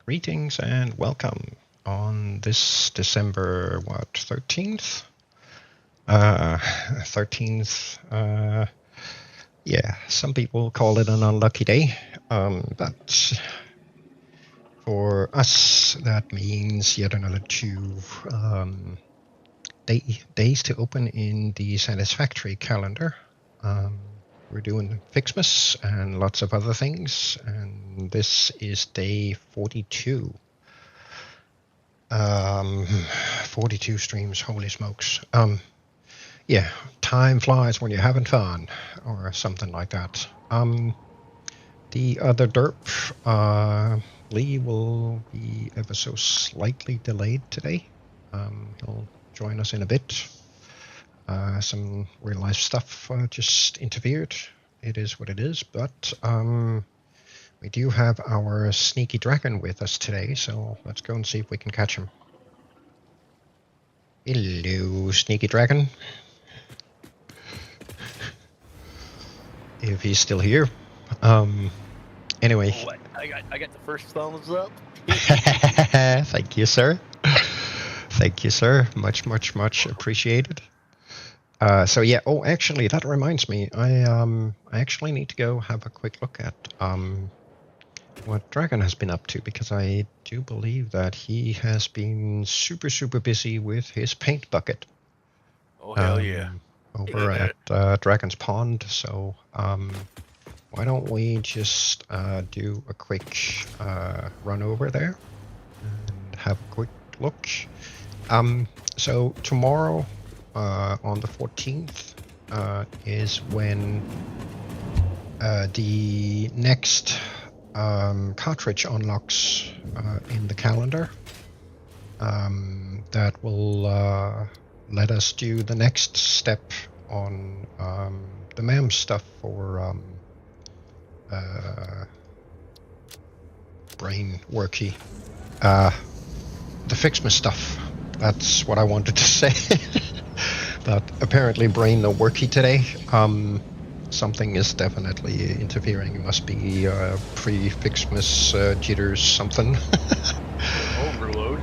Greetings and welcome on this December, 13th? 13th, yeah, some people call it an unlucky day, but for us, that means yet another two days to open in the Satisfactory calendar. We're doing Fixmas and lots of other things, and this is day 42. 42 streams, holy smokes. Yeah, time flies when you're having fun, or something like that. The other derp, Lee, will be ever so slightly delayed today. He'll join us in a bit. Some real life stuff just interfered. It is what it is, but we do have our sneaky dragon with us today, so let's go and see if we can catch him. Hello, sneaky dragon. If he's still here. Anyway. Oh, I got the first thumbs up. Thank you, sir. Thank you, sir. Much appreciated. So yeah. Oh, actually, that reminds me. I actually need to go have a quick look at what Dragon has been up to, because I do believe that he has been super busy with his paint bucket. Oh hell yeah! Over at Dragon's Pond. So why don't we just do a quick run over there and have a quick look. So tomorrow, on the 14th, is when the next cartridge unlocks in the calendar. That will let us do the next step on the MAM stuff for brain worky. The Fixmas stuff. That's what I wanted to say. But apparently brain no worky today. Something is definitely interfering. It must be pre-Fixmas jitters something. Overload.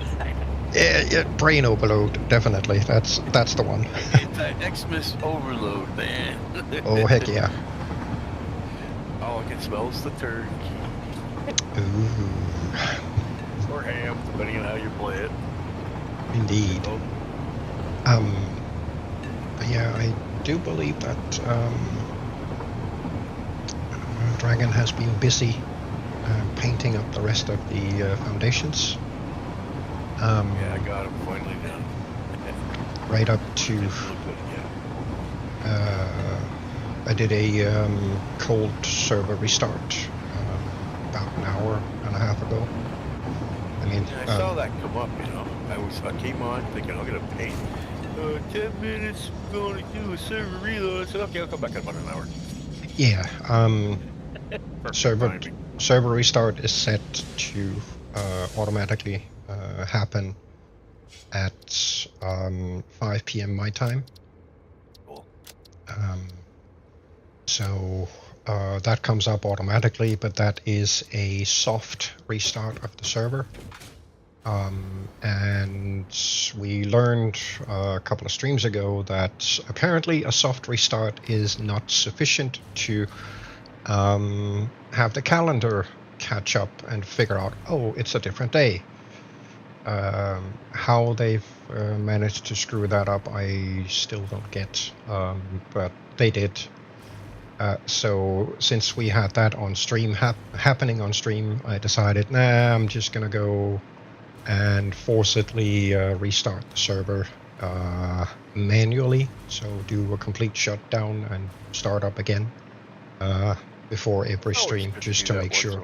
Yeah, brain overload, definitely. That's the one. It's that Xmas overload, man. Oh, heck yeah. All I can smell is the turkey. Ooh. Or ham, depending on how you play it. Indeed. Oh. But yeah, I do believe that Dragon has been busy painting up the rest of the foundations. Yeah, I got him finally done. Right up to. I did a cold server restart about an hour and a half ago. I mean, I saw that come up. You know, I came on thinking I'm gonna paint. 10 minutes. We're going to do a server reload. I said, okay, I'll come back in about an hour. Yeah. Server restart is set to automatically happen at 5 p.m. my time. Cool. So that comes up automatically, but that is a soft restart of the server. And we learned a couple of streams ago that apparently a soft restart is not sufficient to have the calendar catch up and figure out, oh, it's a different day. How they've managed to screw that up, I still don't get, but they did. So since we had that on stream, happening on stream, I decided, nah, I'm just gonna go and forcibly restart the server manually. So do a complete shutdown and start up again before every stream, just to make sure.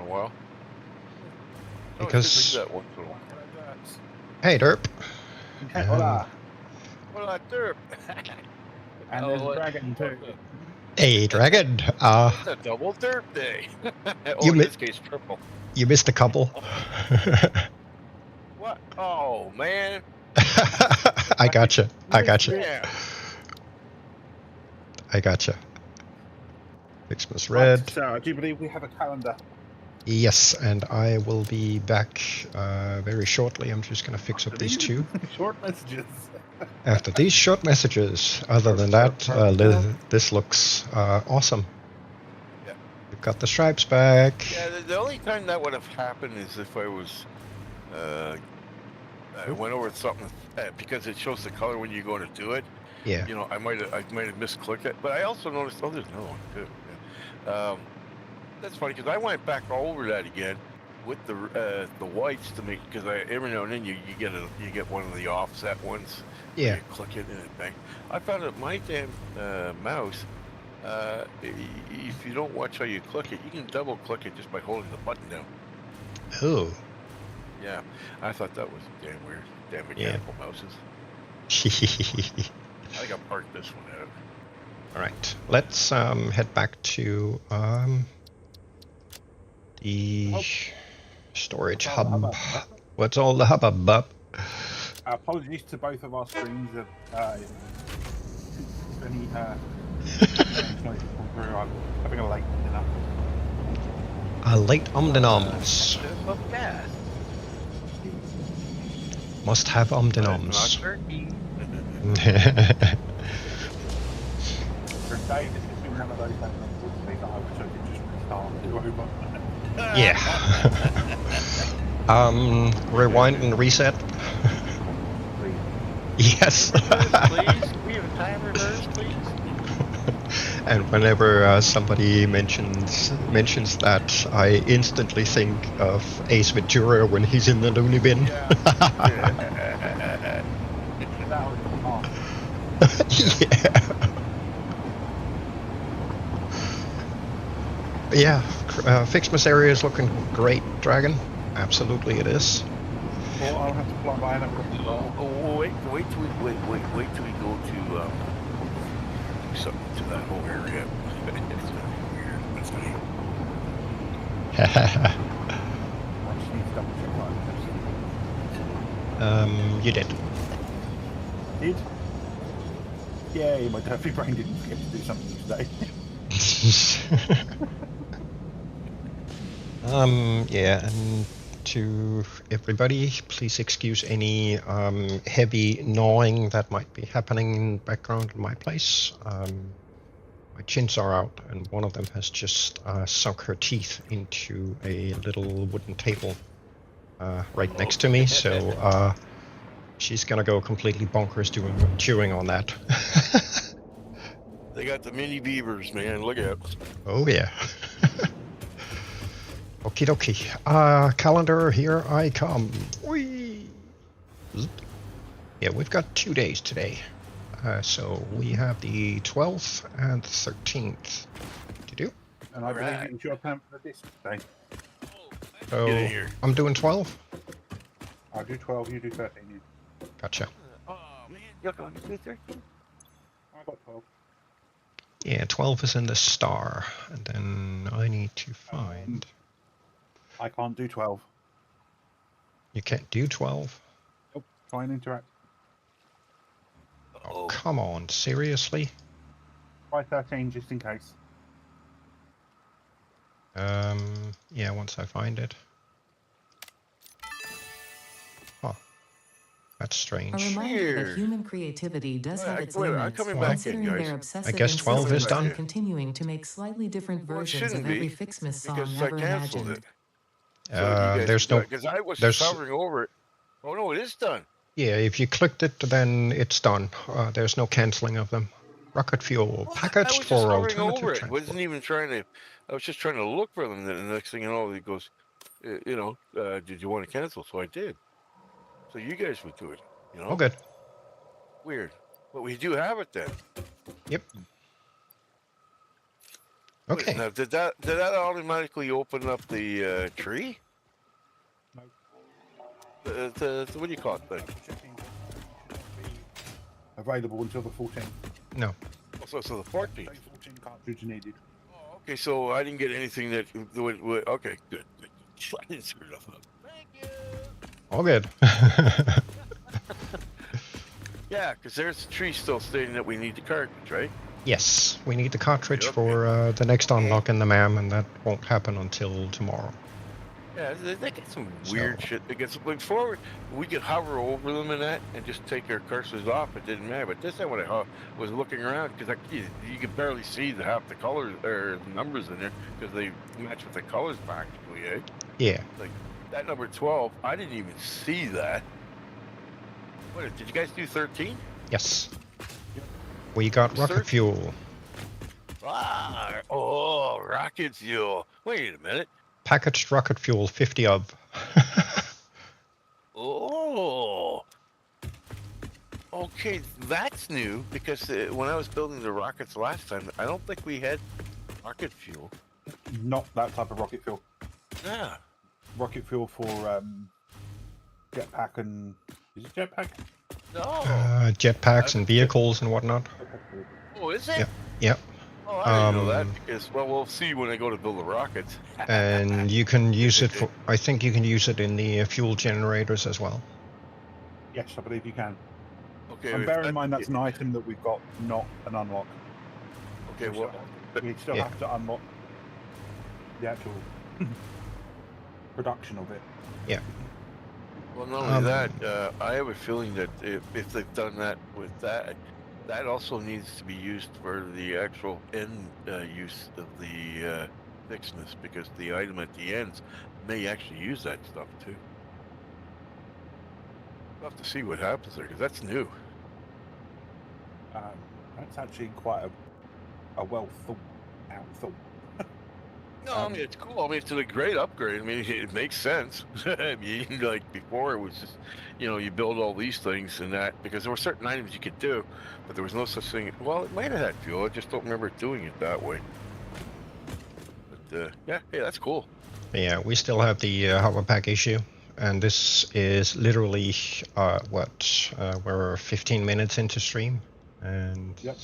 Because hey, derp. Hola. Hola, derp. And there's Dragon too. Hey, Dragon. It's a double derp day. In this case, triple. You missed a couple. What? Oh, man. I gotcha. Yeah. I gotcha. Fixmas red. So, do you believe we have a calendar? Yes, and I will be back very shortly. I'm just going to fix up these two. Short messages. After these short messages, other than that, this looks awesome. Yeah. We've got the stripes back. Yeah, the only time that would have happened is if I was, I went over something because it shows the color when you go to do it. Yeah. You know, I might have misclicked it, but I also noticed. Oh, there's another one too. Yeah. That's funny because I went back over that again with the whites to make, because every now and then you get one of the offset ones. Yeah. You click it and it bang. I found that my damn mouse, if you don't watch how you click it, you can double click it just by holding the button down. Oh. Yeah, I thought that was damn weird. Damn mechanical mouses. I think I'll park this one out. All right, let's head back to the storage hub. What's all the hubbub? Apologies to both of our streams if any noise come through. I'm having a late dinner. A late omdinoms. Must have omdinoms. For a day, this has been one of those days, unfortunately, that I wish I could just restart and do over. Yeah. Rewind and reset. Yes. Please, we have a time reverse, please. And whenever somebody mentions that, I instantly think of Ace Ventura when he's in the loony bin. Yeah. Fixmas area is looking great, Dragon. Absolutely, it is. Well, I'll have to fly by and wait till we go to do something to that whole area. It's gonna be weird. It's gonna be... You did. Did? Yay, my dirty brain didn't forget to do something today. Yeah, and to everybody, please excuse any heavy gnawing that might be happening in the background in my place. My chins are out, and one of them has just sunk her teeth into a little wooden table right next to me, so she's gonna go completely bonkers chewing on that. They got the mini beavers, man. Look at it. Oh yeah. Okie dokie. Calendar, here I come. Whee! Yeah, we've got 2 days today. So we have the 12th and 13th to do. And I believe it was your turn for this today. So Get in here. I'm doing 12. I'll do 12, you do 13. Yeah. Gotcha. Oh man, you're going to do 13? I got 12. Yeah, 12 is in the star, and then I need to find... I can't do 12. You can't do 12? Nope, try and interact. Oh, come on, seriously? Try 13 just in case. Yeah, once I find it. Oh, that's strange. A reminder that human creativity does have its limits, considering their obsessive I guess 12 is done. continuing to make slightly different versions of every Fixmas song ever imagined. There's no... Because I was hovering over it. Oh no, it is done. Yeah, if you clicked it, then it's done. There's no canceling of them. Rocket fuel packaged for alternative over it. transport. Wasn't even trying to. I was just trying to look for them. And the next thing you know, he goes, did you want to cancel? So I did. So you guys would do it. You know. Oh, good. Weird, but we do have it then. Yep. Okay. Now, did that automatically open up the tree? No. The what do you call it thing? Available until the 14th. No. So the 14th. 14 cartridge needed. Oh, okay, so I didn't get anything that would okay, good. I didn't screw nothing up. Thank you. All good. Yeah, because there's the tree still stating that we need the cartridge, right? Yes, we need the cartridge Yep. for the next unlock in the MAM, and that won't happen until tomorrow. Yeah, they get some So- weird shit. They get some, before we could hover over them and that, and just take our cursors off. It didn't matter. But this time when I was looking around, because you could barely see half the colors or the numbers in there because they match with the colors practically. Eh? Yeah. Like that number 12, I didn't even see that. What did you guys do? 13? Yes. We got rocket 13. fuel. Ah, oh, rocket fuel. Wait a minute. Packaged rocket fuel, 50 of. Oh. Okay, that's new because when I was building the rockets last time, I don't think we had rocket fuel. Not that type of rocket fuel. Yeah. Rocket fuel for jetpack and... Is it jetpack? No. Jetpacks and vehicles and whatnot. Oh, is it? Yeah. Yep. Oh, I didn't know that because, well, we'll see when I go to build the rockets. And you can use it for, I think you can use it in the fuel generators as well. Yes, I believe you can. Okay. And bear in mind that's an item that we've got, not an unlock. Okay, well, we still have to unlock the actual production of it. Yeah. Well, not only that, I have a feeling that if they've done that with that, that also needs to be used for the actual end use of the fixedness, because the item at the ends may actually use that stuff too. We'll have to see what happens there, because that's new. That's actually quite a well thought out thought. No, I mean, it's cool. I mean, it's a great upgrade. I mean, it makes sense. I mean, like before, it was just, you build all these things and that, because there were certain items you could do, but there was no such thing. Well, it might have had fuel. I just don't remember doing it that way. But, yeah, hey, that's cool. Yeah, we still have the hover pack issue, and this is literally, we're 15 minutes into stream, and... Yep.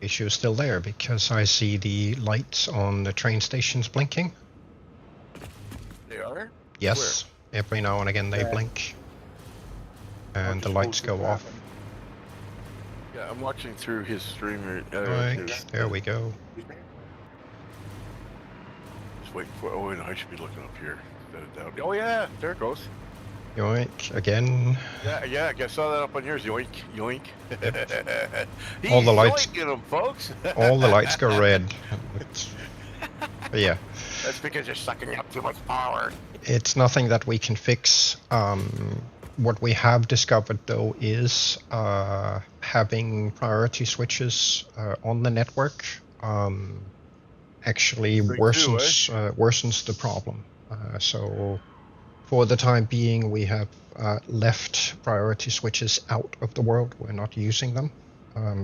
Issue is still there because I see the lights on the train stations blinking. They are? Yes, every now and again they blink, and the lights go off. Yeah, I'm watching through his streamer. Right, there we go. Just waiting for. Oh, no, I should be looking up here. Oh yeah, there it goes. Yoink again. Yeah, I saw that up on yours. Yoink, yoink. All the lights. Yoinking them, folks. All the lights go red. But yeah. That's because you're sucking up too much power. It's nothing that we can fix. What we have discovered though is having priority switches on the network actually worsens the problem. So for the time being, we have left priority switches out of the world. We're not using them,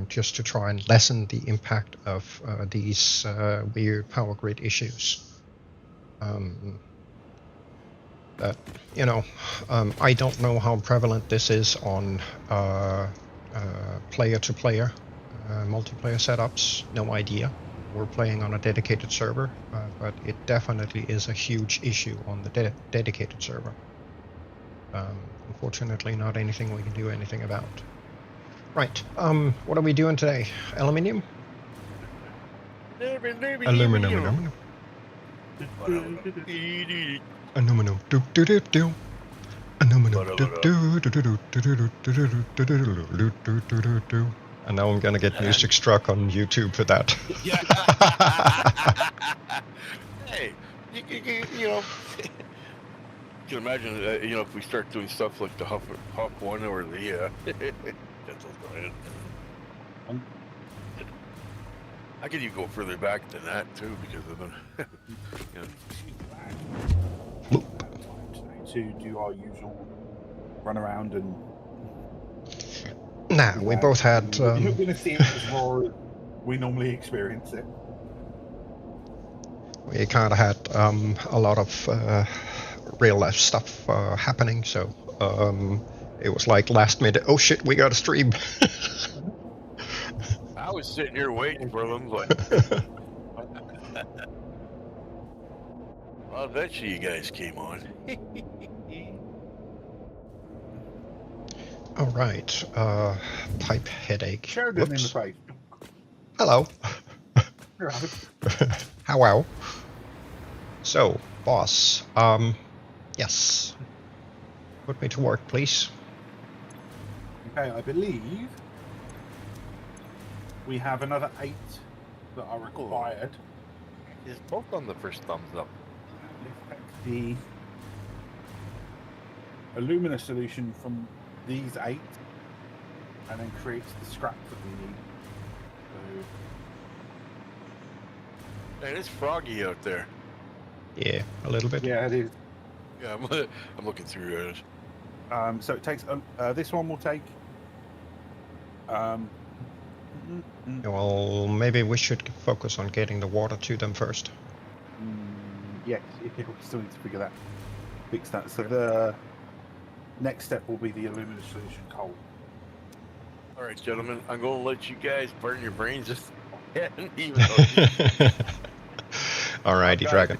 just to try and lessen the impact of these weird power grid issues. But, I don't know how prevalent this is on player-to-player multiplayer setups. No idea. We're playing on a dedicated server, but it definitely is a huge issue on the dedicated server. Unfortunately, not anything we can do anything about. Right, what are we doing today? Aluminium? Aluminum. Aluminum. Do. And now I'm gonna get music struck on YouTube for that. Hey, you can imagine, if we start doing stuff like the Hop 1 or the Dental Brian. I could even go further back than that too, because of them. To do our usual run around and. Nah, we both had. You're going to see it as raw as we normally experience it. We kind of had a lot of real life stuff happening, so it was like last minute. Oh shit, we got to stream. I was sitting here waiting for them, but well, eventually you guys came on. All right, pipe headache. Sheridan in the face. Hello. You're right. Hello. So, boss. Yes. Put me to work, please. Okay, I believe we have another 8 that are required. Is both on the first thumbs up. The alumina solution from these 8 and then creates the scrap that we need. So... Man, it's froggy out there. Yeah, a little bit. Yeah, it is. Yeah, I'm looking through it. So it takes this one will take Well, maybe we should focus on getting the water to them first. yes, we still need to fix that. So the next step will be the alumina solution coal. All right, gentlemen, I'm going to let you guys burn your brains just even though Alrighty, Dragon.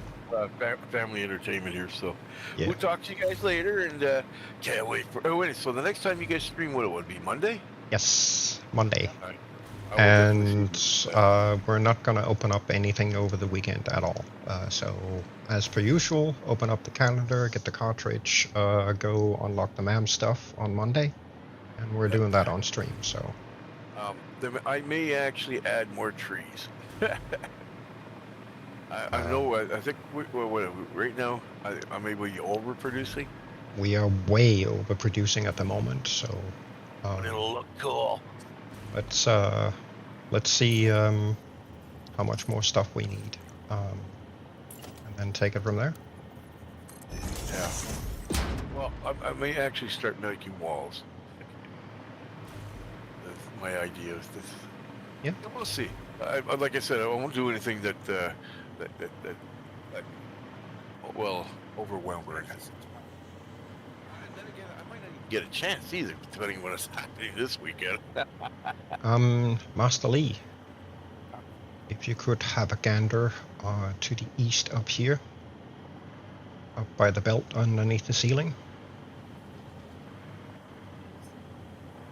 Family entertainment here, so Yeah. we'll talk to you guys later, and can't wait for. Oh wait, so the next time you guys stream, what it would be Monday? Yes, Monday. All right. And we're not going to open up anything over the weekend at all. So, as per usual, open up the calendar, get the cartridge, go unlock the MAM stuff on Monday, and we're doing that on stream. So, I may actually add more trees. I know. I think right now, I may be overproducing. We are way overproducing at the moment. So, it'll look cool. Let's see how much more stuff we need, and then take it from there. Yeah. Well, I may actually start making walls. That's my idea. Yeah. We'll see. Like I said, I won't do anything that will overwhelm her. And then again, I might not even get a chance either, depending on what's happening this weekend. Master Lee, if you could have a gander to the east up here, up by the belt underneath the ceiling.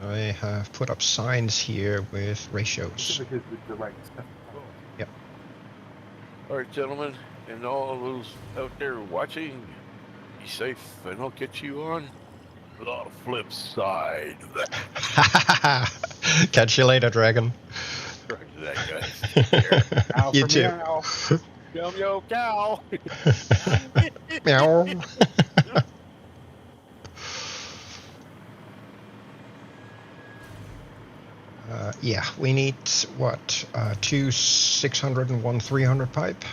I have put up signs here with ratios. Yep. All right, gentlemen, and all those out there watching, be safe, and I'll get you on the flip side. Catch you later, Dragon. Roger that, guys. You too. Meow, meow, cow. Meow. Yeah, we need what? 2 600 and 1 300 pipe.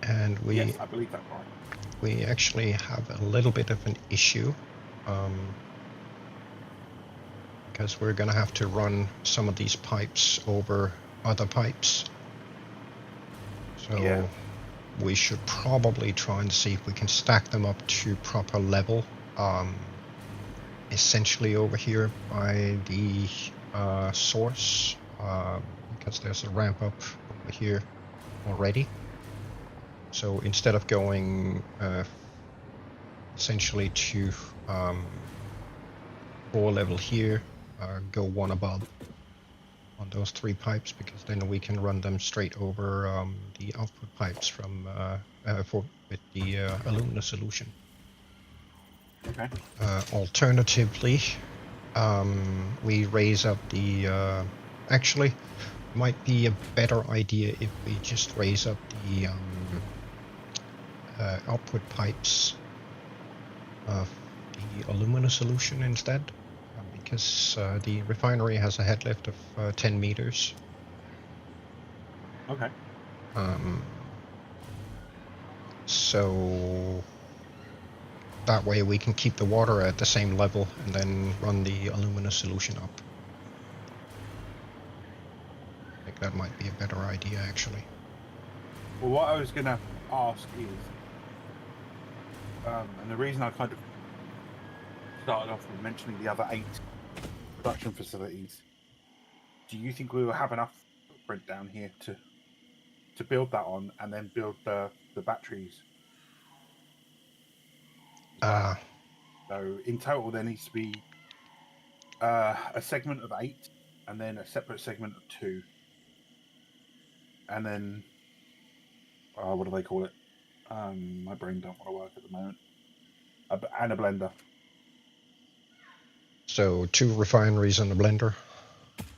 And we, yes, I believe that's right. We actually have a little bit of an issue, because we're going to have to run some of these pipes over other pipes. So yeah. We should probably try and see if we can stack them up to proper level, essentially over here by the source, because there's a ramp up over here already. So instead of going essentially to floor level here, go one above on those 3 pipes, because then we can run them straight over the output pipes from with the alumina solution. Okay. Alternatively, we raise up the. Actually, might be a better idea if we just raise up the output pipes of the alumina solution instead, because the refinery has a head lift of 10 meters. Okay. So that way we can keep the water at the same level and then run the alumina solution up. I think that might be a better idea, actually. Well, what I was going to ask is, and the reason I kind of started off with mentioning the other 8 production facilities, do you think we will have enough footprint down here to build that on, and then build the batteries? That So in total, there needs to be a segment of 8, and then a separate segment of 2, and then what do they call it? My brain don't want to work at the moment. And a blender. So 2 refineries and a blender.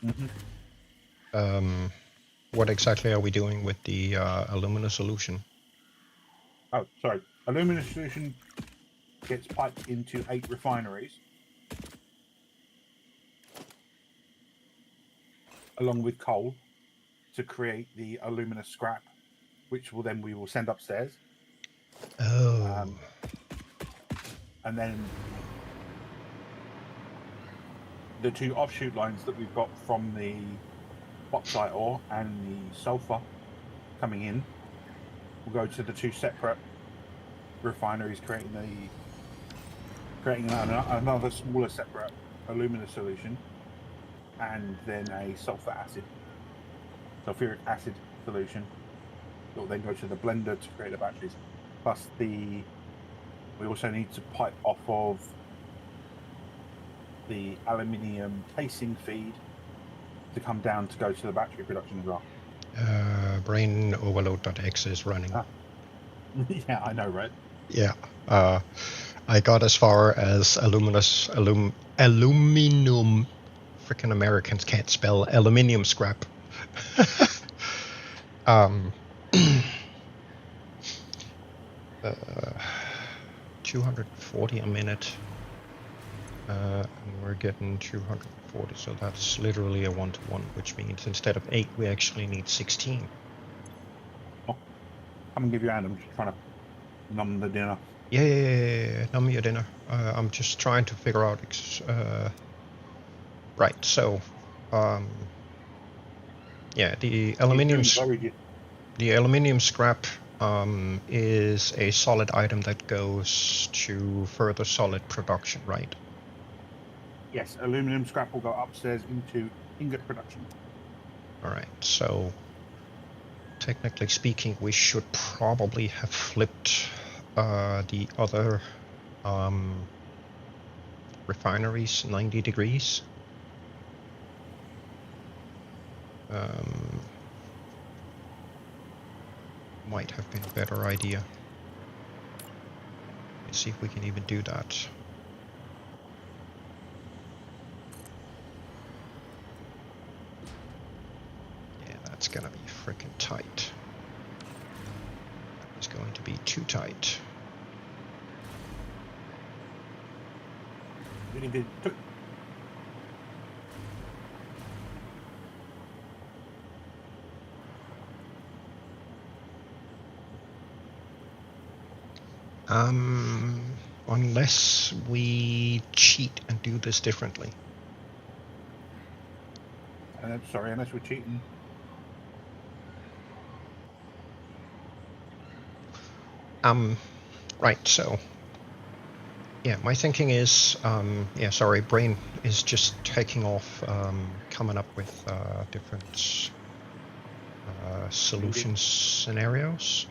Mm-hmm. What exactly are we doing with the alumina solution? Oh, sorry. Alumina solution gets piped into 8 refineries, along with coal, to create the alumina scrap, which we will send upstairs. Oh. And then the 2 offshoot lines that we've got from the bauxite ore and the sulfur coming in will go to the 2 separate refineries, creating another smaller separate alumina solution, and then a sulfuric acid solution that will then go to the blender to create the batteries. Plus we also need to pipe off of the aluminium casing feed to come down to go to the battery production as well. Brain overload.exe is running. Yeah, I know, right? Yeah. I got as far as aluminum. Freaking Americans can't spell aluminium scrap. 240 a minute. And we're getting 240, so that's literally a 1-to-1, which means instead of 8, we actually need 16. Oh, I'm gonna give you a hand. I'm just trying to numb the dinner. Yeah, numb your dinner. I'm just trying to figure out. Right, so, yeah, the aluminium scrap is a solid item that goes to further solid production, right? Yes, aluminum scrap will go upstairs into ingot production. All right, so technically speaking, we should probably have flipped the other refineries 90 degrees. Might have been a better idea. Let's see if we can even do that. Yeah, that's gonna be freaking tight. It's going to be too tight. Unless we cheat and do this differently. Sorry, unless we're cheating. Right, so yeah, my thinking is, sorry, brain is just taking off, coming up with different solution scenarios.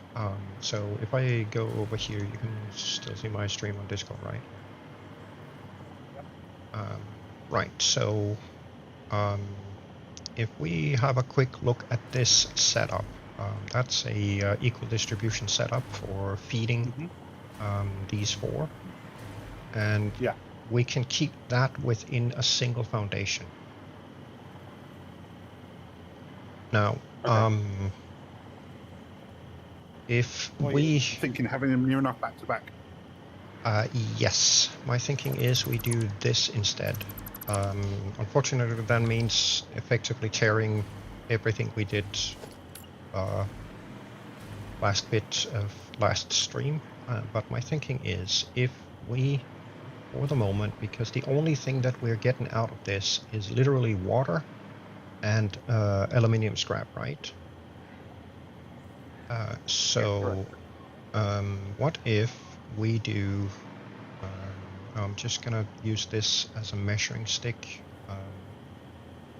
So if I go over here, you can still see my stream on Discord, right? Right, so if we have a quick look at this setup, that's a equal distribution setup for feeding these 4. And we can keep that within a single foundation. Now, if we thinking having them near enough back to back. Yes, my thinking is we do this instead. Unfortunately, that means effectively tearing everything we did last bit of last stream. But my thinking is if we, for the moment, because the only thing that we're getting out of this is literally water and aluminium scrap, right? So what if we do, I'm just gonna use this as a measuring stick,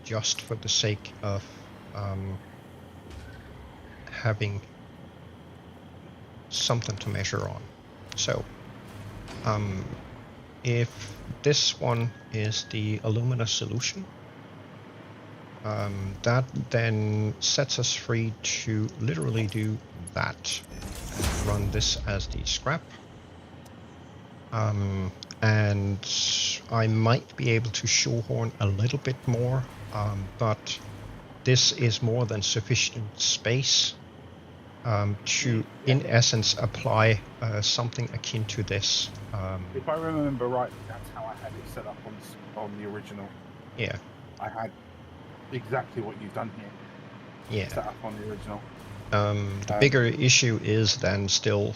just for the sake of having something to measure on. So if this one is the alumina solution, that then sets us free to literally do that. Run this as the scrap. And I might be able to shoehorn a little bit more, but this is more than sufficient space to, in essence, apply something akin to this. If I remember right, that's how I had it set up on the original. Yeah. I had exactly what you've done here. Yeah. Set up on the original. The bigger issue is then still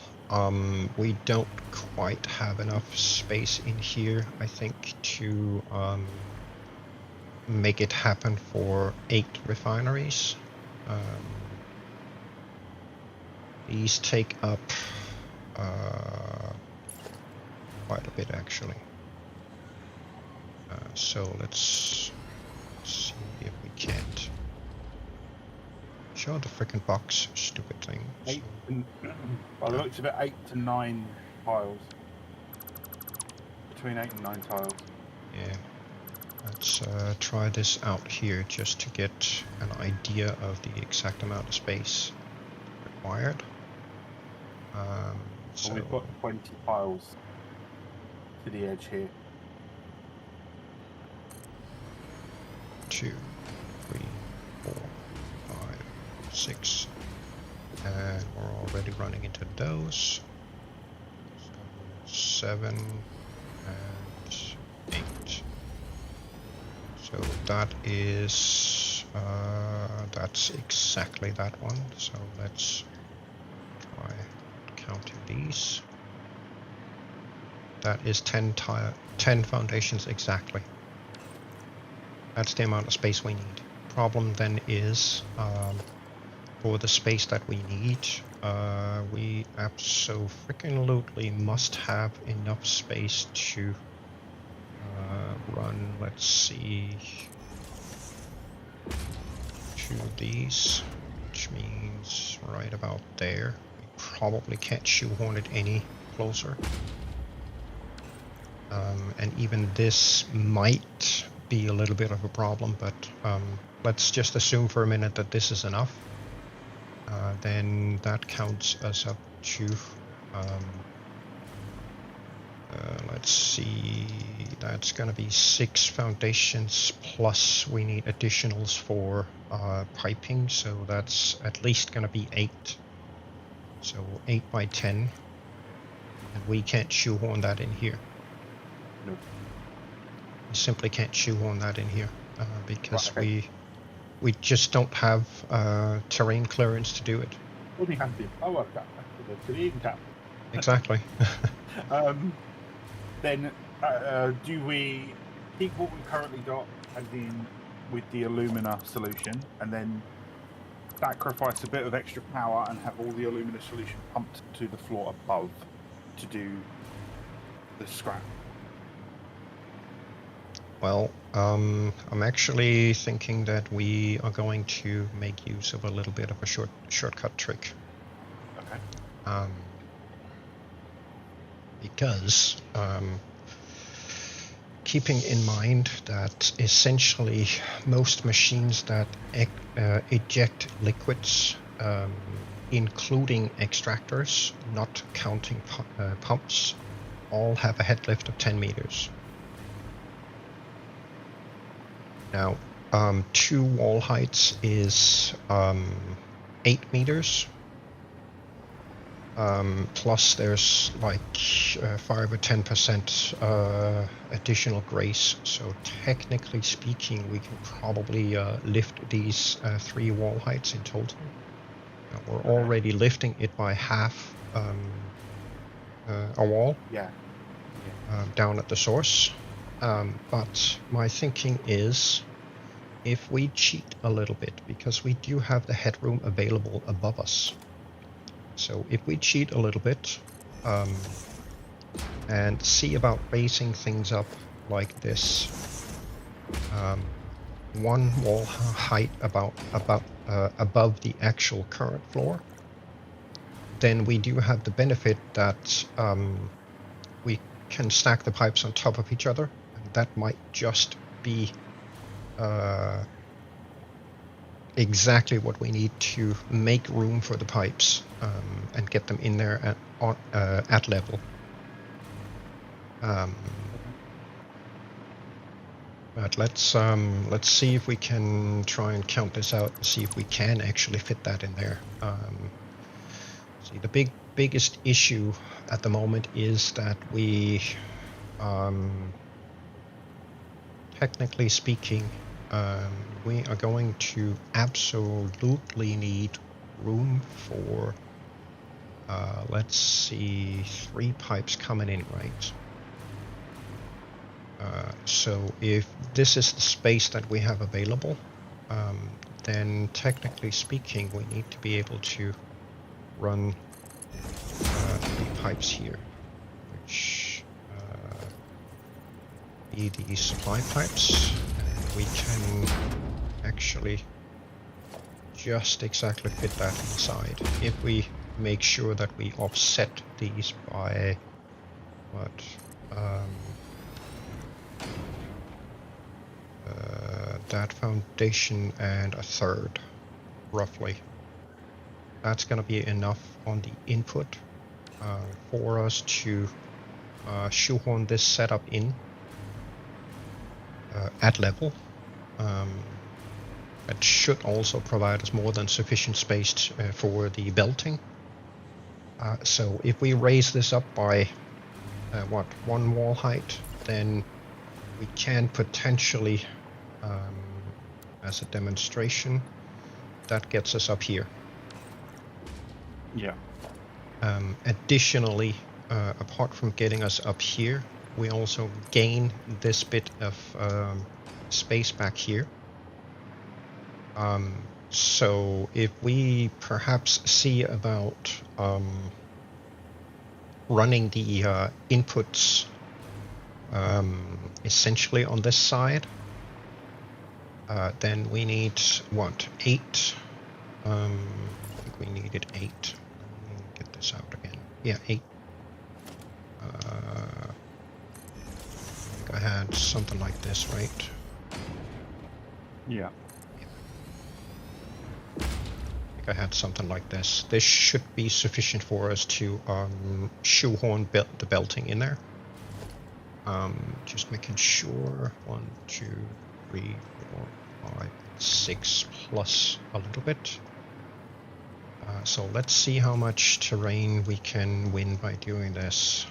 we don't quite have enough space in here, I think, to make it happen for 8 refineries. These take up quite a bit, actually. So let's see if we can't. Show the frickin' box, stupid thing. By the looks of it, 8 to 9 tiles. Between 8 and 9 tiles. Yeah. Let's try this out here just to get an idea of the exact amount of space required. So we've got 20 tiles to the edge here. 2, 3, 4, 5, 6, and we're already running into those. 7 and 8. So that is that's exactly that one. So let's try counting these. That is 10 foundations exactly. That's the amount of space we need. Problem then is, for the space that we need, we absolutely must have enough space to run, let's see, 2 of these, which means right about there. We probably can't shoehorn it any closer. And even this might be a little bit of a problem, but let's just assume for a minute that this is enough. Then that counts us up to, let's see, that's going to be 6 foundations, plus we need additionals for piping, so that's at least going to be 8. So 8 by 10, and we can't shoehorn that in here. Nope. We simply can't shoehorn that in here because we just don't have terrain clearance to do it. Only have the power cap, the terrain cap. Exactly. Then do we keep what we've currently got and then with the alumina solution, and then sacrifice a bit of extra power and have all the alumina solution pumped to the floor above to do the scrap? Well, I'm actually thinking that we are going to make use of a little bit of a shortcut trick. Okay. Because keeping in mind that essentially most machines that eject liquids, including extractors, not counting pumps, all have a head lift of 10 meters. Now, 2 wall heights is 8 meters. Plus there's like 5 or 10% additional grace. So technically speaking, we can probably lift these 3 wall heights in total. Now, we're already lifting it by half a wall. Yeah. Down at the source. But my thinking is, if we cheat a little bit, because we do have the headroom available above us. So if we cheat a little bit and see about raising things up like this, 1 wall height above the actual current floor, then we do have the benefit that we can stack the pipes on top of each other, and that might just be exactly what we need to make room for the pipes and get them in there at level. But let's see if we can try and count this out and see if we can actually fit that in there. See, the biggest issue at the moment is that we, technically speaking, we are going to absolutely need room for, let's see, 3 pipes coming in, right? So if this is the space that we have available, then technically speaking, we need to be able to run 3 pipes here, which be the supply pipes, and we can actually just exactly fit that inside if we make sure that we offset these by what that foundation and a third, roughly. That's going to be enough on the input for us to shoehorn this setup in at level. It should also provide us more than sufficient space for the belting. So if we raise this up by 1 wall height, then we can potentially, as a demonstration, that gets us up here. Yeah. Additionally, apart from getting us up here, we also gain this bit of space back here. So if we perhaps see about running the inputs essentially on this side, then we need what, 8? I think we needed 8. Let me get this out again. Yeah, 8. I think I had something like this, right? Yeah. I had something like this. This should be sufficient for us to shoehorn the belting in there. Just making sure 1, 2, 3, 4, 5, 6 plus a little bit. So let's see how much terrain we can win by doing this.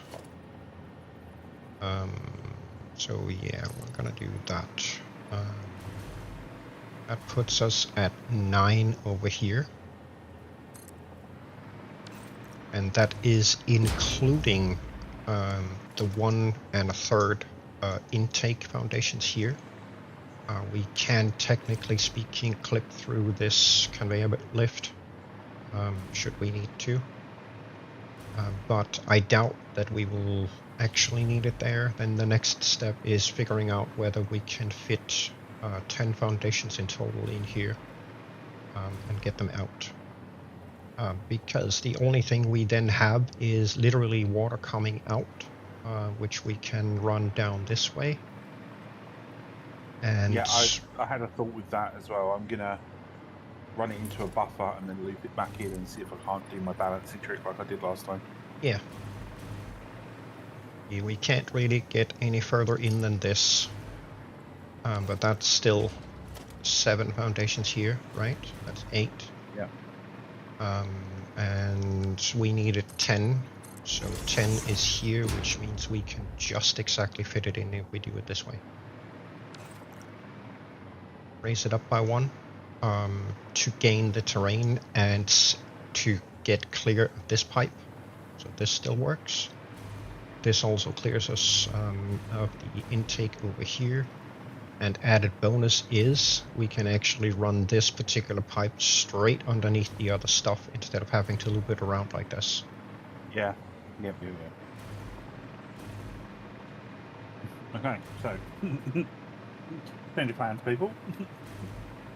So yeah, we're gonna do that. That puts us at 9 over here. And that is including the 1 1/3 intake foundations here. We can, technically speaking, clip through this conveyor belt lift, should we need to. But I doubt that we will actually need it there. Then the next step is figuring out whether we can fit 10 foundations in total in here and get them out. Because the only thing we then have is literally water coming out, which we can run down this way. And yeah, I had a thought with that as well. I'm gonna run it into a buffer and then loop it back in and see if I can't do my balancing trick like I did last time. Yeah. We can't really get any further in than this, but that's still 7 foundations here, right? That's 8. Yeah. And we needed 10, so 10 is here, which means we can just exactly fit it in if we do it this way. Raise it up by 1 to gain the terrain and to get clear of this pipe. So this still works. This also clears us of the intake over here. And added bonus is we can actually run this particular pipe straight underneath the other stuff instead of having to loop it around like this. Yeah. Yep. Okay, so change of plans, people.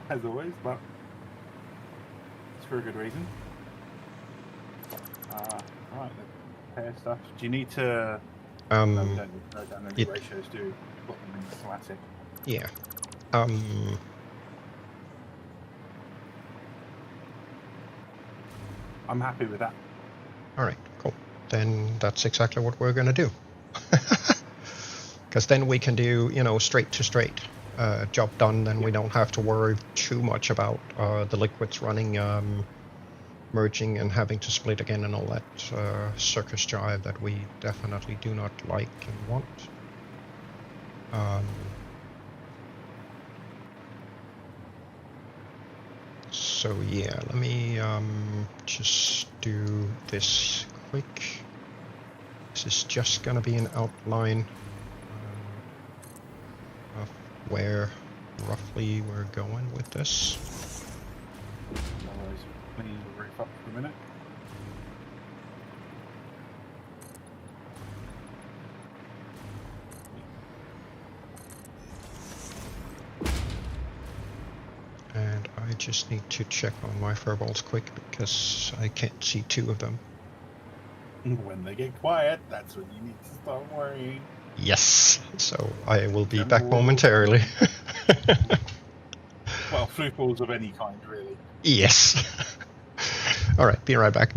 As always, but it's for a good reason. Right, the repair stuff. Do you need to No, we don't need to go down any ratios, do we? We've got them in the schematic. Yeah. I'm happy with that. All right, cool. Then that's exactly what we're going to do. Because then we can do, you know, straight to straight. Job done, then we don't have to worry too much about the liquids running, merging and having to split again and all that circus jive that we definitely do not like and want. So yeah, let me just do this quick. This is just gonna be an outline of where roughly we're going with this. Otherwise, clean the roof up for a minute. And I just need to check on my furballs quick because I can't see two of them. When they get quiet, that's when you need to start worrying. Yes, so I will be General back momentarily. Well, flute balls of any kind, really. Yes. All right, be right back.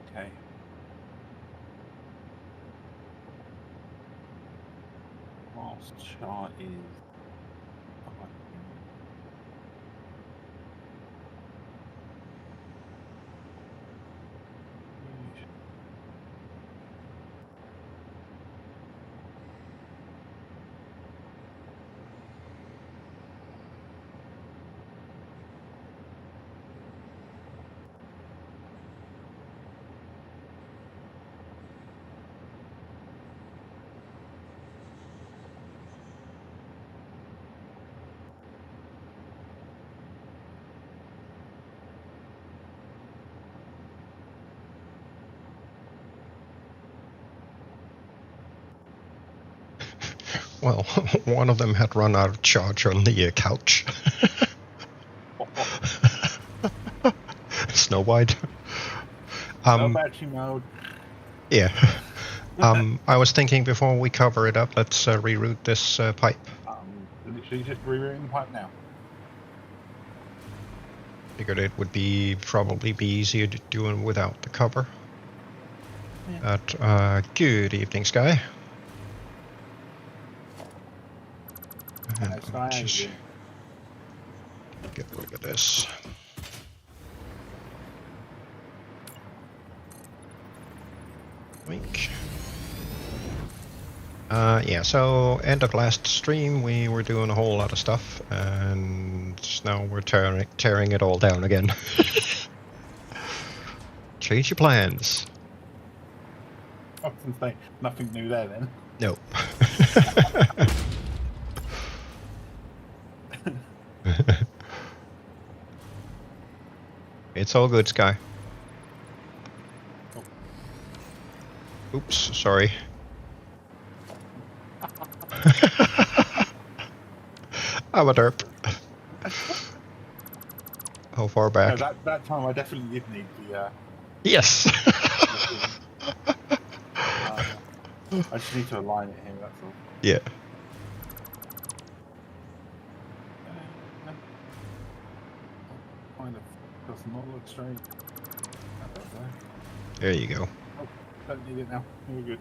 Okay. Last chart is. Well, one of them had run out of charge on the couch. Snow White. No battery mode. Yeah. I was thinking before we cover it up, let's reroute this pipe. Literally just rerouting the pipe now. Figured it would probably be easier to do it without the cover. Yeah. But good evening, Sky. And Hello, Sky, how you just doing? get rid of this. Wink. Yeah, so end of last stream we were doing a whole lot of stuff, and now we're tearing it all down again. Change your plans. I was going to say, nothing new there then. Nope. It's all good, Sky. Oops, sorry. I'm a derp. How far back? No, that time I definitely did need the... Yes! I just need to align it here, that's all. Yeah. not look straight. There you go. Oh, don't need it now. We're good.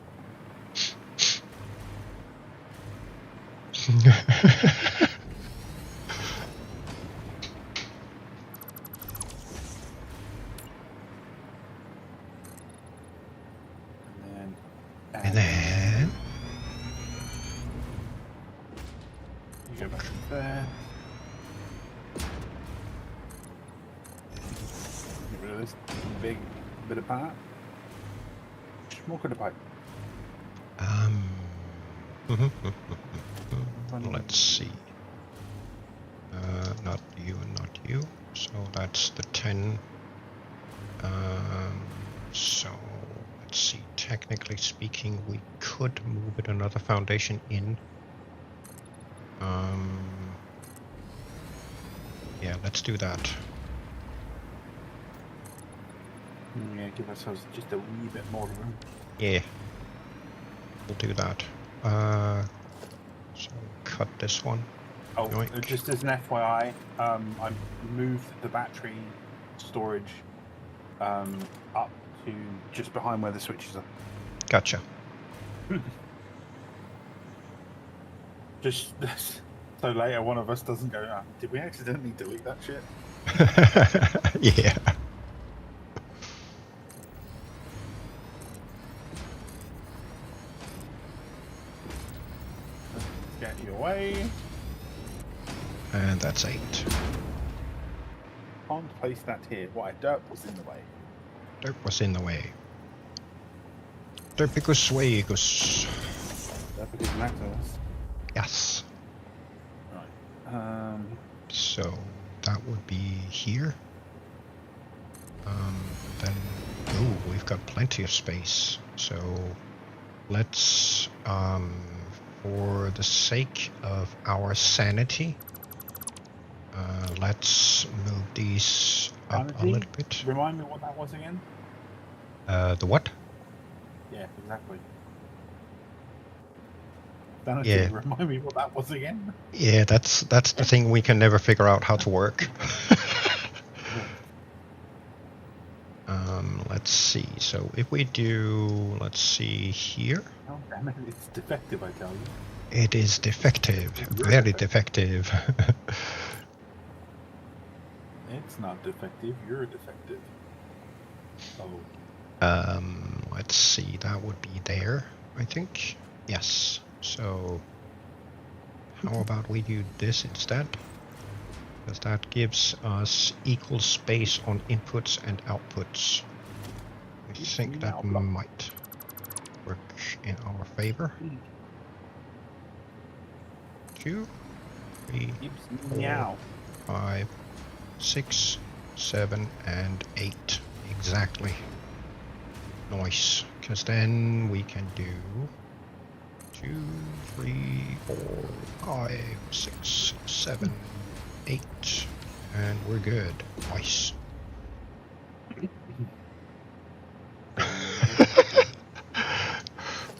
And then you go back there. Get rid of this big bit of pipe. More of the pipe. Let's see. Not you and not you. So that's the 10. So let's see. Technically speaking, we could move it another foundation in. Yeah, let's do that. Yeah, give ourselves just a wee bit more room. Yeah, we'll do that. So cut this one. Oh, Yoink. just as an FYI, I moved the battery storage up to just behind where the switches are. Gotcha. Just so later one of us doesn't go, "Ah, did we accidentally delete that shit?" Yeah. Get you away. And that's 8. Can't place that here. Why? Dirt was in the way. Derp was in the way. Derpicus wagus. Dirt is Maximus. Yes. Right. So that would be here. Then, oh, we've got plenty of space. So let's, for the sake of our sanity, let's move these up a little bit. Remind me what that was again? The what? Yeah, exactly. Sanity, Yeah. remind me what that was again? Yeah, that's the thing we can never figure out how to work. Let's see. So if we do, let's see here. Oh, damn it, it's defective, I tell you. It is defective. Very defective. It's not defective, you're defective. Oh. Let's see. That would be there, I think. Yes. So how about we do this instead? Because that gives us equal space on inputs and outputs. I think that might work in our favor. 2, 3, 4, 5, 6, 7, and 8. Exactly. Nice. Because then we can do 2, 3, 4, 5, 6, 7, 8. And we're good. Nice.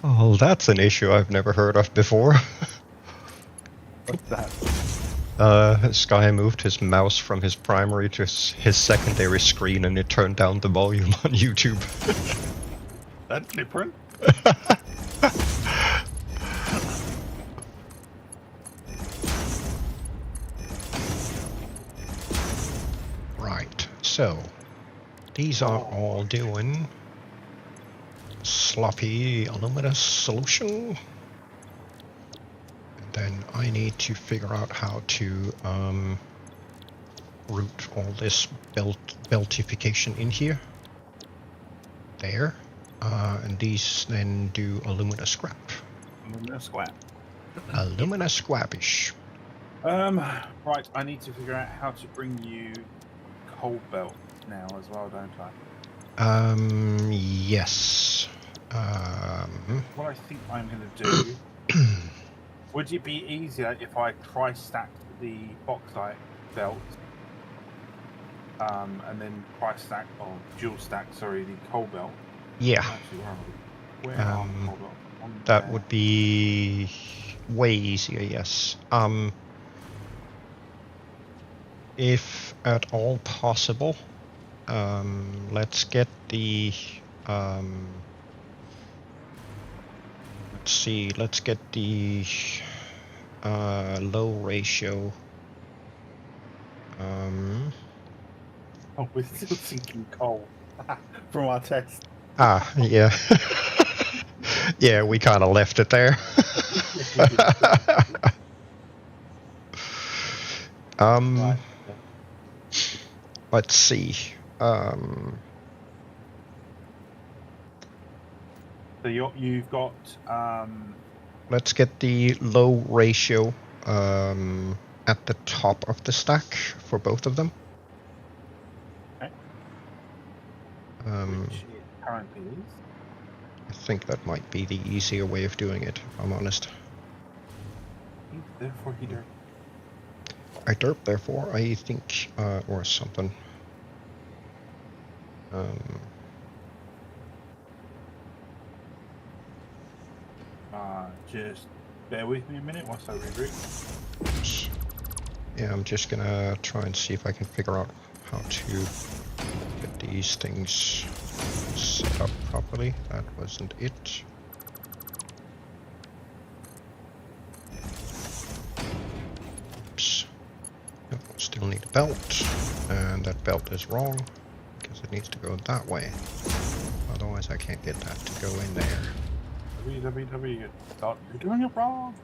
Oh, that's an issue I've never heard of before. What's that? Sky moved his mouse from his primary to his secondary screen and it turned down the volume on YouTube. That's different. Right, so these are all doing sloppy alumina solution. And then I need to figure out how to route all this beltification in here. There. And these then do alumina scrap. Alumina scrap. Alumina scrapish. Right, I need to figure out how to bring you coal belt now as well, don't I? Yes. What I think I'm going to do, would it be easier if I tri-stacked the bauxite belt, and then tri-stack, or dual stack, sorry, the coal belt? Yeah. Actually, where are the coal belt? That there. would be way easier, yes. If at all possible, Let's get the let's see, let's get the low ratio. Oh, we're still sinking coal from our test. Yeah. Yeah, we kind of left it there. Right. Let's see. So you've got Let's get the low ratio at the top of the stack for both of them. okay. Which it currently is. I think that might be the easier way of doing it, if I'm honest. Therefore, he derp. I derp, therefore, I think, or something. Just bear with me a minute whilst I regroup. Yeah, I'm just gonna try and see if I can figure out how to get these things set up properly. That wasn't it. Oops. No, still need a belt, and that belt is wrong because it needs to go that way. Otherwise, I can't get that to go in there. www. You're doing it wrong.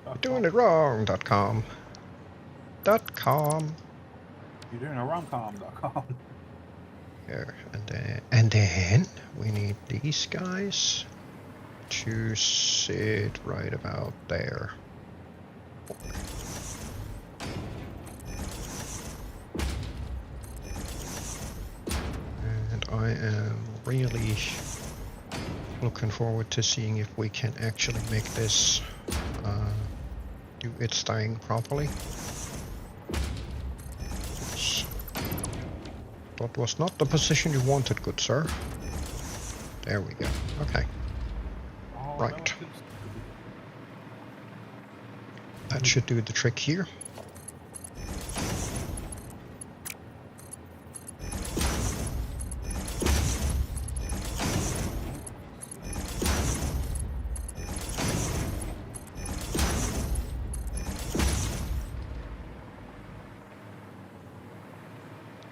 You're doing it wrong.com. .com. You're doing it wrong.com. There, and then we need these guys to sit right about there. And I am really looking forward to seeing if we can actually make this do its thing properly. Oops. That was not the position you wanted, good sir. There we go. Okay. Oh, Right. That should do the trick here.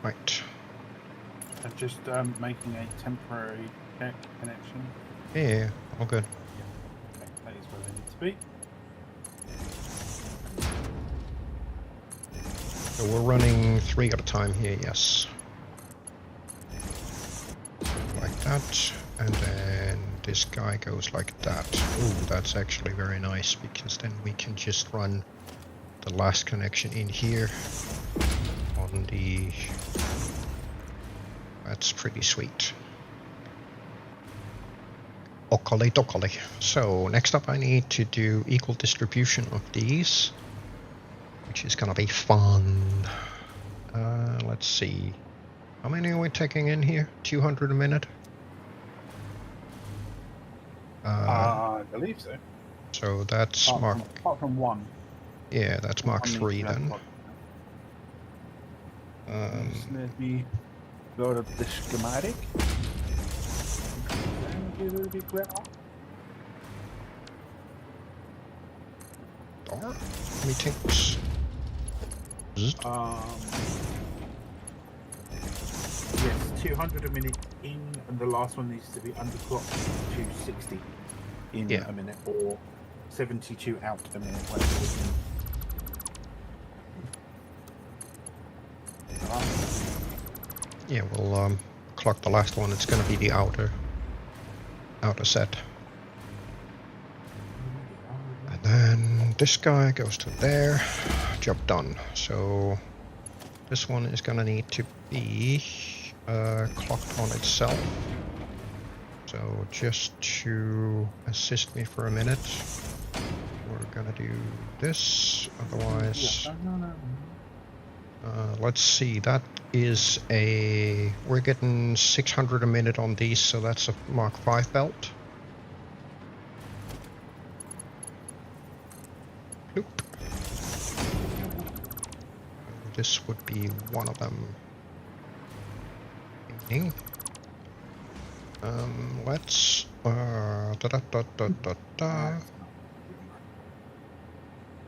Right. I'm just making a temporary tech connection. Yeah, all good. That is where they need to be. So we're running 3 at a time here, yes. Like that, and then this guy goes like that. Ooh, that's actually very nice, because then we can just run the last connection in here on the... That's pretty sweet. Okole dokole. So next up I need to do equal distribution of these, which is gonna be fun. Let's see. How many are we taking in here? 200 a minute? I believe so. So that's Mark... Apart from one. Yeah, that's Mark 3 then. Just let me go to the schematic. Or meetings. Yes, 200 a minute in, and the last one needs to be underclocked to 60 in a minute, or 72 out a minute. Yeah, we'll clock the last one. It's going to be the outer set. And then this guy goes to there. Job done. So this one is going to need to be clocked on itself. So just to assist me for a minute, we're going to do this. Otherwise, let's see. That is a... We're getting 600 a minute on these, so that's a Mark 5 belt. Bloop. This would be one of them. Let's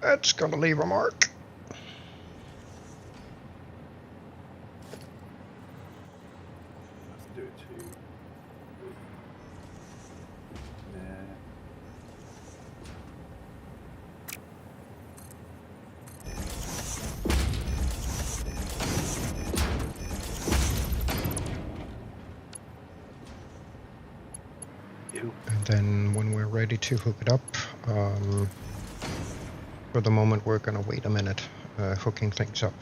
It's gonna leave a mark. Let's do it too. There. And then when we're ready to hook it up, for the moment we're gonna wait a minute, hooking things up.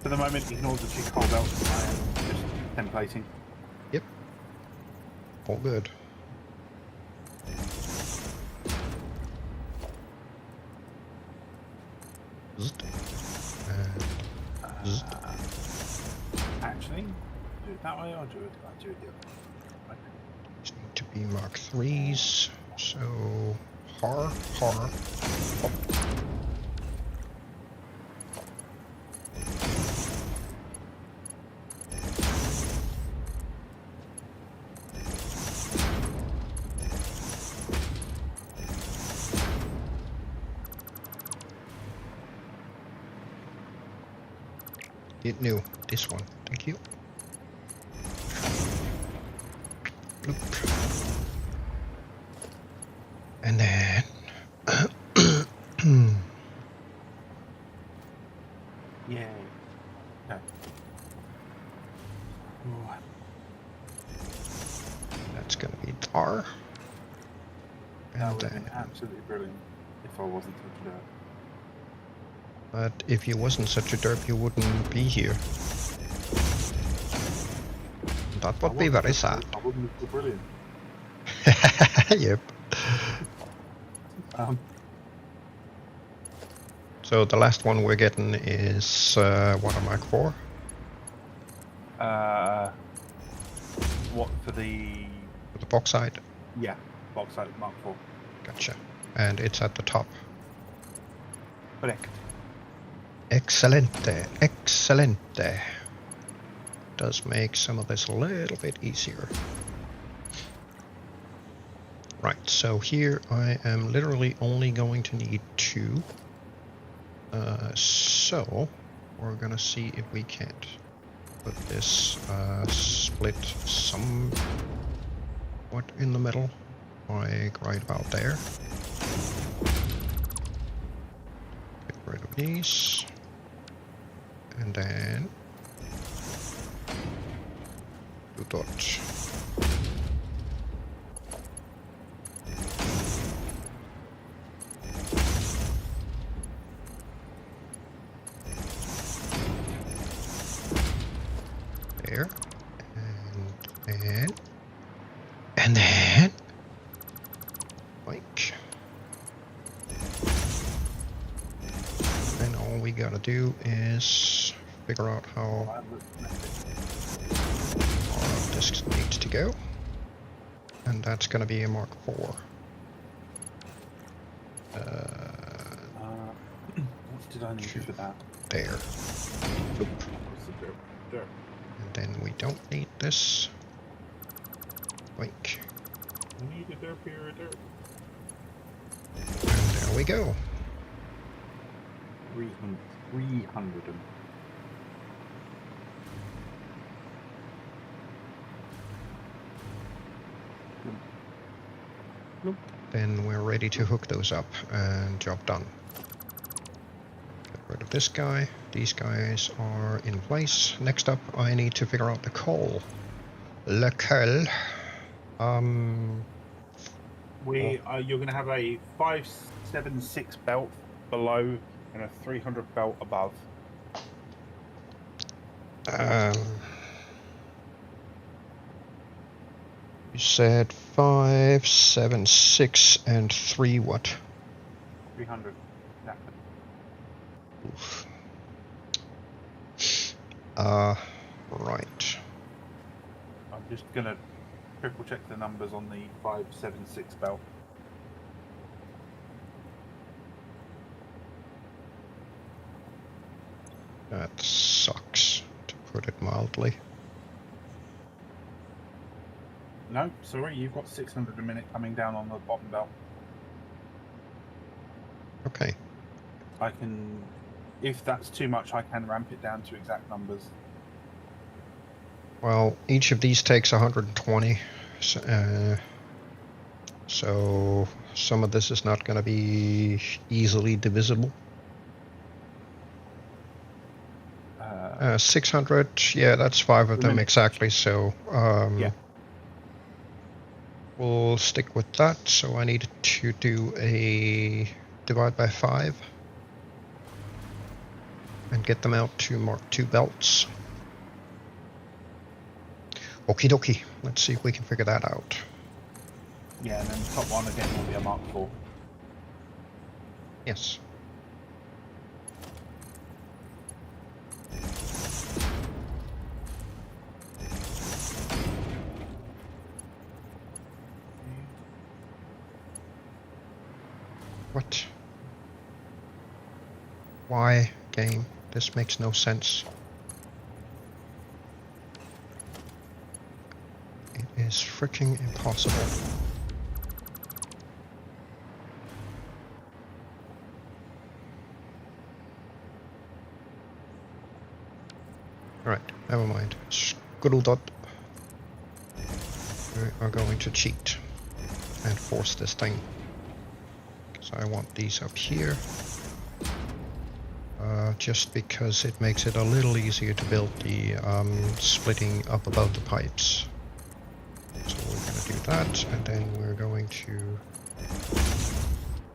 For the moment, ignore the chick hold out. I am just templating. Yep. All good. Actually, do it that way or do it the other way? These need to be Mark 3s. So, har. Oh. It knew this one. Thank you. Bloop. And then Yay. Okay. Ooh. That's gonna be tar. That And would have then, been absolutely brilliant if I wasn't such a derp. but if you wasn't such a derp, you wouldn't be here. That would be very sad. I wouldn't be brilliant. Yep. So the last one we're getting is what, a Mark 4? What for the? For the bauxite? Yeah, bauxite Mark 4. Gotcha. And it's at the top. Correct. Excelente. Excelente. Does make some of this a little bit easier. Right, so here I am literally only going to need 2. So we're gonna see if we can't put this split somewhat in the middle, like right about there. Get rid of these, and then do dot. There, and then, like, and all we gotta do is figure out how our disk needs to go, and that's gonna be a Mark 4. What did I need for that? There. Oop. And then we don't need this. Wink. We need a derp here, a derp. And there we go. 300 and... Nope. Then we're ready to hook those up and job done. Get rid of this guy. These guys are in place. Next up, I need to figure out the coal. Le coal. You're going to have a 576 belt below and a 300 belt above. You said 5, 7, 6, and 3 what? 300. Exactly. Oof. Right. I'm just going to triple check the numbers on the 576 belt. That sucks, to put it mildly. No, sorry, you've got 600 a minute coming down on the bottom belt. Okay. I can, if that's too much, I can ramp it down to exact numbers. Well, each of these takes 120, so some of this is not going to be easily divisible. 600, yeah, that's 5 of them exactly, so yeah. We'll stick with that. So I need to do a divide by 5 and get them out to Mark II belts. Okie dokie, let's see if we can figure that out. Yeah, and then the top one again will be a Mark IV. Yes. What? Why, game? This makes no sense. It is freaking impossible. Alright, never mind. Scriddle dot. We are going to cheat and force this thing. Because I want these up here. Just because it makes it a little easier to build the splitting up above the pipes. So we're going to do that, and then we're going to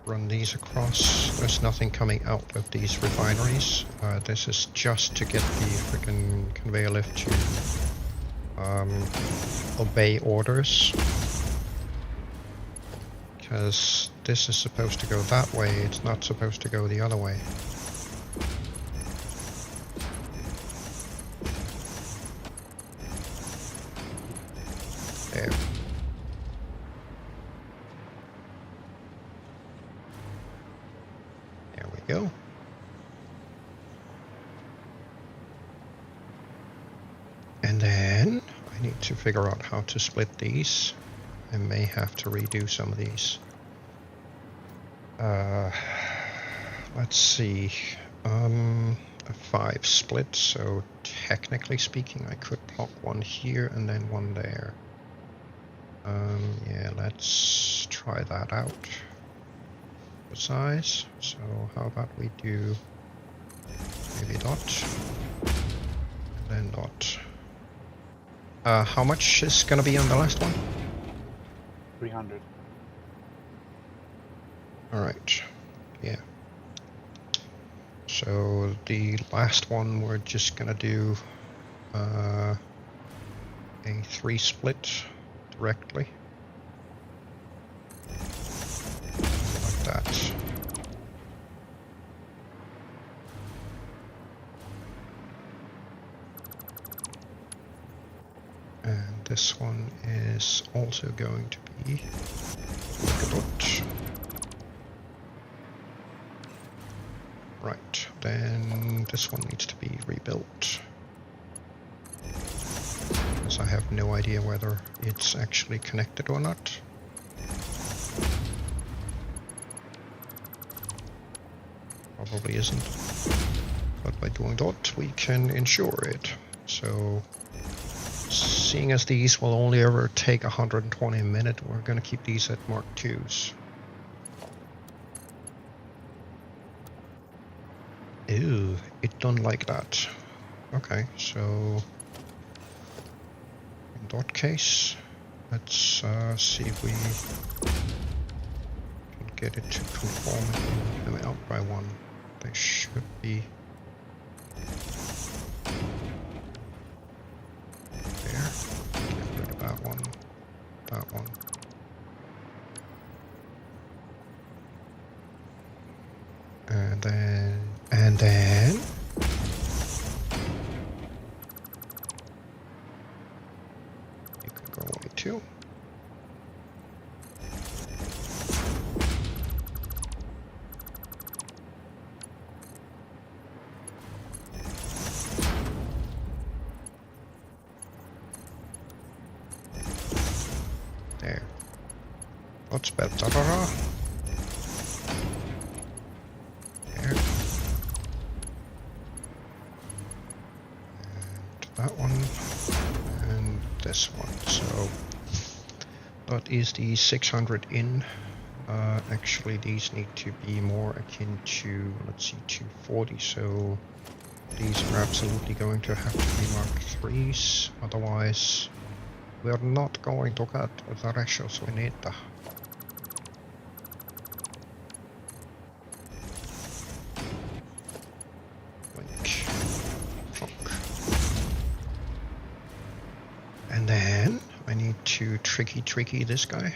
run these across. There's nothing coming out of these refineries. This is just to get the freaking conveyor lift to obey orders. Because this is supposed to go that way, it's not supposed to go the other way. There. There we go. And then I need to figure out how to split these. I may have to redo some of these. Let's see. A 5 split, so technically speaking I could plot one here and then one there. Yeah, let's try that out. The size. So how about we do maybe dot and then dot. How much is gonna be on the last one? 300. Alright, yeah. So the last one we're just gonna do a 3 split directly. Like that. And this one is also going to be like a dot. Right, then this one needs to be rebuilt. Because I have no idea whether it's actually connected or not. Probably isn't. But by doing that, we can ensure it. So, seeing as these will only ever take 120 a minute, we're going to keep these at Mark IIs. Ew, it done like that. Okay, so in that case, let's see if we can get it to conform them out by 1. They should be there. Get rid of that one. That one. And then you can go away too. What's better? There. And that one. And this one. So that is the 600 in. Actually, these need to be more akin to, let's see, 240. So these are absolutely going to have to be Mark 3s. Otherwise, we're not going to get the ratios we need. And then I need to tricky this guy.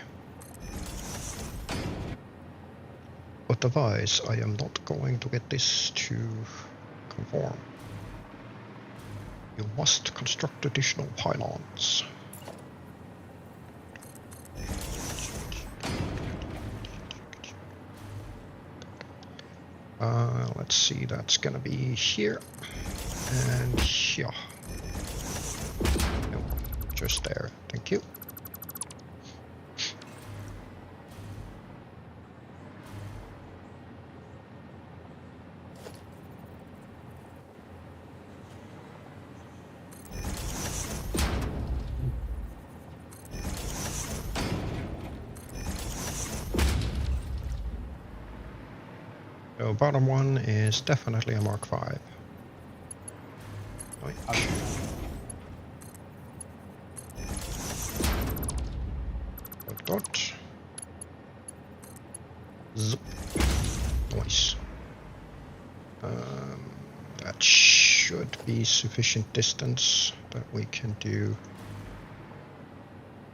Otherwise, I am not going to get this to conform. You must construct additional pylons. Let's see, that's gonna be here and here. Nope, just there. Thank you. So bottom one is definitely a Mark 5. Dot. Zip. Nice. That should be sufficient distance that we can do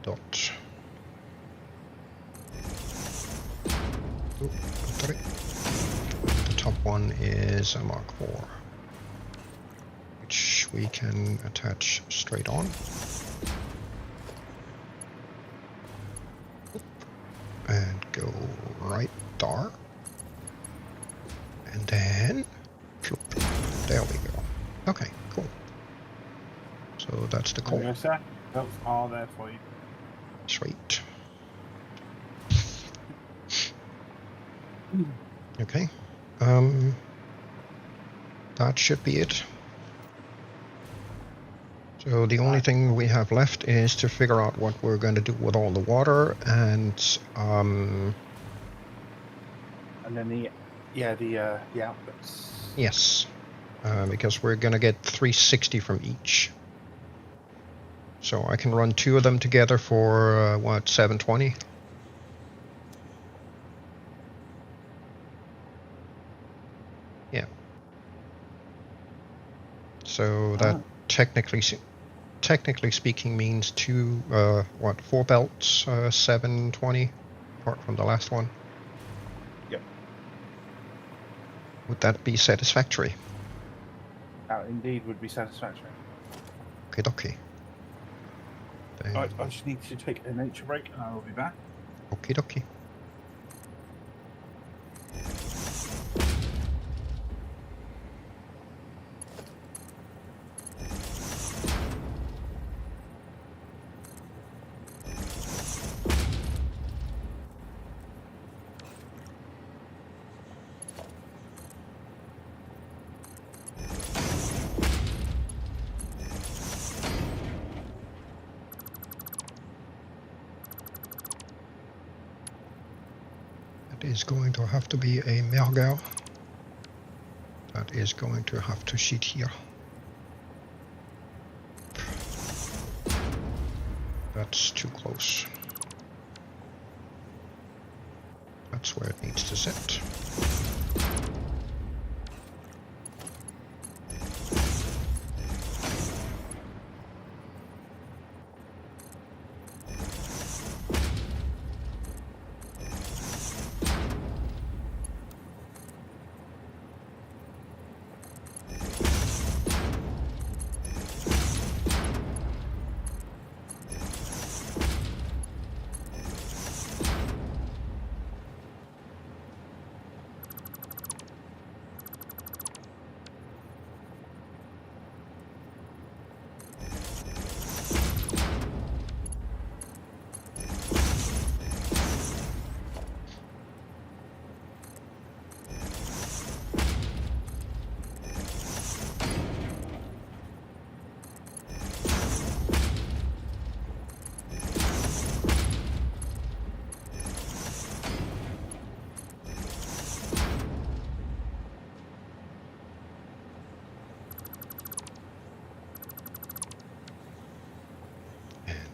dot. Oh, sorry. The top one is a Mark 4, which we can attach straight on. And go right there. And then, there we go. Okay, cool. So that's the core. Yes, sir. That's all there for you. Sweet. Okay. That should be it. So the only thing we have left is to figure out what we're going to do with all the water and then the outputs. yes, because we're going to get 360 from each. So I can run 2 of them together for what, 720? Yeah. So that technically speaking means 4 belts, 720, apart from the last one. Yep. Would that be satisfactory? That indeed would be satisfactory. Okay, dokie. Right, I just need to take a nature break and I will be back. Okie dokie. Is going to have to be a merger. That is going to have to sit here. That's too close. That's where it needs to sit.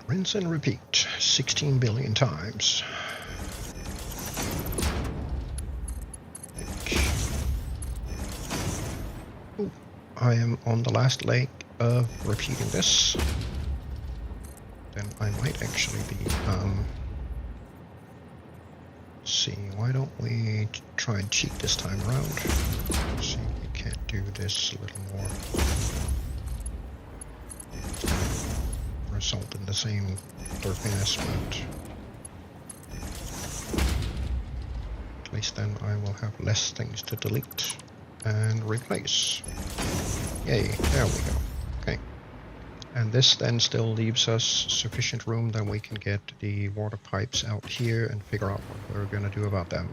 Rinse and repeat 16 billion times. Ooh, I am on the last leg of repeating this. Then I might actually be, let's see, why don't we try and cheat this time around? Let's see if we can't do this a little more. Result in the same derpiness, but at least then I will have less things to delete and replace. Yay, there we go. Okay. And this then still leaves us sufficient room that we can get the water pipes out here and figure out what we're going to do about them.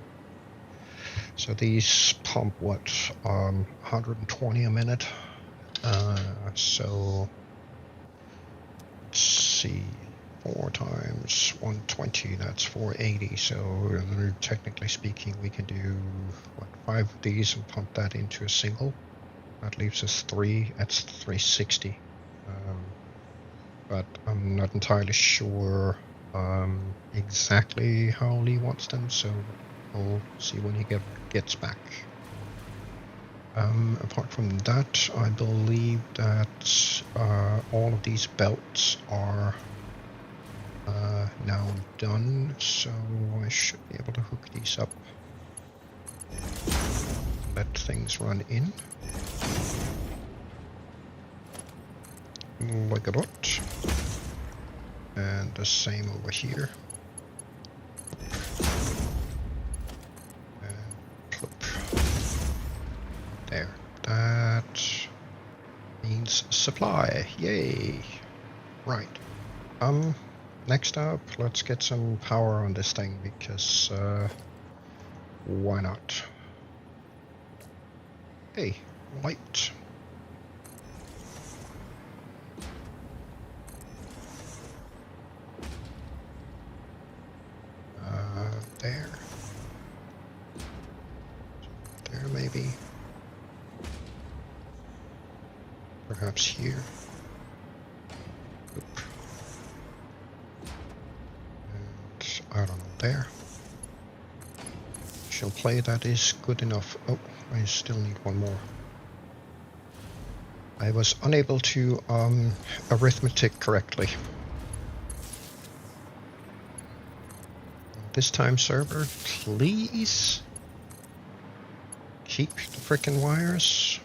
So these pump, what, 120 a minute? So, let's see, 4 times 120, that's 480. So technically speaking, we can do, what, 5 of these and pump that into a single. That leaves us 3, that's 360. But I'm not entirely sure exactly how Lee wants them, so we'll see when he gets back. Apart from that, I believe that all of these belts are now done, so I should be able to hook these up. Let things run in. Like a dot. And the same over here. And plop. There. That means supply. Yay. Right. Next up, let's get some power on this thing because why not? Hey, light. There. There maybe. Perhaps here. Oop. And I don't know, there. Shall play, that is good enough. Oh, I still need one more. I was unable to arithmetic correctly. This time, server, please keep the frickin' wires.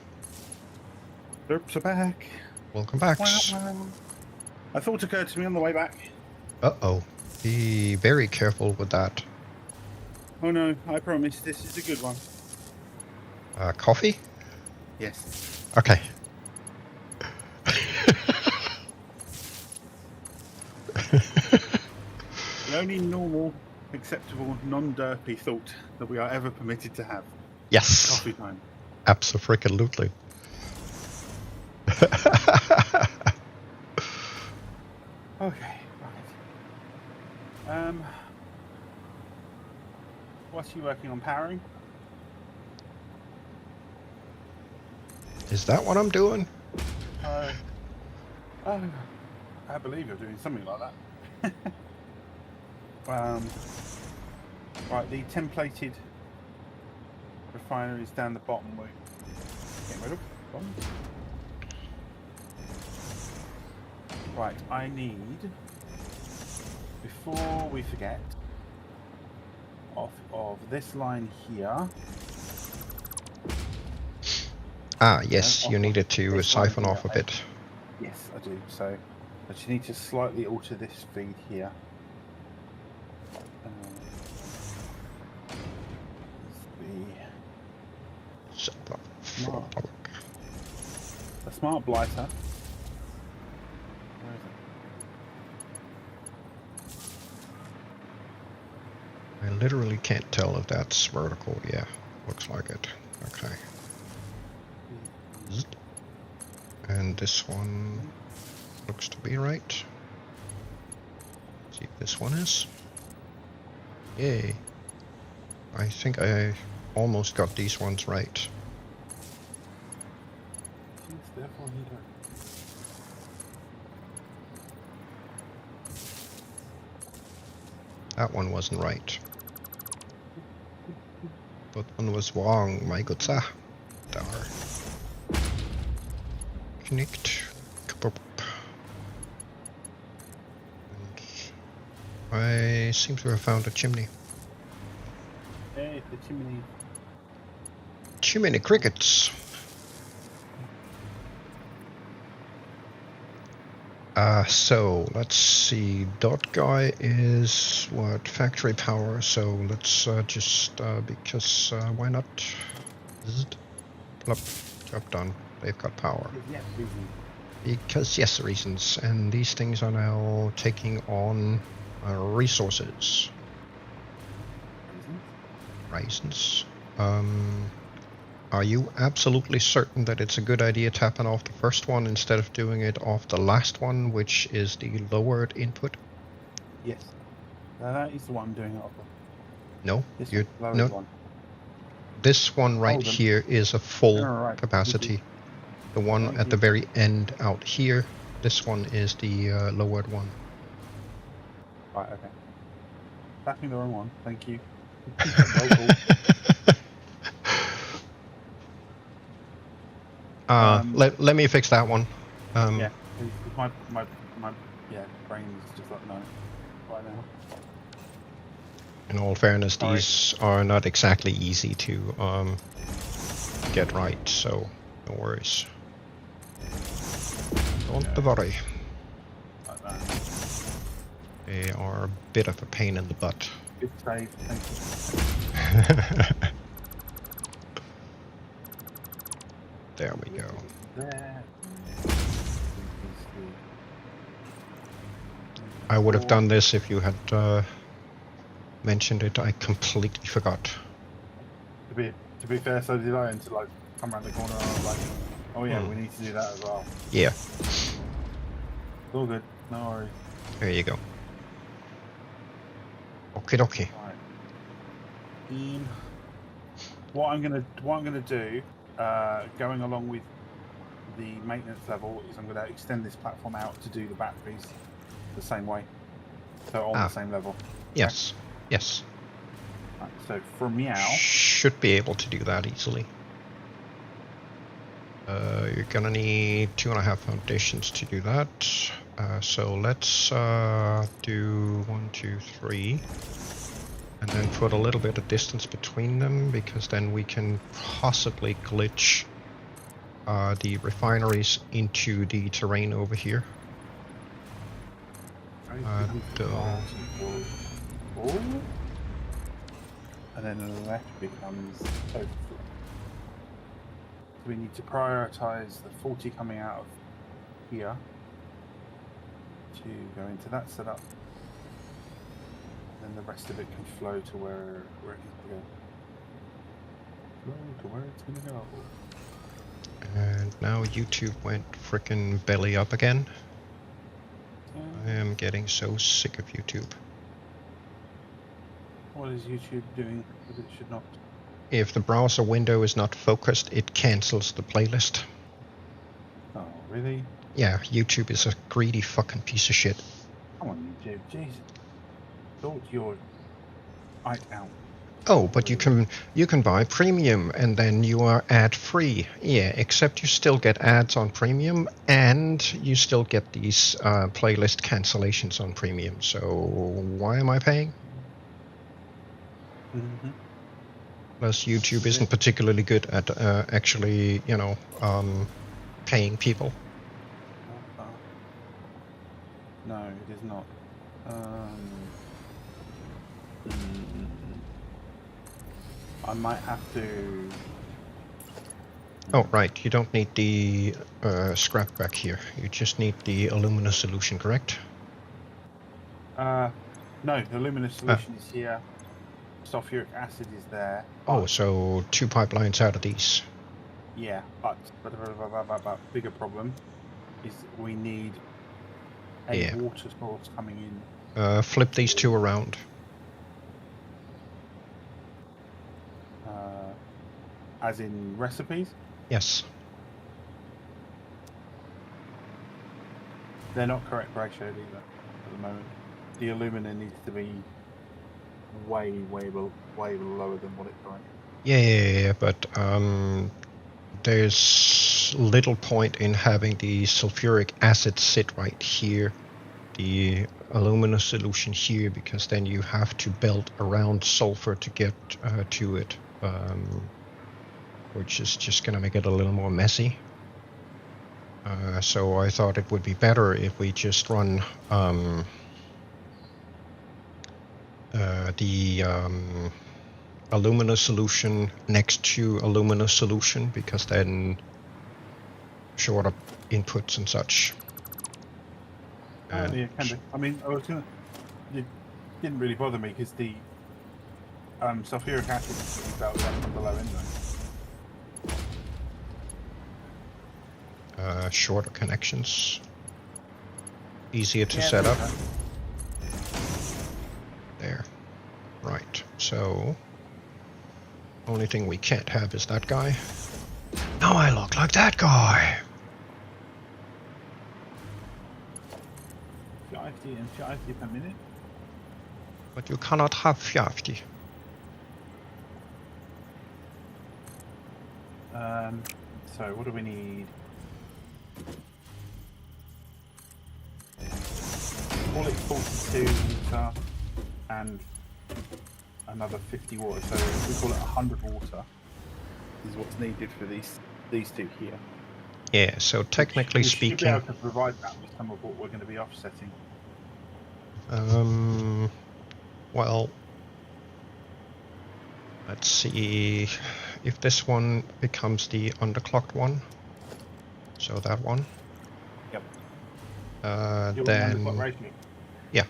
Derps are back. Welcome back. Wow. A thought occurred to me on the way back. Uh-oh. Be very careful with that. Oh no, I promise this is a good one. Coffee? Yes. Okay. The only normal, acceptable, non-derpy thought that we are ever permitted to have. Yes. Coffee time. Abso-freaking-lutely. Okay, right. What are you working on powering? Is that what I'm doing? Oh, I believe you're doing something like that. Right, the templated refineries down the bottom we're getting rid of. Right, I need, before we forget, of this line here. Ah, yes, you needed to siphon off a bit. Yes, I do. So I just need to slightly alter this feed here. The smart blighter. Where is it? I literally can't tell if that's vertical. Yeah, looks like it. Okay. And this one looks to be right. See if this one is. Yay. I think I almost got these ones right. That one wasn't right. That one was wrong, my good sir. There. Connect. I seem to have found a chimney. Hey, the chimney. Chimney crickets. So let's see. Dot guy is what? Factory power. So let's just because why not? Zzzt. Plop. Job done. They've got power. Yes, reason. Because yes, reasons. And these things are now taking on resources. Reasons. Are you absolutely certain that it's a good idea tapping off the first one instead of doing it off the last one, which is the lowered input? Yes. That is the one I'm doing it off of. No, This you're one, no. one. This one right Hold on. here is a full Right. capacity. The one at the very end out here, this one is the lowered one. Right, okay. Tapping the wrong one, thank you. Well, cool. Let me fix that one. Yeah, my brain is just like, no, right now. In all fairness, Sorry. these are not exactly easy to get right, so no worries. Don't worry. Like that. They are a bit of a pain in the butt. Good save, thank you. There we go. There. I would have done this if you had mentioned it. I completely forgot. To be fair, so did I, until I come around the corner and I was like, oh yeah, we need to do that as well. Yeah. It's all good, no worries. There you go. Okie dokie. Right. What I'm gonna do, going along with the maintenance level, is I'm gonna extend this platform out to do the batteries the same way, so on the same level. Yes. Yes. Right, so from meow, Should be able to do that easily. You're gonna need 2.5 foundations to do that. So let's do 1, 2, 3. And then put a little bit of distance between them, because then we can possibly glitch the refineries into the terrain over here. and then the left becomes overflow. So we need to prioritize the 40 coming out of here to go into that setup. Then the rest of it can flow to where it needs to go. Flow to where it's gonna go. And now YouTube went frickin' belly up again. I am getting so sick of YouTube. What is YouTube doing that it should not? If the browser window is not focused, it cancels the playlist. Oh, really? Yeah, YouTube is a greedy fucking piece of shit. Come on, YouTube, Jesus. Sort your eye out. Oh, but you can buy premium and then you are ad free. Yeah, except you still get ads on premium and you still get these playlist cancellations on premium. So why am I paying? Mm-hmm. Plus, YouTube isn't particularly good at actually, you know, paying people. No, it is not. I might have to. Oh, right. You don't need the scrap back here. You just need the alumina solution, correct? No, the luminous solution is here. Sulfuric acid is there. Oh, so 2 pipelines out of these. Yeah, but bigger problem is we need a water source coming in. Flip these 2 around. As in recipes? Yes. They're not correct ratioed either at the moment. The alumina needs to be way lower than what it currently. Yeah, but there's little point in having the sulfuric acid sit right here, the alumina solution here, because then you have to build around sulfur to get to it, which is just going to make it a little more messy. So I thought it would be better if we just run the alumina solution next to alumina solution, because then shorter inputs and such. Oh yeah, can do. I mean, it didn't really bother me because the sulfuric acid is about that from the low end though. Shorter connections, easier to set up. There, right. So only thing we can't have is that guy. Now I look like that guy. 50 and 50 per minute. But you cannot have 50. So what do we need? Call it 42 water and another 50 water. So if we call it 100 water is what's needed for these two here. Yeah, so technically speaking, should be able to provide that with some of what we're going to be offsetting. Well, let's see if this one becomes the underclocked one. So that one. Yep. Then. Yeah.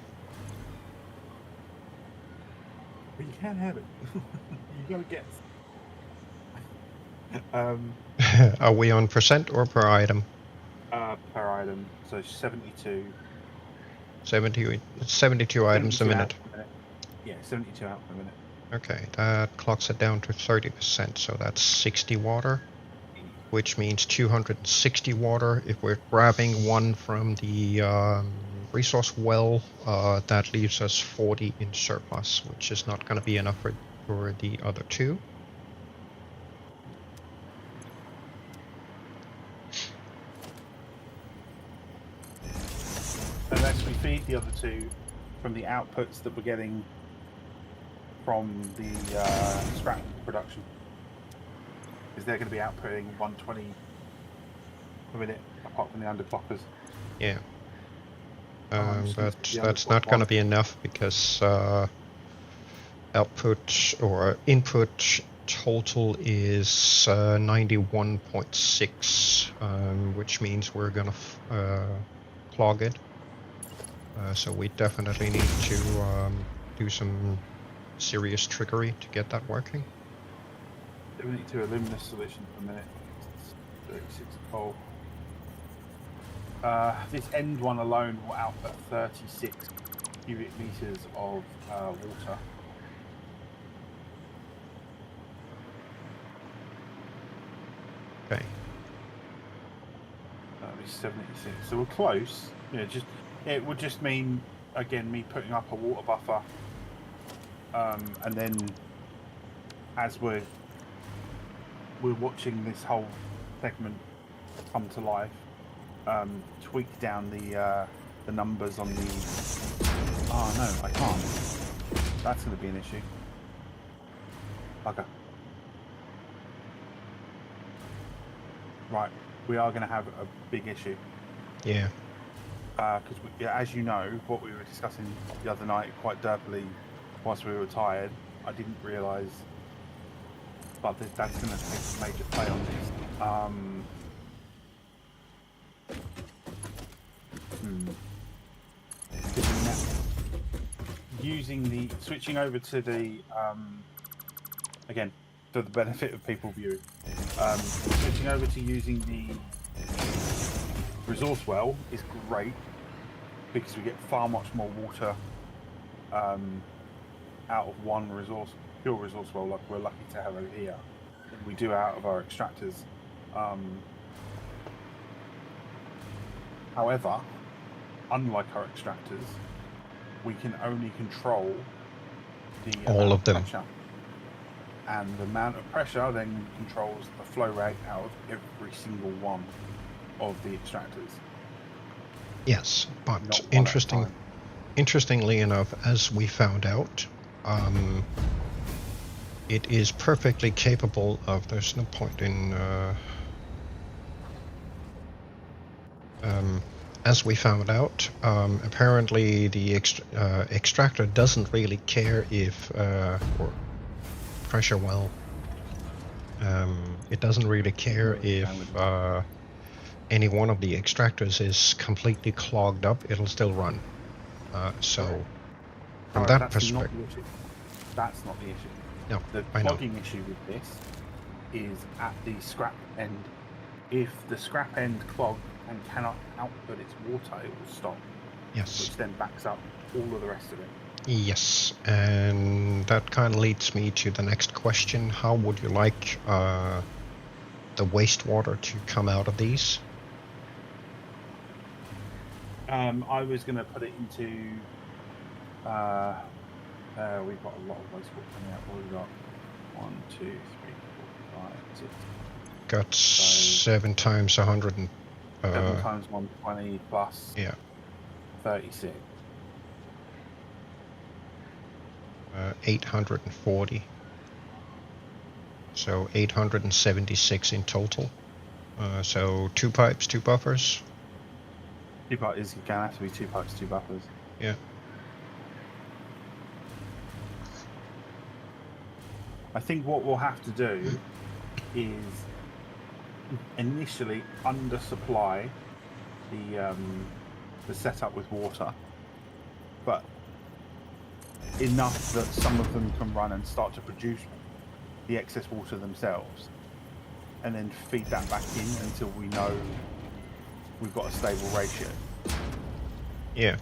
But you can't have it. You gotta guess. Are we on percent or per item? Per item. So 72. 72 items a minute. Yeah, 72 out per minute. Okay, that clocks it down to 30%, so that's 60 water, which means 260 water. If we're grabbing one from the resource well, that leaves us 40 in surplus, which is not going to be enough for the other two. Unless we feed the other two from the outputs that we're getting from the scrap production, because they're going to be outputting 120 per minute apart from the underclockers. Yeah. But that's not going to be enough, because output or input total is 91.6, which means we're going to clog it. So we definitely need to do some serious trickery to get that working. 72 alumina solution per minute, 36 coal. This end one alone will output 36 cubic meters of water. Okay. That'll be 76. So we're close. Yeah, it would just mean, again, me putting up a water buffer, and then as we're watching this whole segment come to life, tweak down the numbers on the. Oh no, I can't. That's going to be an issue. Okay. Right, we are going to have a big issue. Yeah. Because, as you know, what we were discussing the other night quite derpily whilst we were tired, I didn't realise, but that's going to take a major play on this. Switching over to the, again, for the benefit of people viewing, switching over to using the resource well is great, because we get far much more water out of one pure resource well, like we're lucky to have over here, than we do out of our extractors. However, unlike our extractors, we can only control the All amount of them. pressure. And the amount of pressure then controls the flow rate out of every single one of the extractors. Yes, but Not one at a time. interestingly enough, as we found out, it is perfectly capable of. There's no point in. As we found out, apparently the extractor doesn't really care if or pressure well. It doesn't really care if any one of the extractors is completely clogged up. It'll still run. So from that perspective, that's not the issue. No, the clogging issue with this is at the scrap end. If the scrap end clogs and cannot output its water, it will stop. Yes. Which then backs up all of the rest of it. Yes, and that kind of leads me to the next question. How would you like the wastewater to come out of these? I was going to put it into... we've got a lot of wastewater coming out. What have we got? 1, 2, 3, 4, 5, 6. Got 7 times 100 and... 7 times 120 plus... Yeah. 36. 840. So 876 in total. So 2 pipes, 2 buffers. 2 pipes, it can have to be 2 pipes, 2 buffers. Yeah. I think what we'll have to do is initially undersupply the setup with water, but enough that some of them can run and start to produce the excess water themselves, and then feed that back in until we know we've got a stable ratio. Yeah.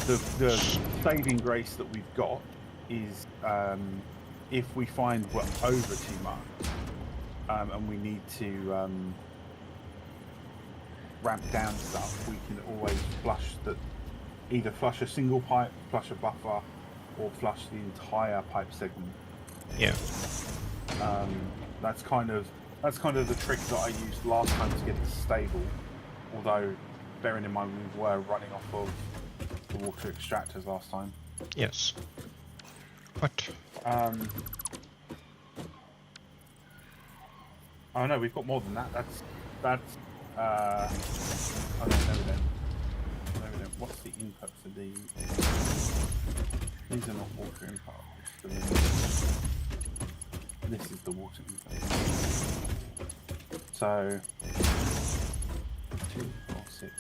The saving grace that we've got is if we find we're over too much and we need to ramp down stuff, we can always either flush a single pipe, flush a buffer, or flush the entire pipe segment. Yeah. That's kind of the trick that I used last time to get it stable. Although, bearing in mind we were running off of the water extractors last time. Yes. But oh no, we've got more than that. That's oh no, we don't. What's the input for these? These are not water input. This is the water input. So 2, 4, 6.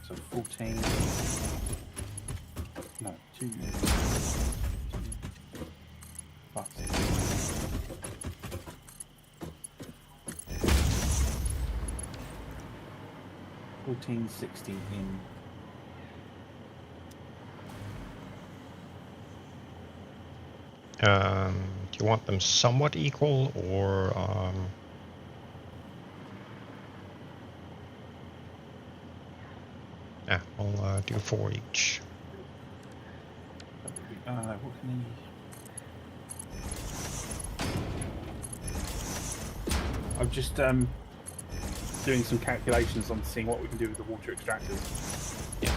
So 14. No, 2 plus 14, 16 in. Do you want them somewhat equal, or yeah, I'll do 4 each. What can I'm just doing some calculations on seeing what we can do with the water extractors. Yeah.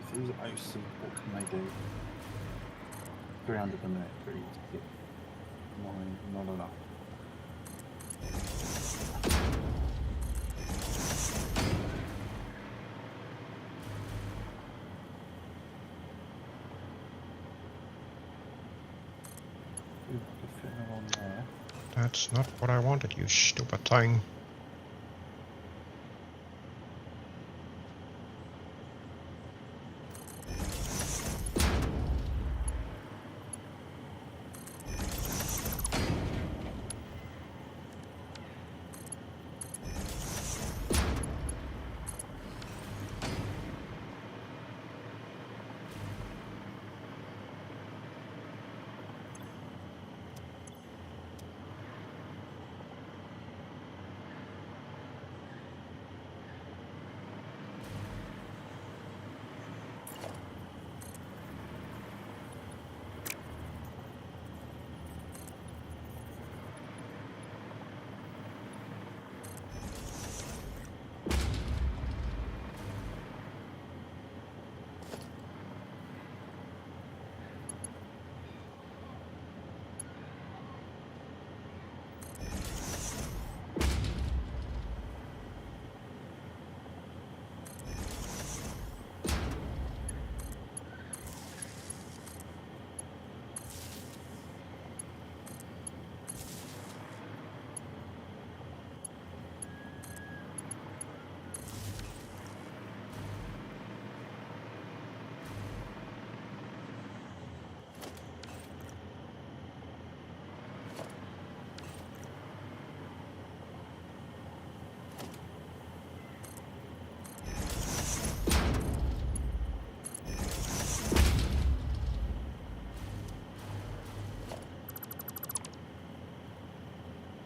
If these are OC, what can they do? 300 a minute, 3, 6, 9, not enough. That's not what I wanted, you stupid thing.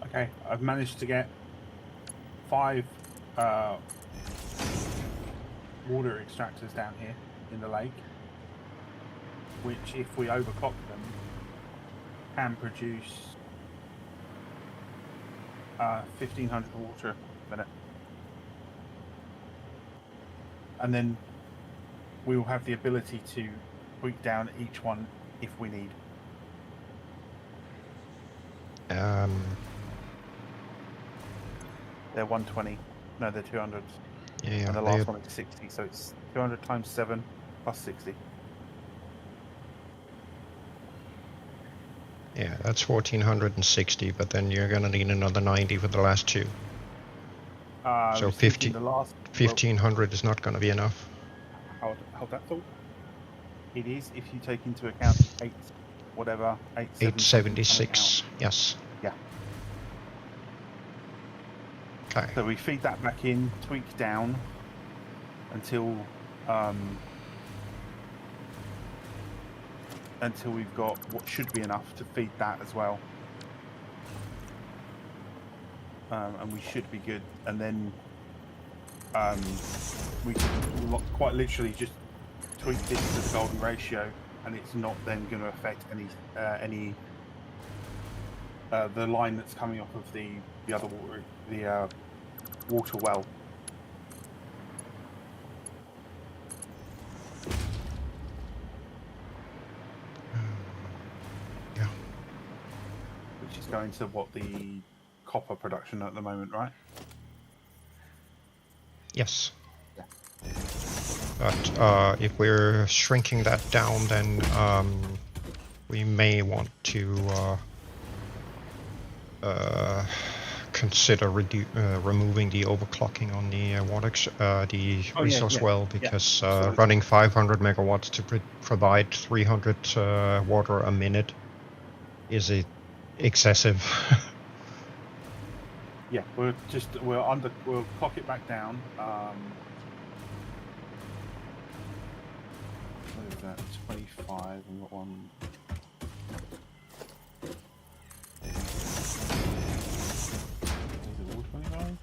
Okay, I've managed to get 5 water extractors down here in the lake, which, if we overclock them, can produce 1,500 water a minute. And then we will have the ability to tweak down each one if we need. They're 120. No, they're 200s. Yeah, And the last one is 60, so it's 200 times 7 plus 60. Yeah, that's 1,460, but then you're gonna need another 90 for the last 2. So 1,500 is not gonna be enough. Hold that thought. It is if you take into account 876. Yes. Yeah. Okay. So we feed that back in, tweak down until we've got what should be enough to feed that as well. And we should be good. And then we can quite literally just tweak this to the golden ratio, and it's not then going to affect any the line that's coming off of the other water, the water well. Yeah. Which is going to what the copper production at the moment, right? Yes. Yeah. But if we're shrinking that down, then we may want to consider removing the overclocking on the resource well, because running 500 megawatts to provide 300 water a minute is excessive. Yeah, we'll clock it back down. What is that? 25. We've got one. Is it all 25?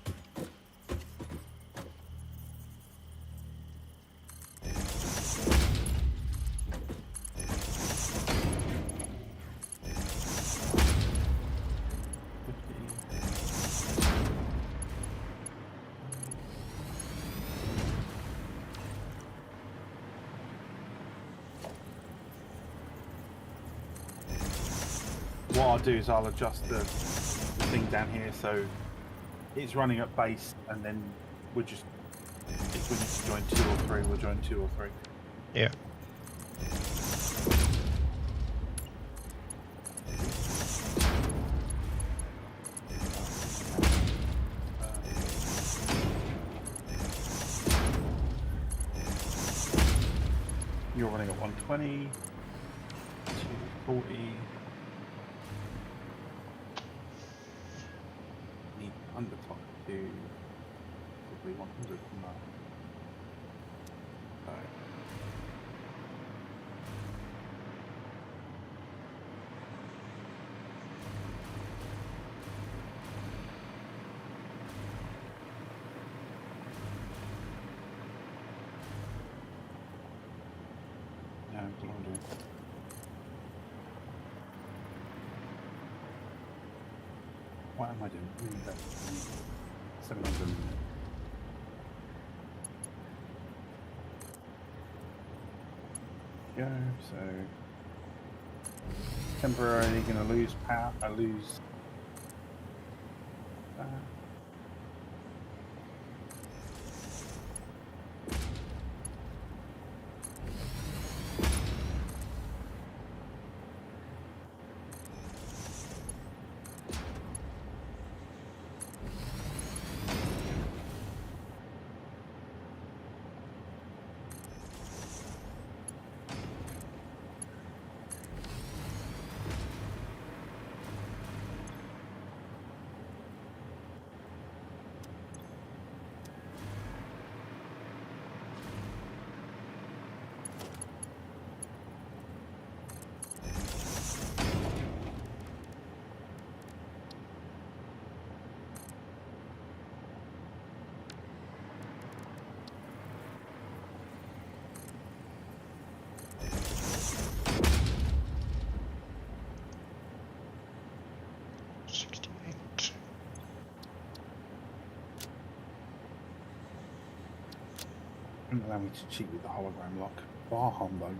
What I'll do is I'll adjust the thing down here so it's running at base, and then we'll just, if we need to join 2 or 3, we'll join 2 or 3. Yeah. You're running at 120, 240. Need underclock to probably 100 from that. Alright. Yeah, what am I doing? What am I doing? 700. Go, so temporarily going to lose power. I lose that. allow me to cheat with the hologram lock. Bar humbug.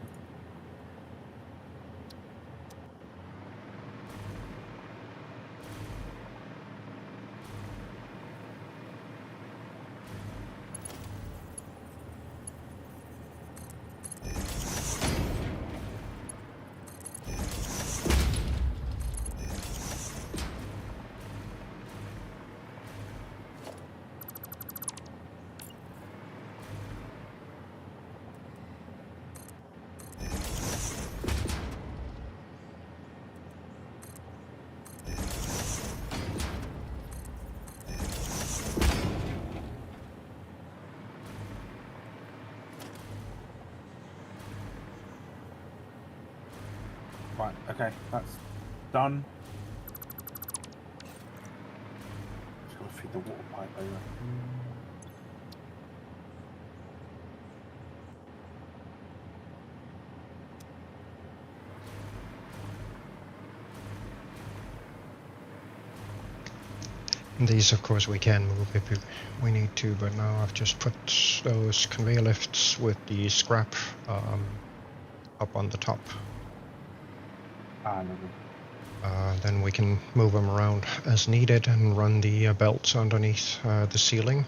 Right, okay, that's done. Just got to feed the water pipe over. These, of course, we can move if we need to, but now I've just put those conveyor lifts with the scrap up on the top. Then we can move them around as needed and run the belts underneath the ceiling.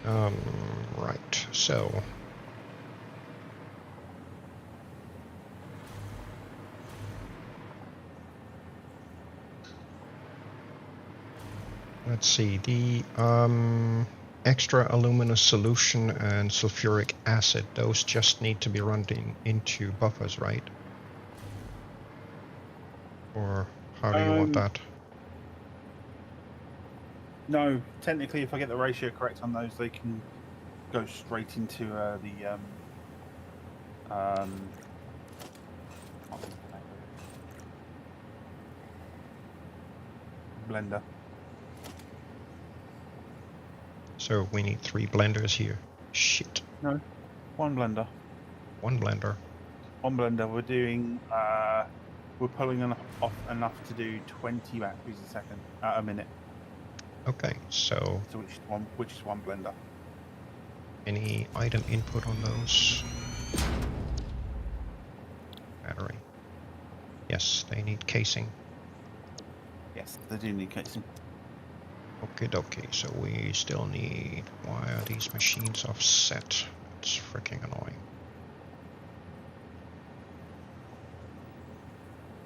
Right, so... Let's see, the extra aluminous solution and sulfuric acid, those just need to be run into buffers, right? Or how do you want that? No, technically, if I get the ratio correct on those, they can go straight into the blender. So we need 3 blenders here. Shit. No, 1 blender. 1 blender. 1 blender. We're doing. We're pulling off enough to do 20 batteries a minute. Okay, so which is one blender. Any item input on those? Battery. Yes, they need casing. Yes, they do need casing. Okay, dokie. So we still need. Why are these machines offset? It's freaking annoying.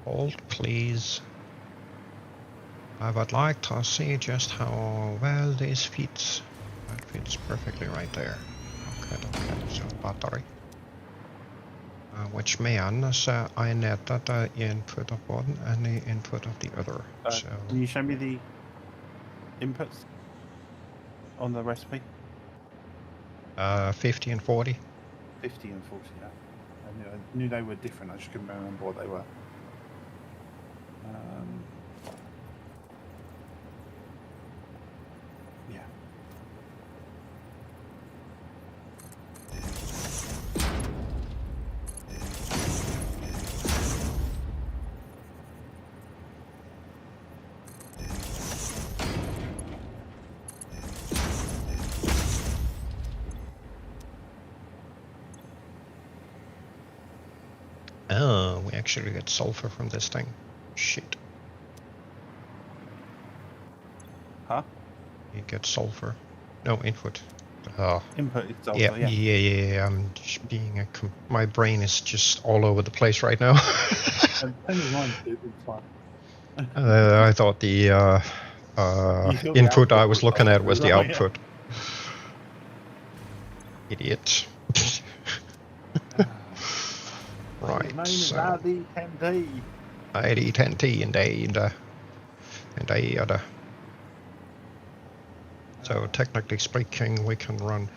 Hold, please. I would like to see just how well this fits. That fits perfectly right there. Okay, so battery. Which means I need the input of one and the input of the other. So can you show me the inputs on the recipe? 50 and 40. 50 and 40, yeah. I knew they were different, I just couldn't remember what they were. Yeah. Oh, we actually get sulfur from this thing. Shit. Huh? You get sulfur. No, input. Input is sulfur, yeah. Yeah. I'm just being my brain is just all over the place right now. I thought the input I was looking at was the output. Idiot. Right, so ID10T indeed. So technically speaking, we can run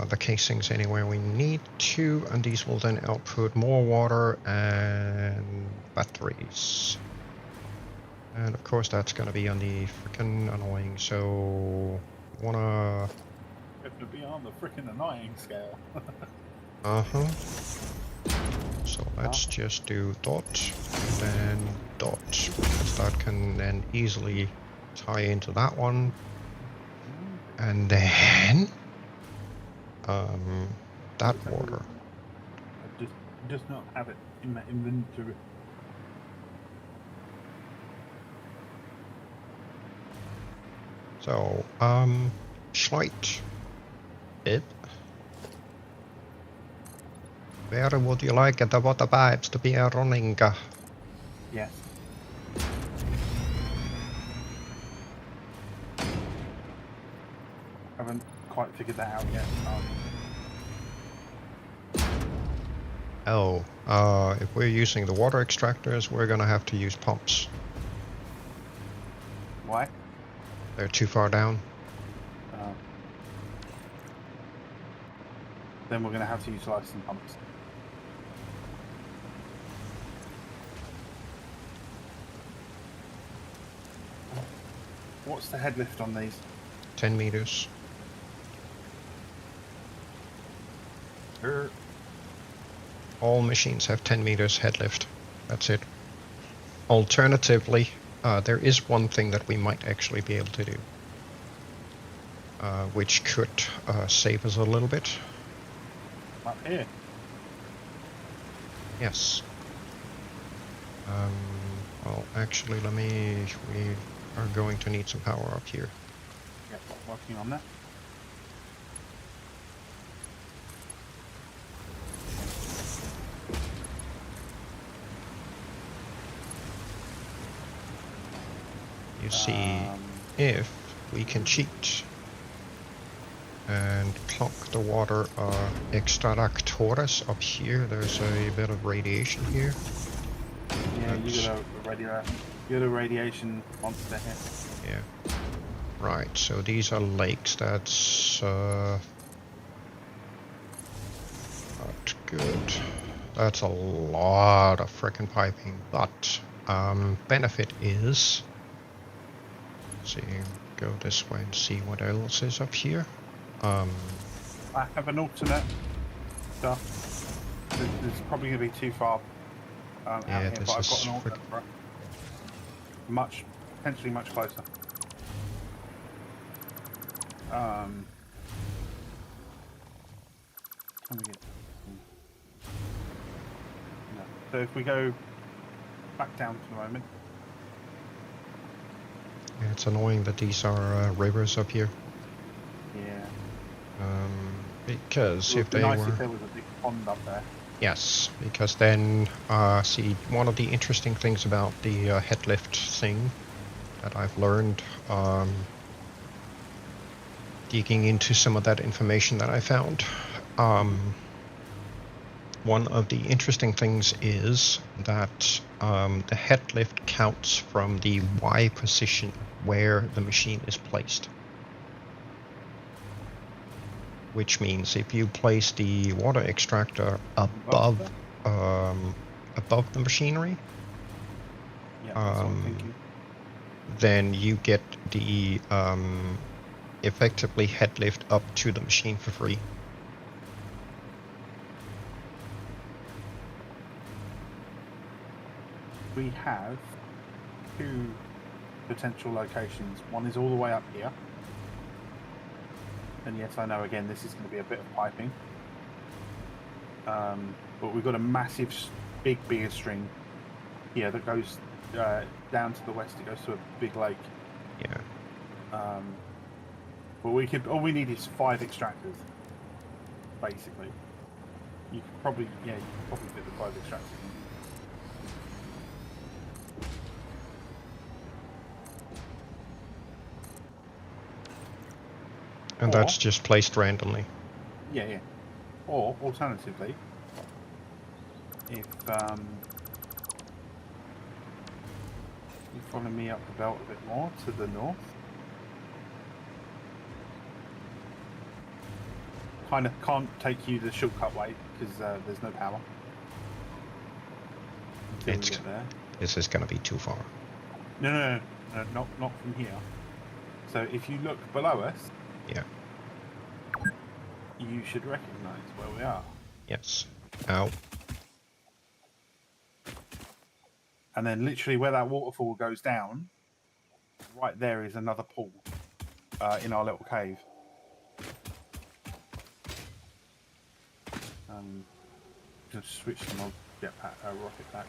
the casings anywhere we need to, and these will then output more water and batteries. And of course that's gonna be on the freaking annoying, so wanna... Have to be on the freaking annoying scale. Uh-huh. So let's just do dot, and then dot, because that can then easily tie into that one. And then that water. I just not have it in my inventory. So, slight bit. Where would you like the water pipes to be running? Yes. Haven't quite figured that out yet. If we're using the water extractors, we're gonna have to use pumps. Why? They're too far down. Then we're going to have to utilize some pumps. What's the head lift on these? 10 meters. All machines have 10 meters head lift. That's it. Alternatively, there is one thing that we might actually be able to do, which could save us a little bit. Up here? Yes. Well, actually, we are going to need some power up here. Yep, working on that. You see, if we can cheat and clock the water extractors up here, there's a bit of radiation here. Yeah, you got a radiation monster here. Yeah. Right, so these are lakes. That's not good. That's a lot of frickin' piping, but benefit is, let's see, go this way and see what else is up here. I have an alternate stuff. This is probably going to be too far out here, but I've got an alternate for it. Potentially much closer. Can we get... No. So if we go back down for a moment. Yeah, it's annoying that these are rivers up here. Yeah. Because if it would be they nice were... if there was a big pond up there. Yes, because then, see, one of the interesting things about the head lift thing that I've learned, digging into some of that information that I found, one of the interesting things is that the head lift counts from the Y position where the machine is placed. Which means if you place the water extractor above the machinery, yeah, that's what I'm thinking. then you get the effectively head lift up to the machine for free. We have two potential locations. One is all the way up here. And yes, I know, again, this is going to be a bit of piping. But we've got a massive, big beer string here that goes down to the west. It goes to a big lake. Yeah. But all we need is 5 extractors, basically. You could probably fit the 5 extractors in. And that's just placed randomly. Yeah. Or alternatively, if you follow me up the belt a bit more to the north, kind of can't take you the shortcut way because there's no power. This is going to be too far. No, not from here. So if you look below us, yeah, you should recognise where we are. Yes. Ow. And then literally where that waterfall goes down, right there is another pool in our little cave. Just switch to my jetpack, rocket pack,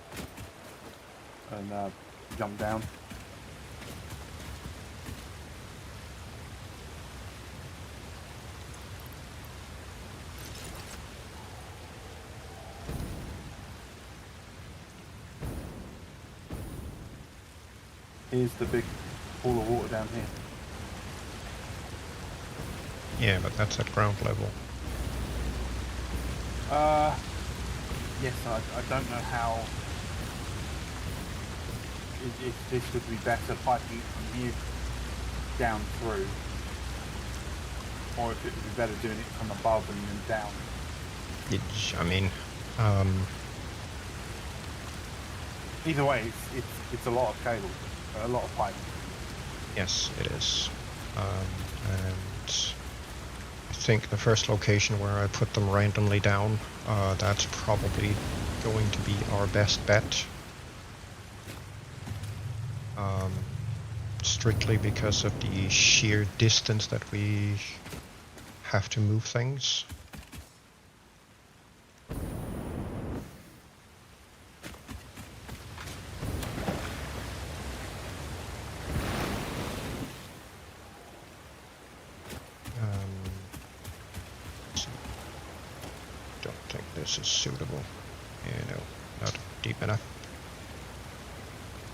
and jump down. Here's the big pool of water down here. Yeah, but that's at ground level. Yes, I don't know how. If this would be better piping from here down through, or if it would be better doing it from above and then down. I mean, either way, it's a lot of cable, a lot of pipe. yes, it is. And I think the first location where I put them randomly down, that's probably going to be our best bet. Strictly because of the sheer distance that we have to move things. Don't think this is suitable. Yeah, no, not deep enough.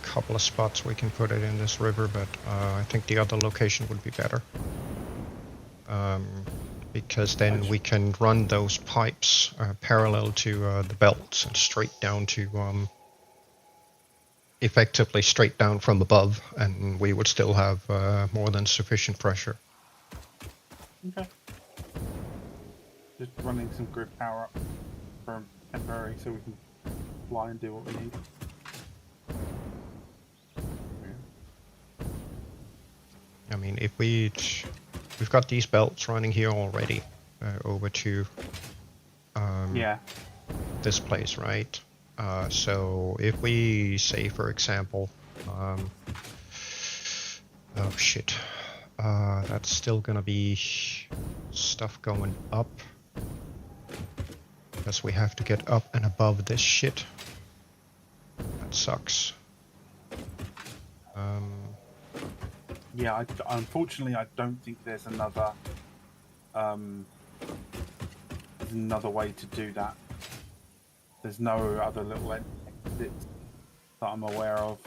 Couple of spots we can put it in this river, but I think the other location would be better. Because then we can run those pipes parallel to the belts and straight down to effectively straight down from above, and we would still have more than sufficient pressure. Okay. Just running some grid power up for temporary so we can fly and do what we need. I mean, if we've got these belts running here already over to this place, right? So if we say, for example, oh shit, that's still gonna be stuff going up because we have to get up and above this shit. That sucks. Yeah, unfortunately, I don't think there's another way to do that. There's no other little exits that I'm aware of.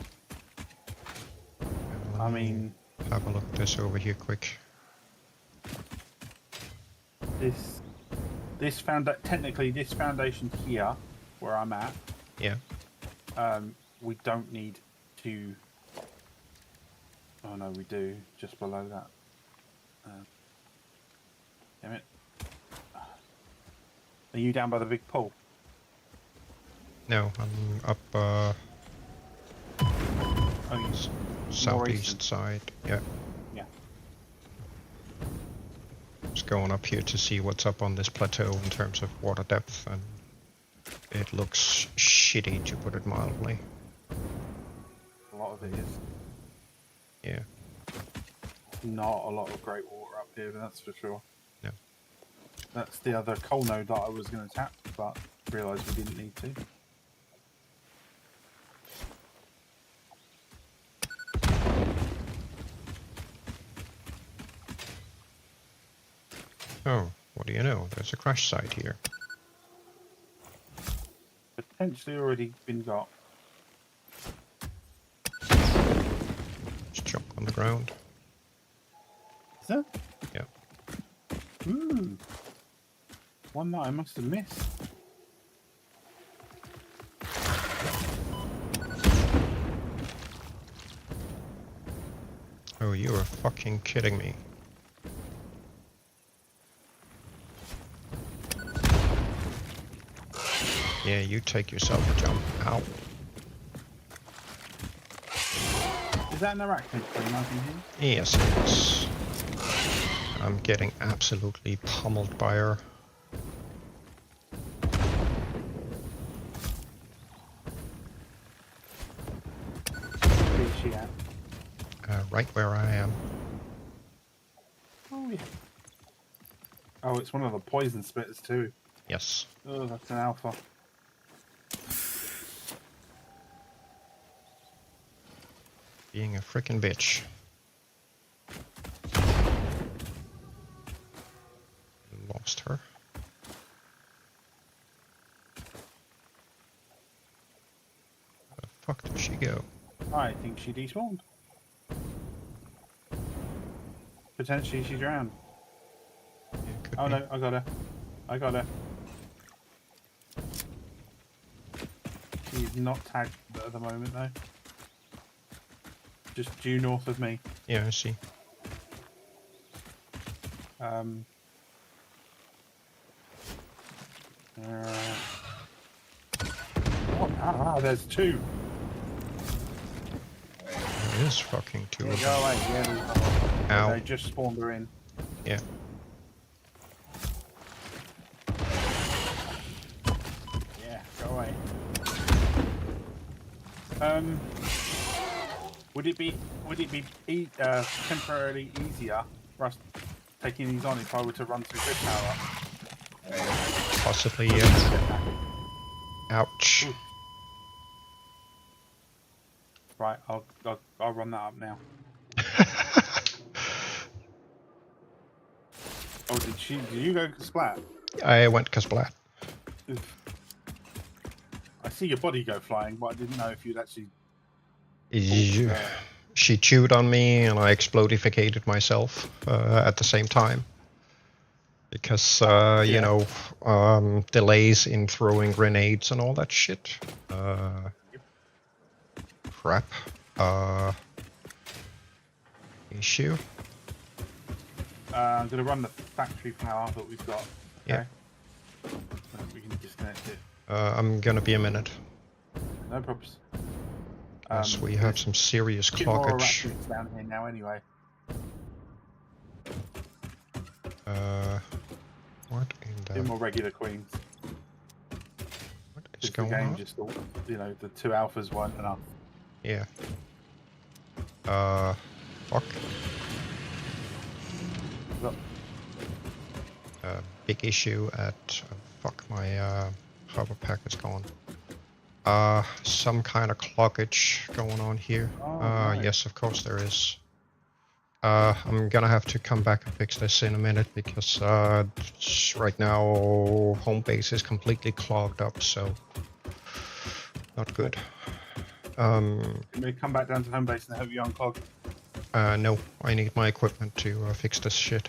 I mean, have a look at this over here quick. Technically this foundation here, where I'm at. Yeah. We don't need to. Oh no, we do, just below that. Damn it. Are you down by the big pool? No, I'm up southeast side. Yeah. Yeah. Just going up here to see what's up on this plateau in terms of water depth, and it looks shitty, to put it mildly. A lot of it is. Yeah. Not a lot of great water up here, that's for sure. No. That's the other coal node that I was going to tap, but realised we didn't need to. Oh, what do you know? There's a crash site here. Potentially already been got. Just jump on the ground. Is there? Yeah. Ooh. One that I must have missed. Oh, you are fucking kidding me. Yeah, you take yourself a jump. Ow. Is that an arachnid thing I can hear? Yes, it is. I'm getting absolutely pummeled by her. Where is she at? Right where I am. Oh yeah. Oh, it's one of the poison spitters too. Yes. Oh, that's an alpha. Being a frickin' bitch. Lost her. Where the fuck did she go? I think she despawned. Potentially she drowned. Yeah, could Oh be. no, I got her. I got her. She's not tagged at the moment though. Just due north of me. Yeah, I see. There's two. There is fucking two Yeah, of go them. away. Yeah, there's another one. Ow. They just spawned her in. Yeah. Yeah, go away. Would it be temporarily easier for us taking these on if I were to run through grid power? Possibly, yeah. Ouch. Ooh. Right, I'll run that up now. Oh, did you go splat? I went Kasplat. Oof. I see your body go flying, but I didn't know if you'd actually. She chewed on me and I explodificated myself at the same time. Because, you know, delays in throwing grenades and all that shit. Crap. Issue. I'm going to run the factory power that we've got. Yeah. So we can disconnect it. I'm gonna be a minute. No problems. Because we have some serious Get more cloggage. arachnids down here now anyway. What in Two the... more regular queens. What is Just going the game on? just thought, you know, the two alphas weren't enough. Yeah. Fuck. Look, Big issue at... fuck, my hover pack is gone. Some kind of cloggage going on here. Oh, right. Yes, of course there is. I'm gonna have to come back and fix this in a minute because right now home base is completely clogged up, so not good. Can we come back down to home base and help you unclog? No, I need my equipment to fix this shit.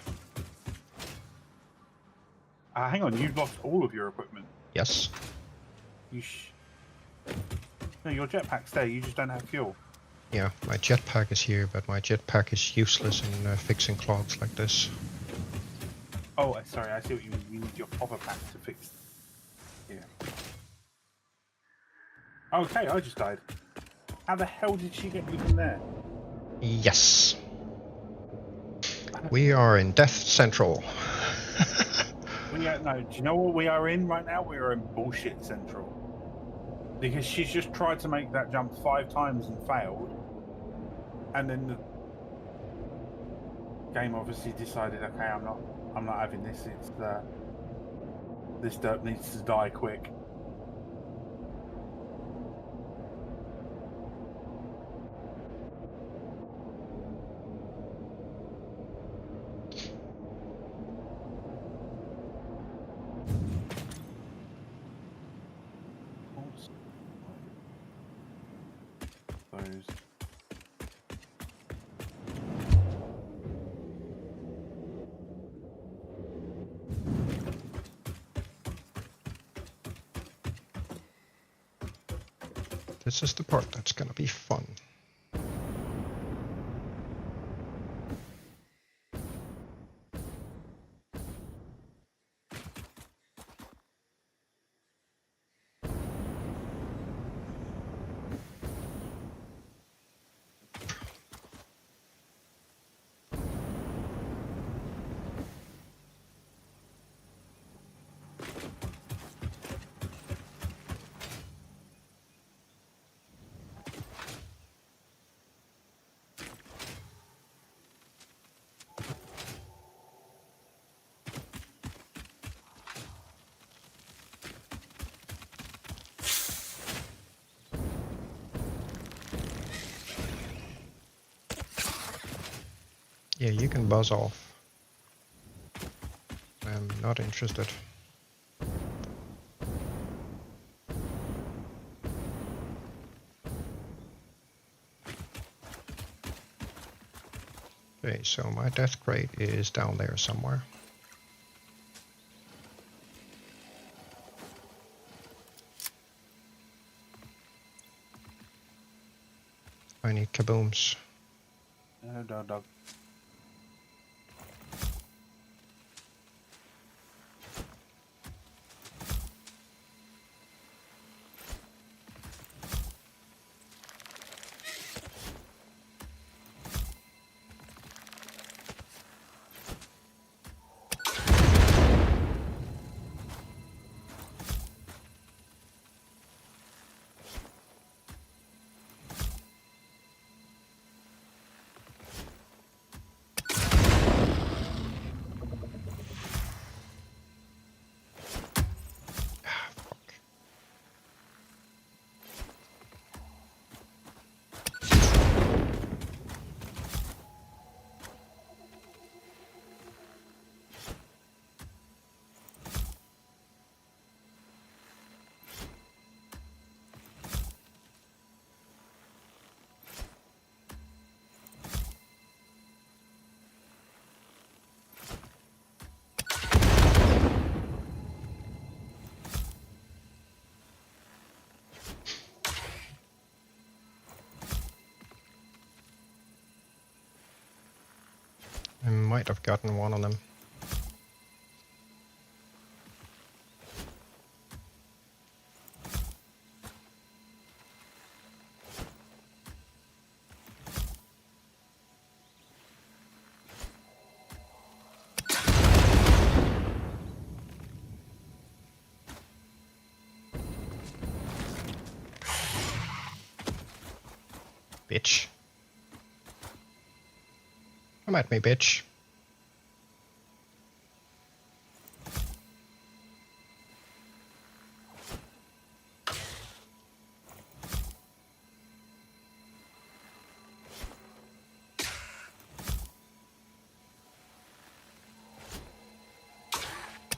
Hang on, you've lost all of your equipment. Yes. No, your jetpack's there, you just don't have fuel. Yeah, my jetpack is here, but my jetpack is useless in fixing clogs like this. Oh, sorry, I see what you mean. You need your hover pack to fix. Yeah. Okay, I just died. How the hell did she get me from there? Yes. We are in Death Central. No, do you know what we are in right now? We are in bullshit central. Because she's just tried to make that jump 5 times and failed. And then the game obviously decided, okay, I'm not having this. It's this derp needs to die quick. Those. This is the part that's gonna be fun. Yeah, you can buzz off. I'm not interested. Okay, so my death crate is down there somewhere. I need kabooms. No, dog. I might have gotten one of them. Bitch. Come at me, bitch.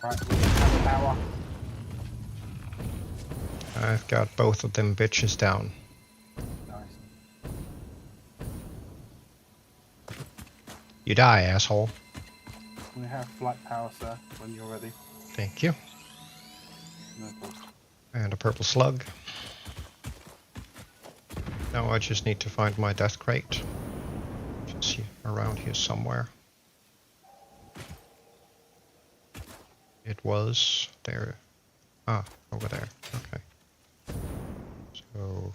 Right, we have power. I've got both of them bitches down. Nice. You die, asshole. We have flight power, sir, when you're ready. Thank you. No problem. And a purple slug. Now I just need to find my death crate. Just around here somewhere. It was there. Ah, over there. Okay. So,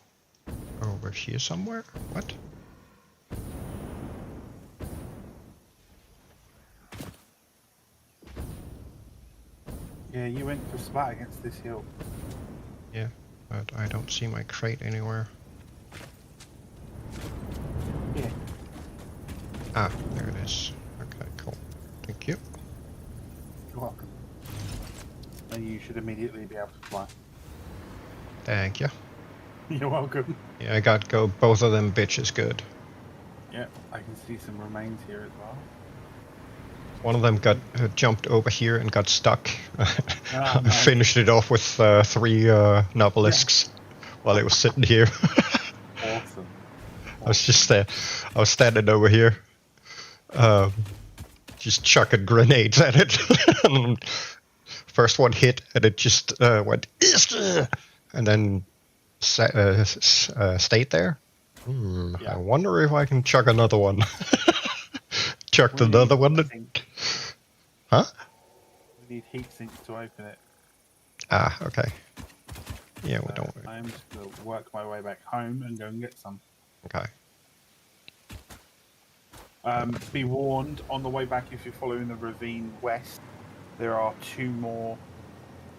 over here somewhere? What? Yeah, you went for splat against this hill. Yeah, but I don't see my crate anywhere. Yeah. Ah, there it is. Okay, cool. Thank you. You're welcome. And you should immediately be able to fly. Thank you. You're welcome. Yeah, I got go both of them bitches good. Yeah, I can see some remains here as well. One of them got jumped over here and got stuck. Ah, I nice. finished it off with 3 nobelisks while it was sitting here. Awesome. I was just there. I was standing over here, just chucking grenades at it. And first one hit, and it just went, and then stayed there. Yeah. I wonder if I can chuck another one. Chucked We need another one. heat sinks. Huh? We need heat sinks to open it. Ah, okay. Yeah, we don't. I'm just going to work my way back home and go and get some. Okay. Be warned, on the way back, if you're following the ravine west, there are 2 more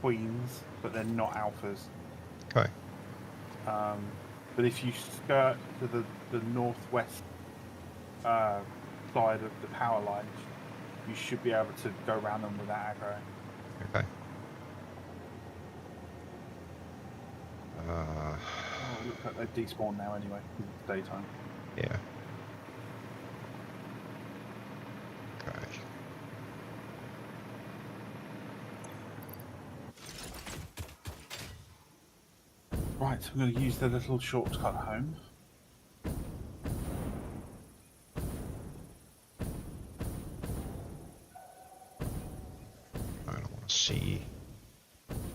queens, but they're not alphas. Okay. But if you skirt to the northwest side of the power lines, you should be able to go around them without aggro. Okay. Oh, it looks like they despawn now anyway, because it's daytime. Yeah. Right, I'm going to use the little shortcut home. I don't want to see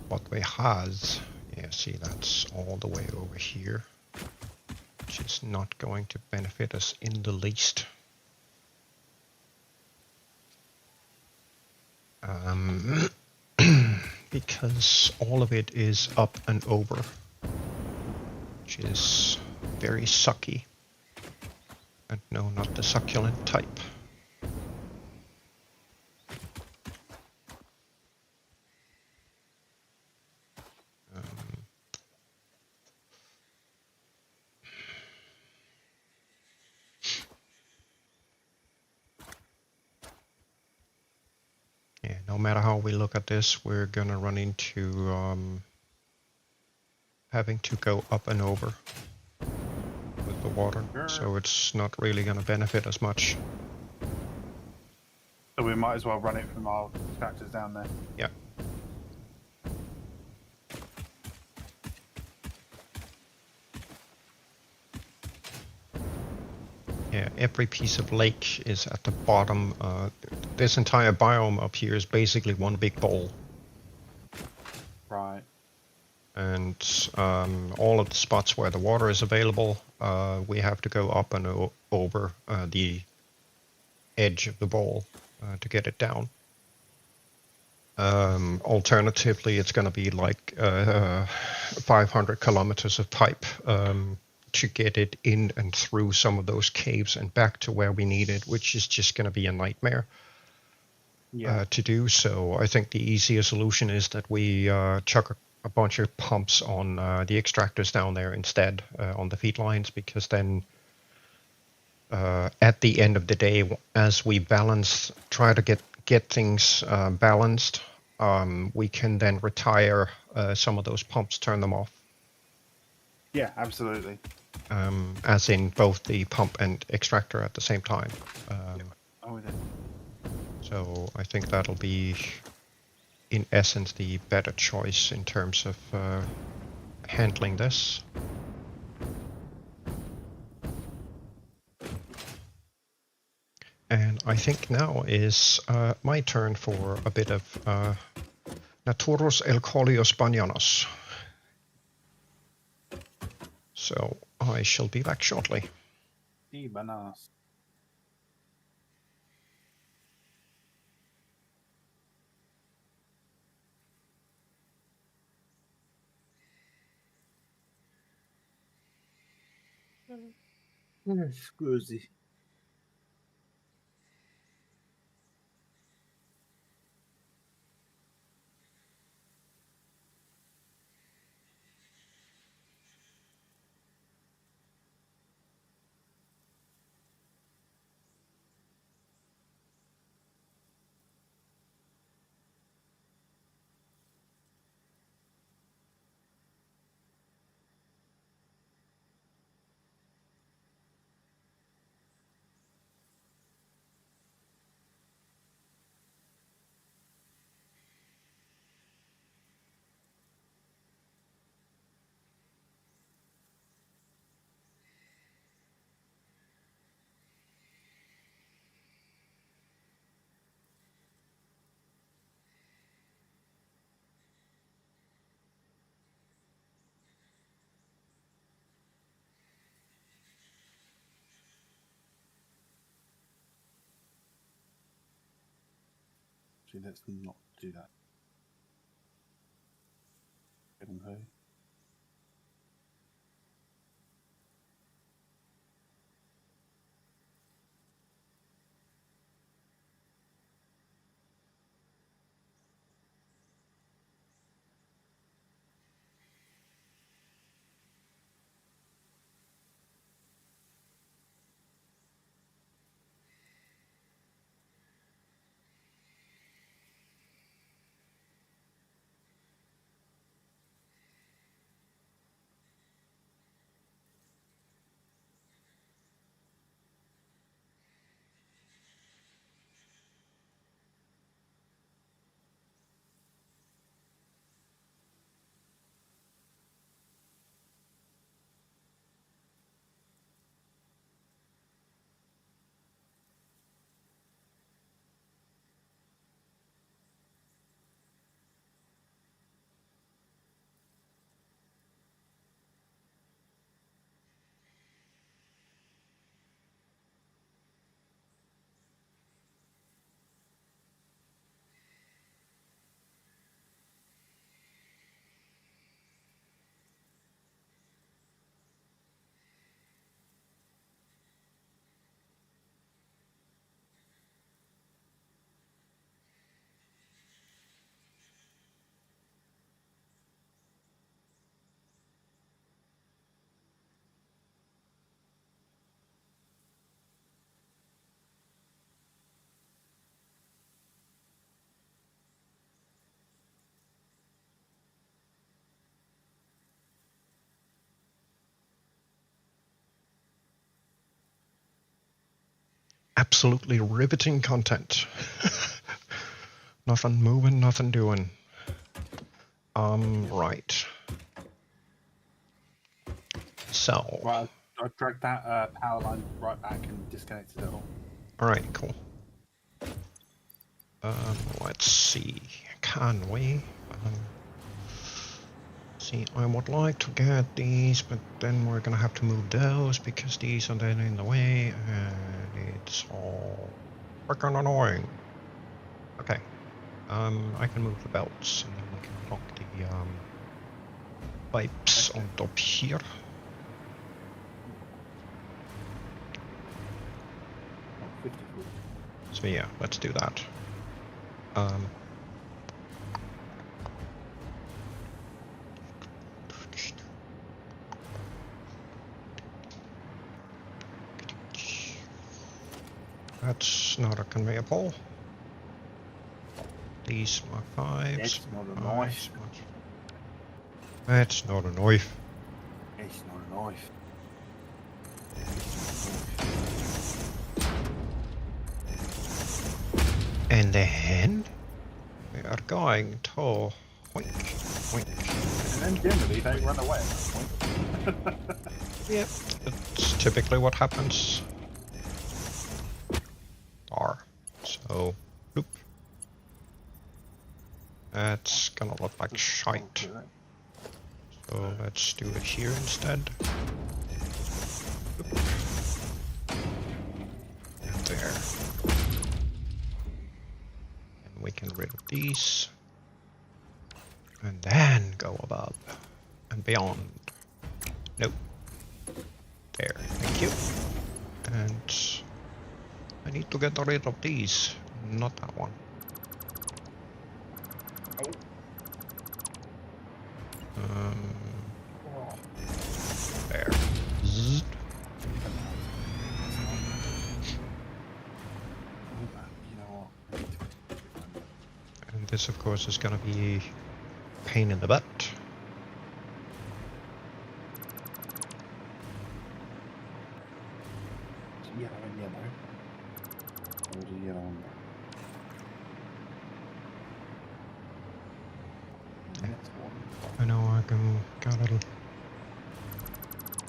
what we has. Yeah, see, that's all the way over here, which is not going to benefit us in the least. Because all of it is up and over, which is very sucky. And no, not the succulent type. Yeah, no matter how we look at this, we're gonna run into having to go up and over with the water, so it's not really gonna benefit us much. So we might as well run it from our tractors down there. Yeah. Yeah, every piece of lake is at the bottom. This entire biome up here is basically one big bowl. Right. And all of the spots where the water is available, we have to go up and over the edge of the bowl to get it down. Alternatively, it's going to be like 500 kilometers of pipe to get it in and through some of those caves and back to where we need it, which is just going to be a nightmare to do. So I think the easier solution is that we chuck a bunch of pumps on the extractors down there instead on the feed lines, because then at the end of the day, as we try to get things balanced, we can then retire some of those pumps, turn them off. Yeah, absolutely. As in both the pump and extractor at the same time. So I think that'll be, in essence, the better choice in terms of handling this. And I think now is my turn for a bit of Naturus Elcolios Banyanos. So I shall be back shortly. Bananas. Scusi. See, let's not do that. Okay. absolutely riveting content. Nothing moving, nothing doing. Right. So. Right, I dragged that power line right back and disconnected it all. Alright, cool. Let's see. Can we? See, I would like to get these, but then we're gonna have to move those because these are then in the way, and it's all freaking annoying. Okay. I can move the belts, and then we can block the pipes on top here. So yeah, let's do that. That's not a conveyor pole. These Mark 5s. It's not a knife. That's not a knife. It's not a knife. And then we are going to hoink, hoink. And then generally they run away at that point. Yep, that's typically what happens. So, bloop. That's gonna look like shite. So let's do it here instead. Bloop. And there. And we can rid of these. And then go above and beyond. Nope. There, thank you. And I need to get rid of these, not that one. There. Zzz. And this, of course, is going to be a pain in the butt. Yellow and yellow. Or the yellow and I know I got a little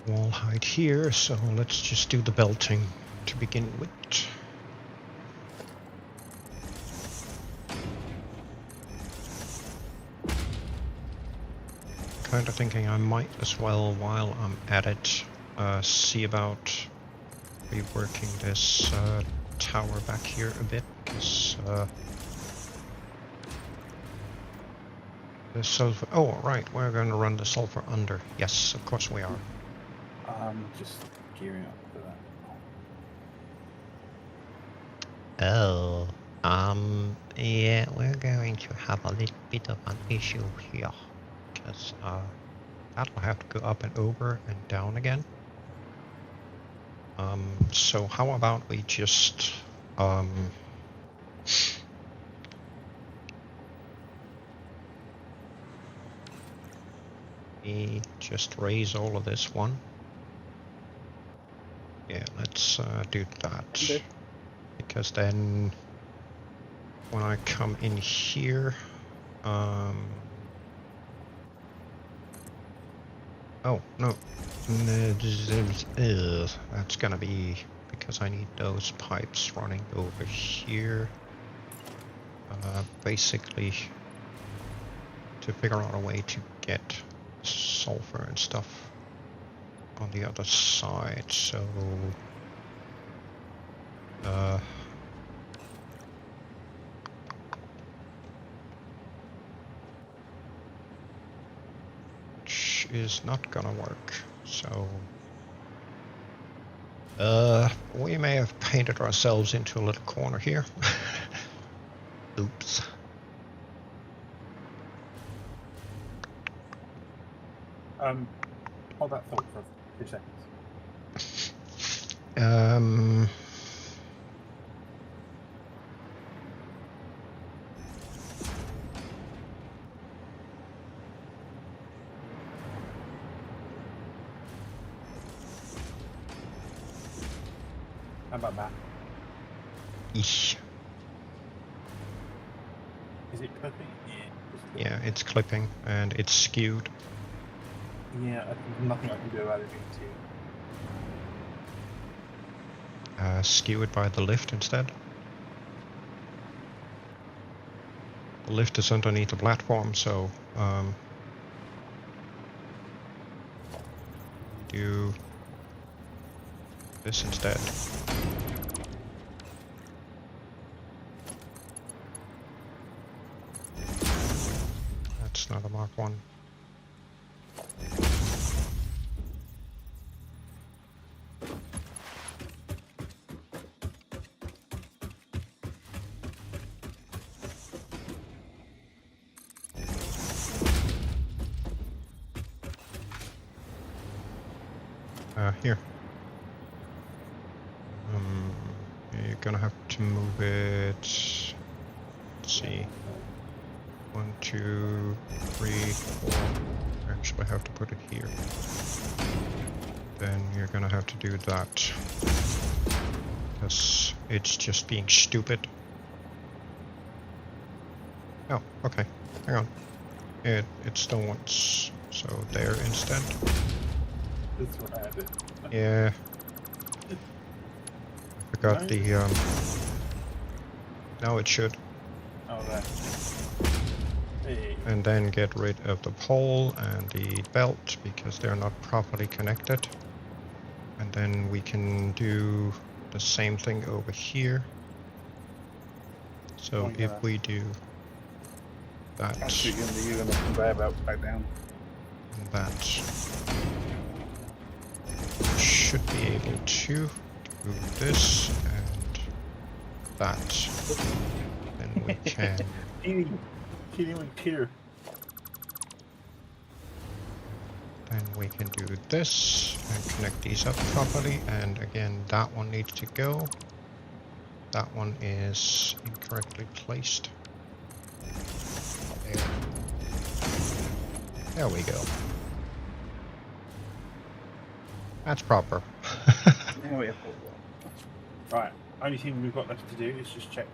wall height here, so let's just do the belting to begin with. Kind of thinking I might as well, while I'm at it, see about reworking this tower back here a bit, because the sulfur. Oh, right, we're going to run the sulfur under. Yes, of course we are. just gearing up for that. Oh, yeah, we're going to have a little bit of an issue here, because that'll have to go up and over and down again. So how about we just we just raise all of this one. Yeah, let's do that. Okay. Because then when I come in here, oh no, that's gonna be because I need those pipes running over here, basically to figure out a way to get sulfur and stuff on the other side. So which is not gonna work. So we may have painted ourselves into a little corner here. Oops. Hold that thought for 2 seconds. How about that? Eesh. Is it clipping? Yeah. Yeah, it's clipping and it's skewed. Yeah, there's nothing I can do about it being too. Skew it by the lift instead. The lift is underneath the platform, so do this instead. That's not a Mark 1. Here. You're gonna have to move it. Let's see. 1, 2, 3, 4. Actually, I have to put it here. Then you're gonna have to do that. Because it's just being stupid. Oh, okay. Hang on. It still wants. So there instead. That's what I did. Yeah. I forgot the now it should. Oh, there. Hey. And then get rid of the pole and the belt because they're not properly connected. And then we can do the same thing over here. So if we do that Actually, you're gonna conveyor belt back down. and that, should be able to do this and that. Then we can. Can't even care. Then we can do this and connect these up properly. And again, that one needs to go. That one is incorrectly placed. There. There we go. That's proper. There we go. Right. Only thing we've got left to do is just check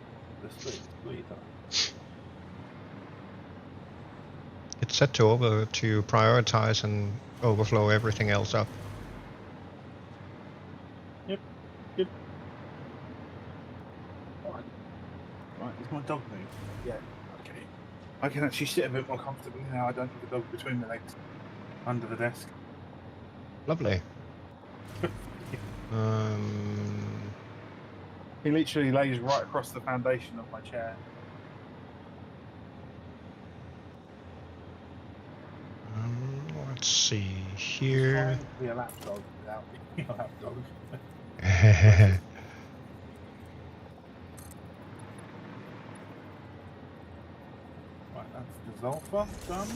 the split. It's set to prioritize and overflow everything else up. Yep. Right, is my dog moved? Yeah. Okay. I can actually sit a bit more comfortably now. I don't have the dog between my legs under the desk. Lovely. He literally lays right across the foundation of my chair. Let's see here. Trying to be a lapdog without being a lapdog. Right, that's the Zolfa done.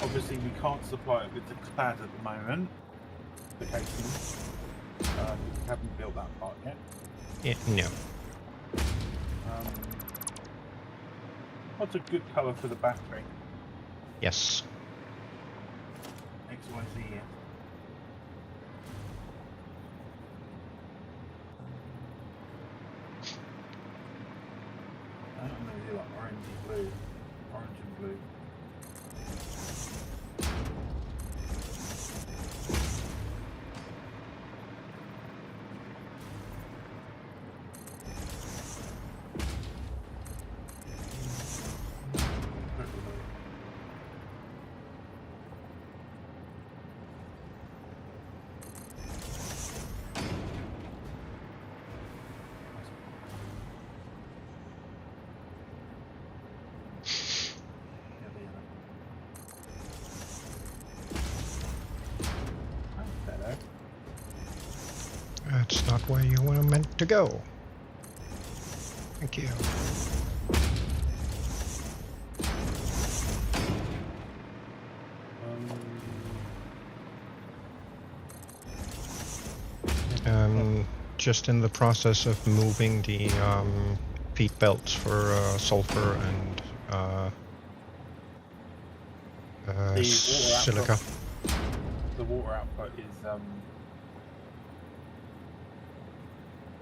Obviously, we can't supply it with the clad at the moment. The casing. We haven't built that part yet. No. What's a good colour for the battery? Yes. XYZ, yeah. I don't know, do like orange and blue. Orange and blue. That's not where you were meant to go. Thank you. Just in the process of moving the peat belts for sulfur and silica. The water output is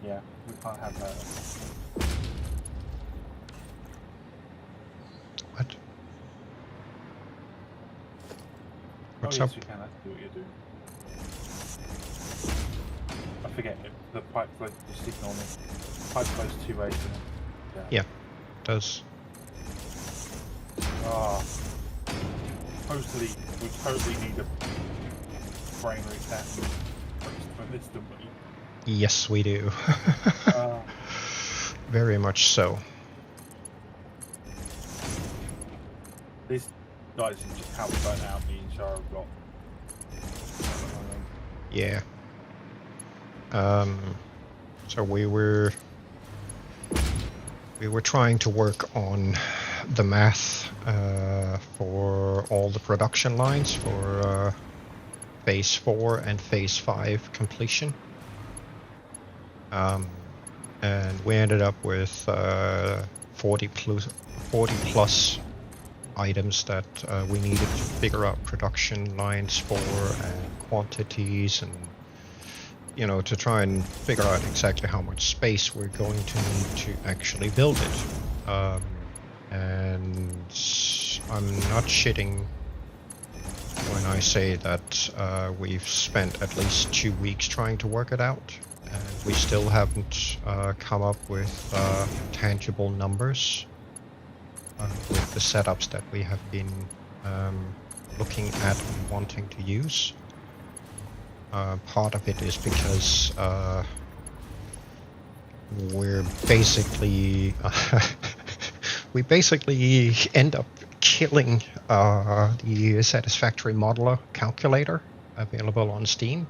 Yeah, we can't have that. What? What's oh, up? yes, you can. That's what you're doing. I forget it. The pipe flows, just ignore me. Pipe flows 2 ways. Yeah, it does. Ah, we totally need a brain reset for this, don't we? Yes, we do. Uh, Very much so. This guys is just how we burnt out the Inshara block. Yeah. So we were trying to work on the math for all the production lines for phase 4 and phase 5 completion. And we ended up with 40 plus items that we needed to figure out production lines for and quantities, and to try and figure out exactly how much space we're going to need to actually build it. And I'm not shitting when I say that we've spent at least 2 weeks trying to work it out, and we still haven't come up with tangible numbers with the setups that we have been looking at and wanting to use. Part of it is because we're basically we basically end up killing the Satisfactory modeler calculator available on Steam.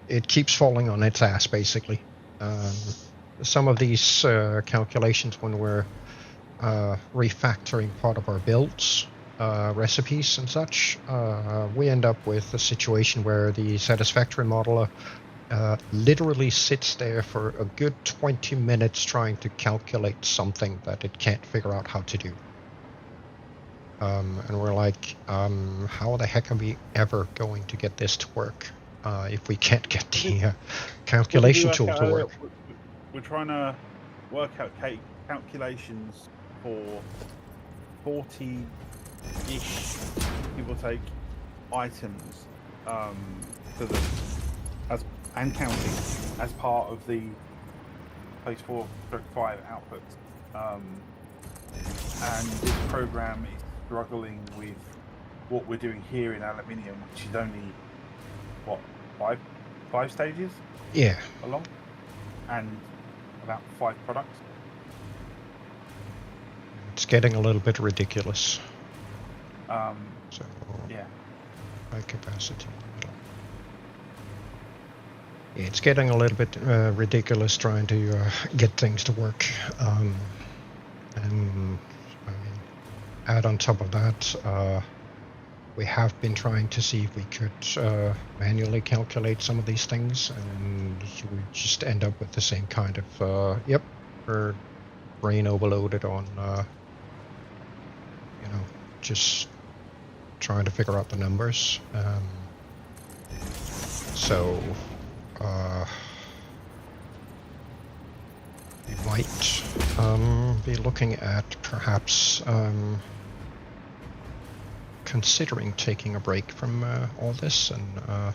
It keeps falling on its ass, basically. Some of these calculations, when we're refactoring part of our builds, recipes and such, we end up with a situation where the Satisfactory modeler literally sits there for a good 20 minutes trying to calculate something that it can't figure out how to do. And we're like, how the heck are we ever going to get this to work if we can't get the calculation tool to work? We're trying to work out calculations for 40-ish, give or take, items for the and counting as part of the phase 4/5 outputs. And this program is struggling with what we're doing here in aluminium, which is only what, five stages? Yeah. Along, and about 5 products. It's getting a little bit ridiculous. So yeah, high capacity. Yeah, it's getting a little bit ridiculous trying to get things to work. And I mean, add on top of that, we have been trying to see if we could manually calculate some of these things, and we just end up with the same kind of, we're brain overloaded on, just trying to figure out the numbers. So we might be looking at perhaps considering taking a break from all this and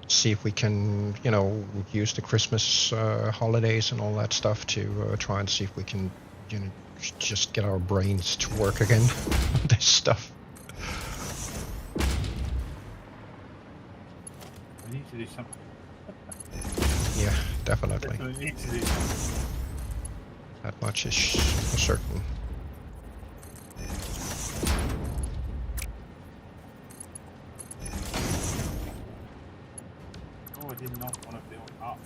see if we can, use the Christmas holidays and all that stuff to try and see if we can, just get our brains to work again on this stuff. We need to do something. Yeah, definitely. We need to do something. That much is certain. Oh, I did not want to build up.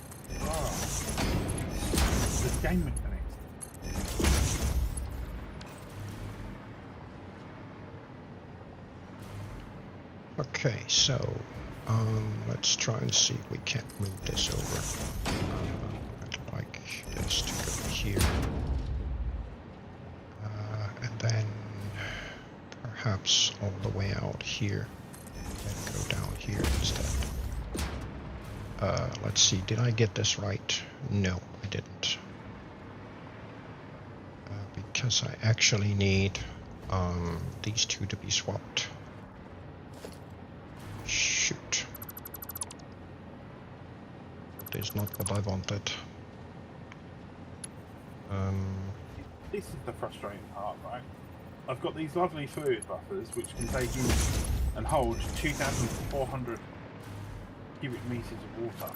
Oh. The game mechanics. Okay, so let's try and see if we can't move this over. I'd like this to go here, and then perhaps all the way out here, and go down here instead. Let's see, did I get this right? No, I didn't. Because I actually need these two to be swapped. Shoot. That is not what I wanted. This is the frustrating part, right? I've got these lovely fluid buffers which can take in and hold 2,400 cubic meters of water.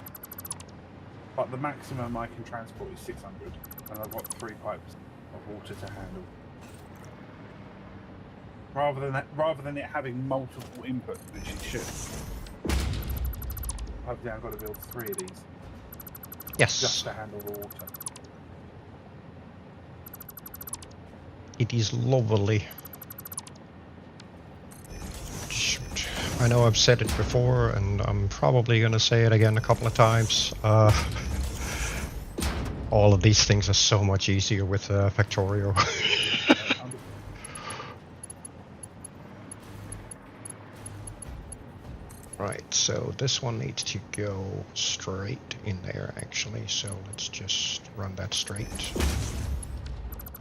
But the maximum I can transport is 600, and I've got 3 pipes of water to handle. Rather than it having multiple inputs, which it should, I've now got to build 3 of these. Yes. Just to handle the water. It is lovely. Shoot. I know I've said it before, and I'm probably gonna say it again a couple of times. All of these things are so much easier with Factorio. Right, so this one needs to go straight in there actually, so let's just run that straight.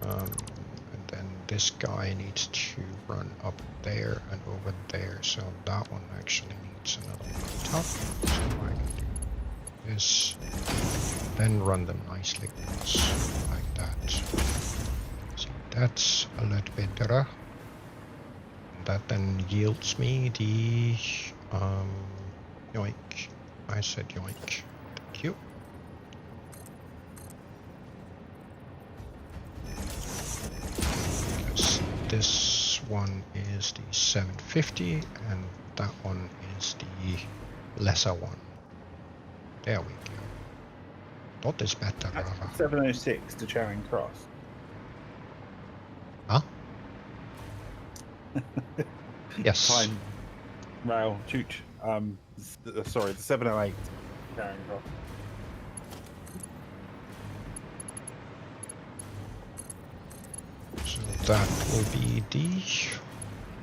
And then this guy needs to run up there and over there, so that one actually needs another one on top. So I can do this, then run them nicely across like that. So that's a little bit better. That then yields me the yoink. I said yoink. Thank you. Because this one is the 750 and that one is the lesser one. There we go. That is better. 706 to Charing Cross. Huh? Yes. Time rail chooch. Sorry, the 708 Charing Cross. So that will be the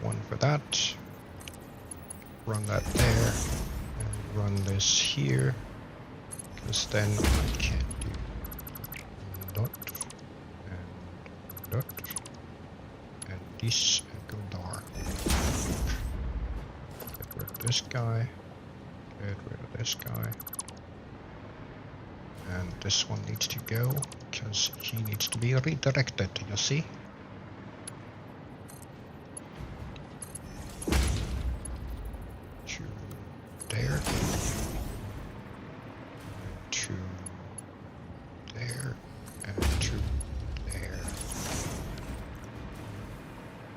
one for that. Run that there and run this here, because then I can do dot and dot and this and go there. Get rid of this guy. Get rid of this guy. And this one needs to go because he needs to be redirected, you see? To there. To there. And to there.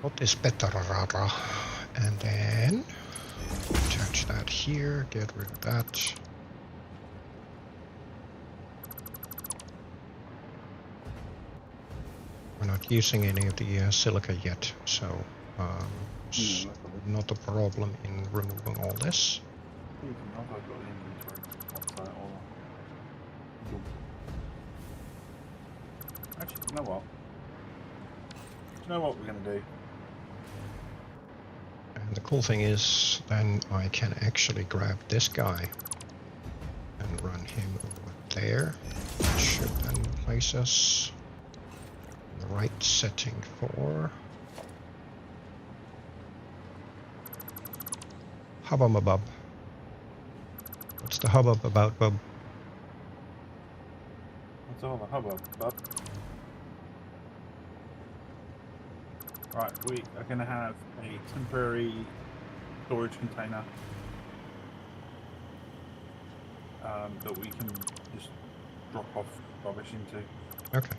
What is better, Rara? And then attach that here, get rid of that. We're not using any of the silica yet, so it's not a problem in removing all this. Actually, you know what? You know what we're going to do? And the cool thing is, then I can actually grab this guy and run him over there. That should then place us in the right setting for Hubbub. What's the hubbub about, bub? What's all the hubbub, bub? Right, we are going to have a temporary storage container that we can just drop off rubbish into. Okay.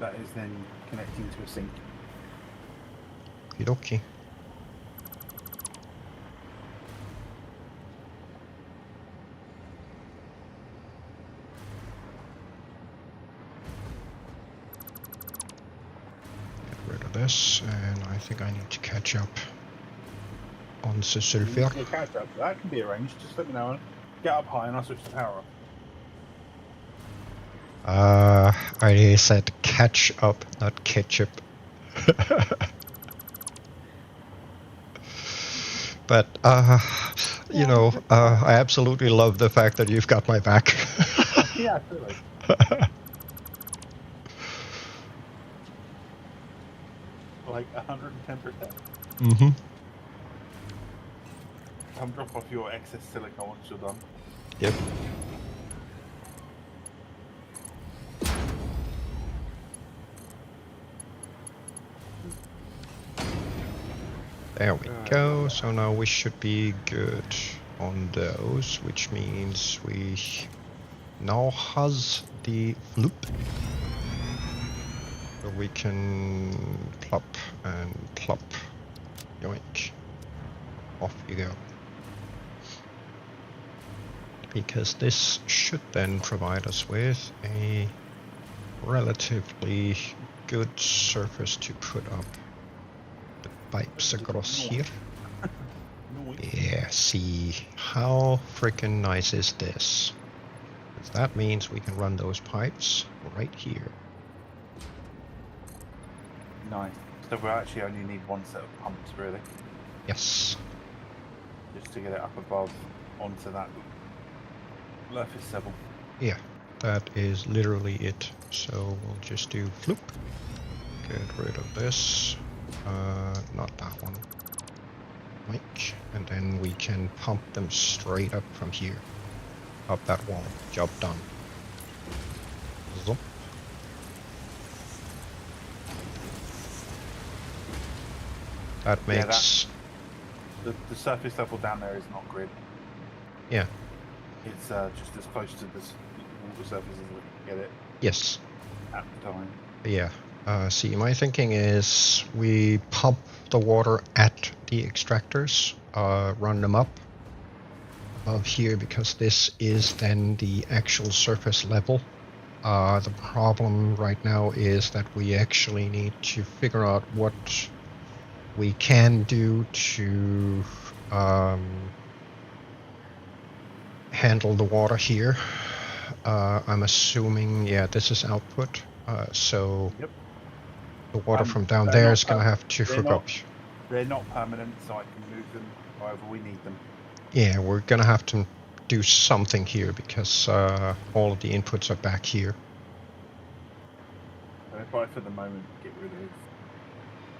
That is then connecting to a sink. Okie dokie. This, and I think I need to catch up on the sulfur. Catch up. That can be arranged. Just let me know. Get up high and I'll switch the power off. I said catch up, not ketchup. But, you know, I absolutely love the fact that you've got my back. Yeah, absolutely. Like 110%. Mm-hmm. Come drop off your excess silica once you're done. Yep. There we go. So now we should be good on those, which means we now has the floop. So we can plop and plop. Yoink. Off you go. Because this should then provide us with a relatively good surface to put up the pipes across here. Yeah, see, how freaking nice is this? 'Cause that means we can run those pipes right here. Nice. So we actually only need one set of pumps, really, Yes. just to get it up above onto that surface level. Yeah, that is literally it. So we'll just do floop. Get rid of this. Not that one. Like, and then we can pump them straight up from here. Up that wall. Job done. Zop. That makes... The surface level down there is not grid. Yeah. It's just as close to this water surface as we can get it Yes. at the time. Yeah. See, my thinking is we pump the water at the extractors, run them up above here, because this is then the actual surface level. The problem right now is that we actually need to figure out what we can do to handle the water here. I'm assuming, yeah, this is output, so Yep. the water from down there is going to have to hook up. They're not permanent, so I can move them however we need them. Yeah, we're going to have to do something here, because all of the inputs are back here. So if I, for the moment, get rid of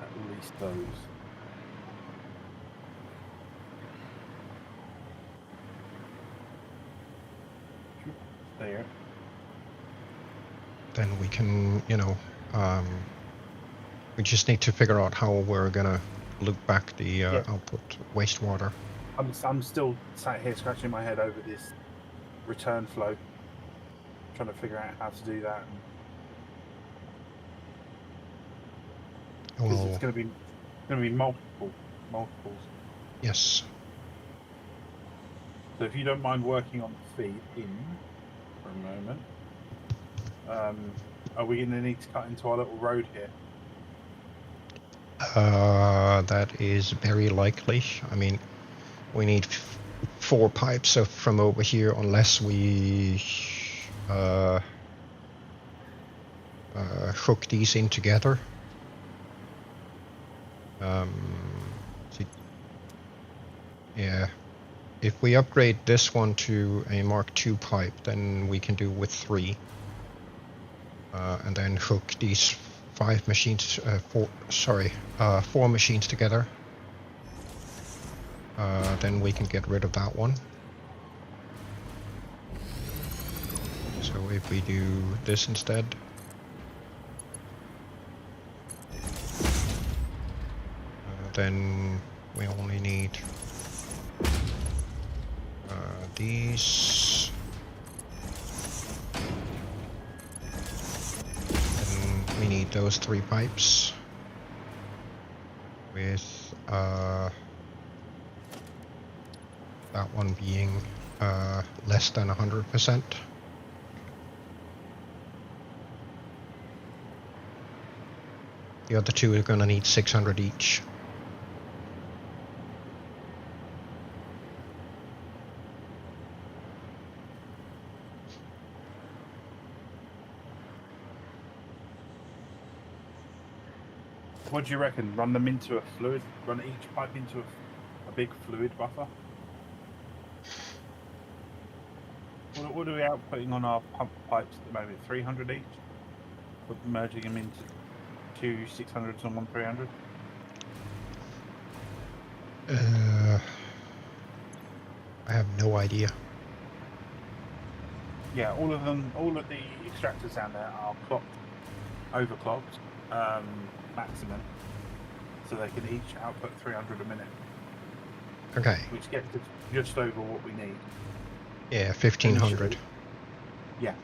at least those. There. Then we can, you know, we just need to figure out how we're going to loop back the output wastewater. I'm still sat here scratching my head over this return flow, trying to figure out how to do that. Because it's going to be multiples. Yes. So if you don't mind working on the feed in for a moment, are we going to need to cut into our little road here? That is very likely. I mean, we need 4 pipes from over here, unless we hook these in together. Yeah, if we upgrade this one to a Mark II pipe, then we can do with 3, and then hook these 4 machines together. Then we can get rid of that one. So if we do this instead, then we only need these. And we need those 3 pipes with that one being less than 100%. The other 2 are going to need 600 each. What do you reckon? Run them into a fluid? Run each pipe into a a big fluid buffer. What are we outputting on our pump pipes at the moment? 300 each? We're merging them into two 600s and one 300? I have no idea. Yeah, all of the extractors down there are overclocked, maximum. So they can each output 300 a minute. Okay. Which gets us just over what we need. Yeah, 1500. Yeah.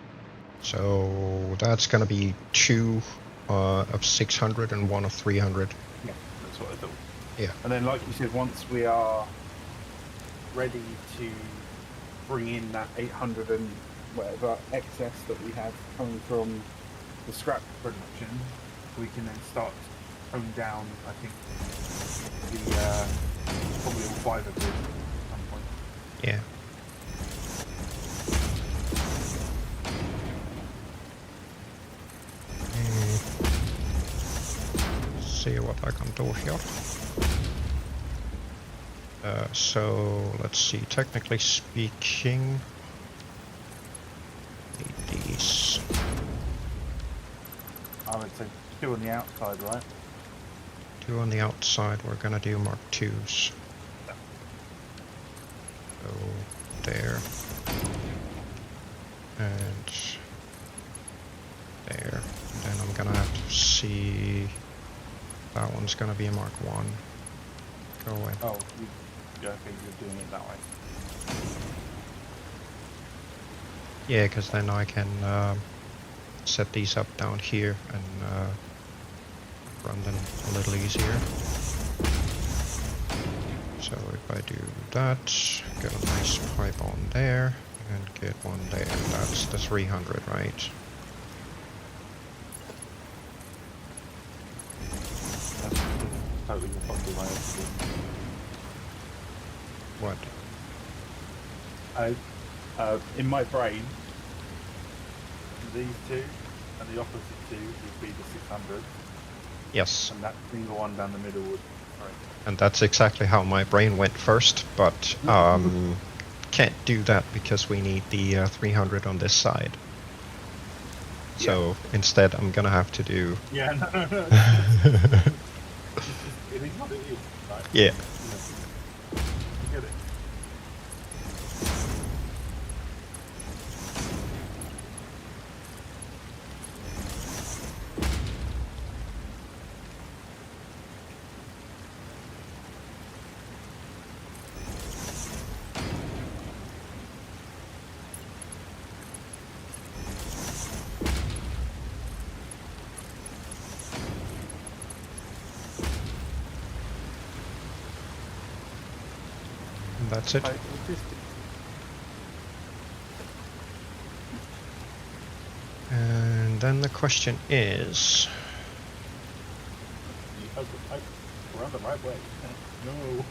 So that's gonna be 2 of 600 and 1 of 300. Yeah, that's what I thought. Yeah. And then, like you said, once we are ready to bring in that 800 and whatever excess that we have coming from the scrap production, we can then start tone down, I think, probably all 5 of these at some point. Yeah. See what I can do here. So let's see, technically speaking, need these. I would say 2 on the outside, right? 2 on the outside, we're gonna do Mark IIs. So there. And there. And then I'm gonna have to see, that one's gonna be a Mark 1. Go away. Oh, yeah, okay, you're doing it that way. Yeah, because then I can set these up down here and run them a little easier. So if I do that, get a nice pipe on there, and get one there. That's the 300, right? That's totally the fucking way to do it. What? In my brain, these 2 and the opposite 2 would be the 600, Yes. and that single one down the middle would. Right. And that's exactly how my brain went first, but can't do that because we need the 300 on this side. So instead I'm gonna have to do... Yeah, no. It is what it is. Right? Yeah. You get it. And that's it. And then the question is... We're on the right way. No.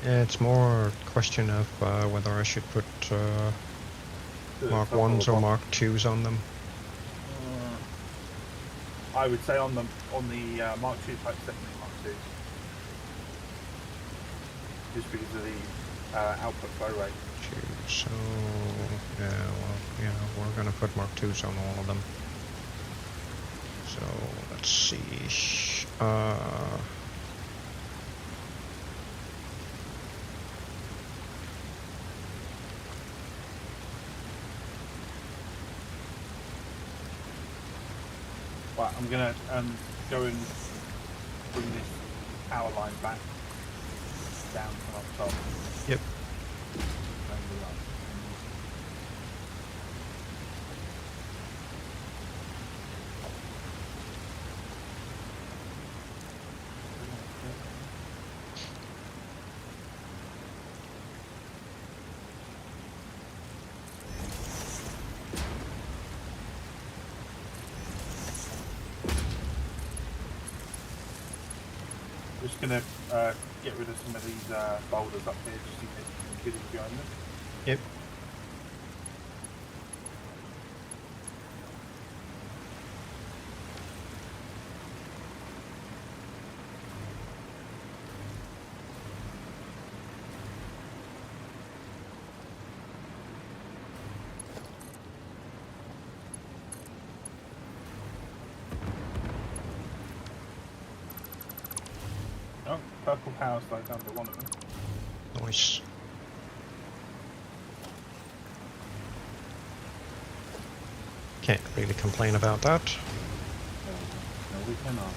It's more a question of whether I should put Mark 1s or Mark 2s on them. I would say on the Mark II type, definitely Mark II. Just because of the output flow rate. So, yeah, well, yeah, we're gonna put Mark 2s on all of them. So, let's see. Right, I'm gonna go and bring this power line back down from up top. Yep. Just gonna get rid of some of these boulders up here, just in case there's some kidding behind them. Yep. Purple power slide down to one of them. Nice. Can't really complain about that. No, we cannot.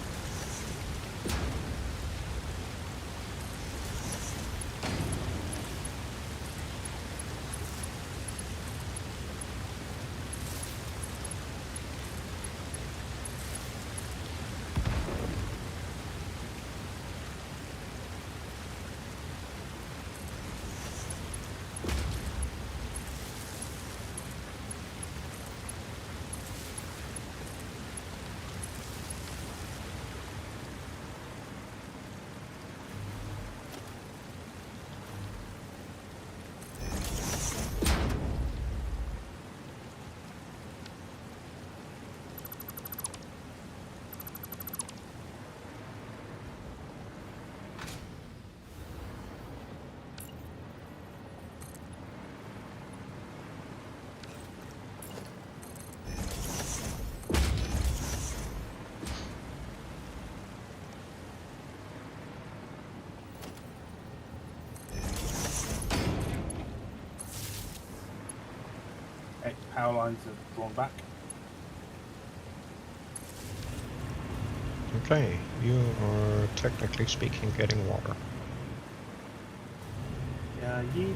Power lines are drawn back. Okay, you are technically speaking getting water. Yeah, ye.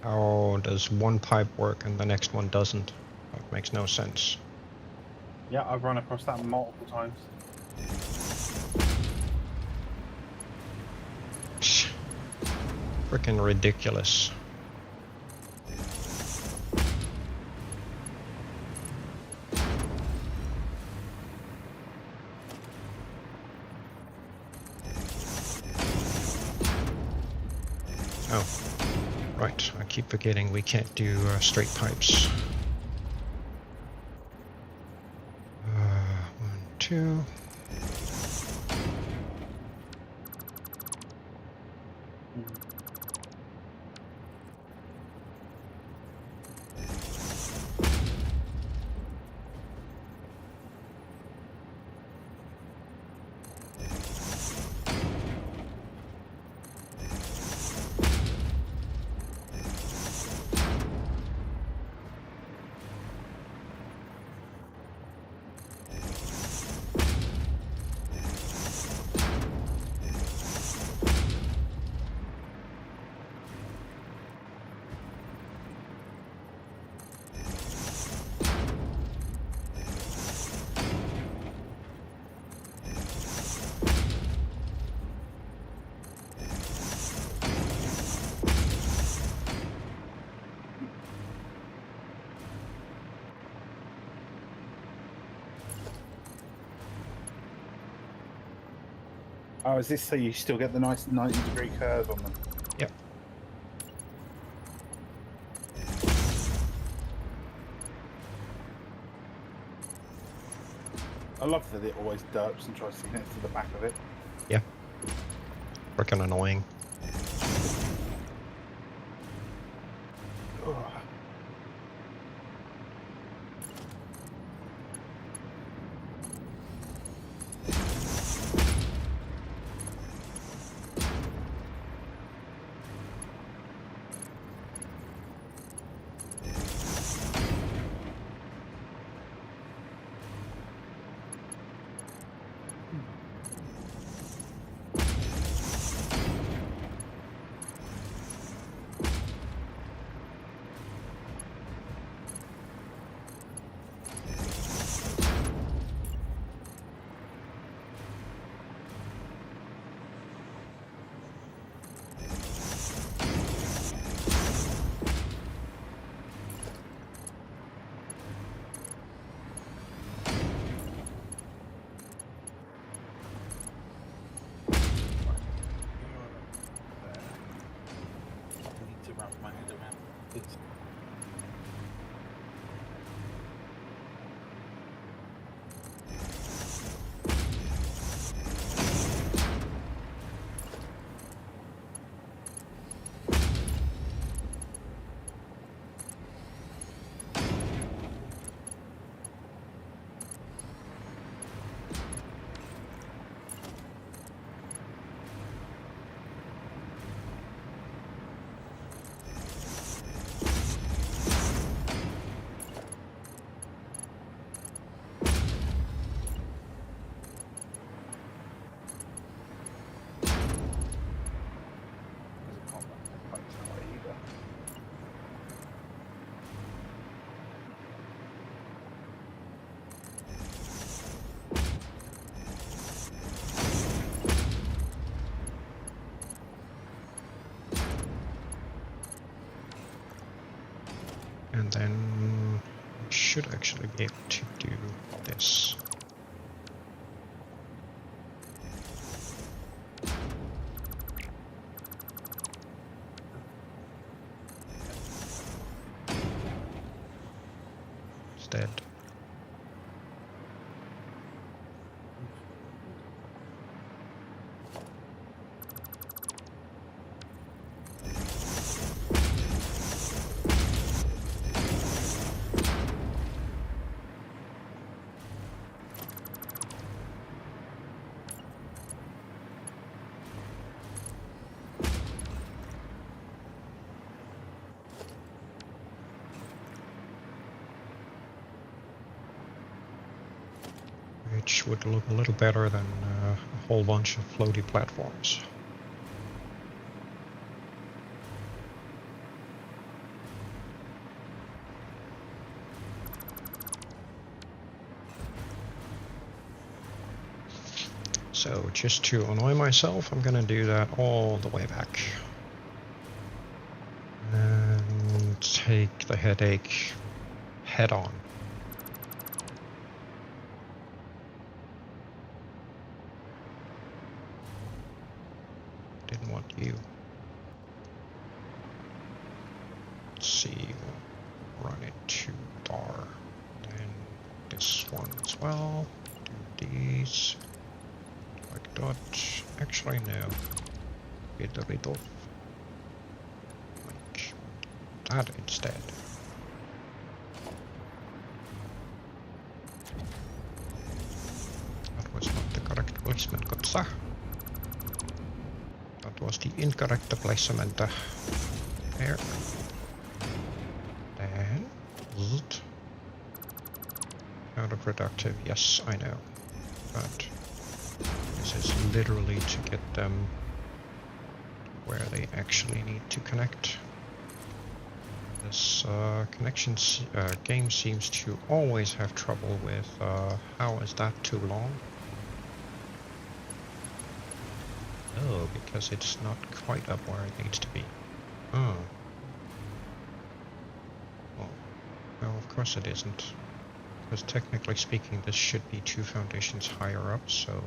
How does one pipe work and the next one doesn't? That makes no sense. Yeah, I've run across that multiple times. Freaking ridiculous. Oh, right. I keep forgetting we can't do straight pipes. 1, 2. Oh, is this so you still get the nice 90-degree curve on them? Yep. I love that it always derps and tries to connect to the back of it. Yeah. Freaking annoying. Ugh. should actually be able to do this. It's dead. Which would look a little better than a whole bunch of floaty platforms. So just to annoy myself, I'm gonna do that all the way back. And take the headache head on. Didn't want you. Let's see, we'll run it to Dar. Then this one as well. Do these. Like that. Actually, no. Get rid of. Like that instead. That was not the correct placement, Kotsa. That was the incorrect placement. There. Then. Counterproductive, yes, I know. But this is literally to get them where they actually need to connect. This game seems to always have trouble with how is that too long? Oh, because it's not quite up where it needs to be. Oh. Well, no, of course it isn't. Because technically speaking, this should be 2 foundations higher up, so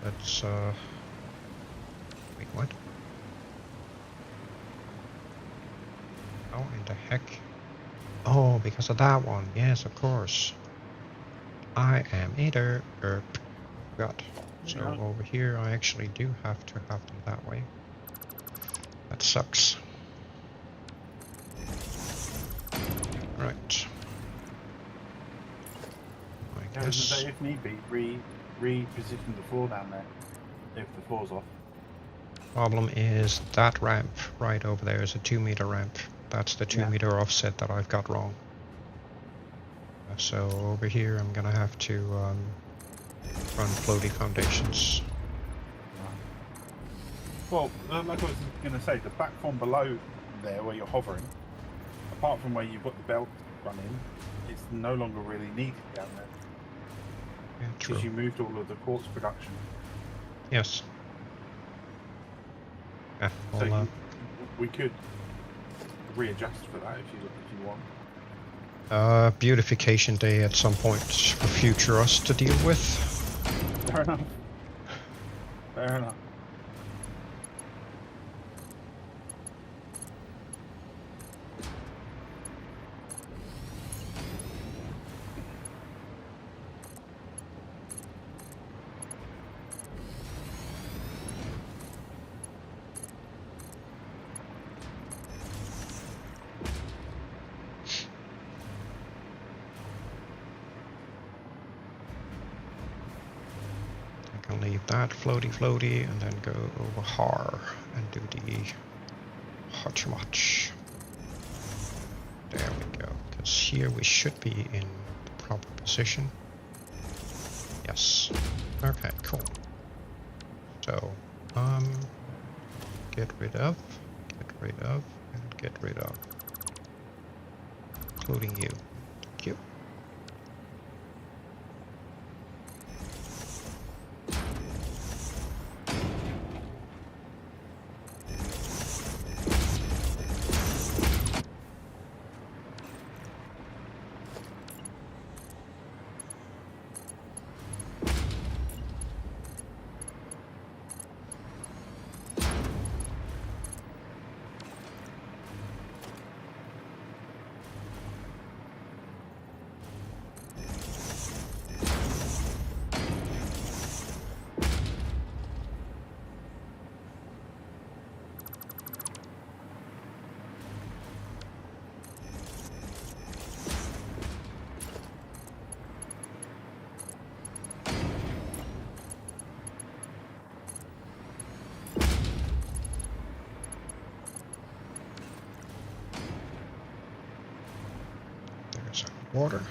let's, wait, what? How in the heck? Oh, because of that one. Yes, of course. I am a derp. God. So over here, I actually do have to have them that way. That sucks. Right. I guess. If need be, reposition the floor down there. If the floor's off. Problem is that ramp right over there is a 2-meter ramp. That's the 2-meter offset that I've got wrong. So over here, I'm gonna have to run floaty foundations. Well, like I was going to say, the platform below there where you're hovering, apart from where you've got the belt running, it's no longer really needed down there. Yeah, true. Because you moved all of the quartz production. Yes. Yeah, So well, we could readjust for that if you want. beautification day at some point for future us to deal with. Fair enough. Fair enough. Leave that floaty and then go over Har and do the Hotchmotch. There we go. Because here we should be in the proper position. Yes. Okay, cool. So, get rid of, and get rid of. Including you. Thank you. water.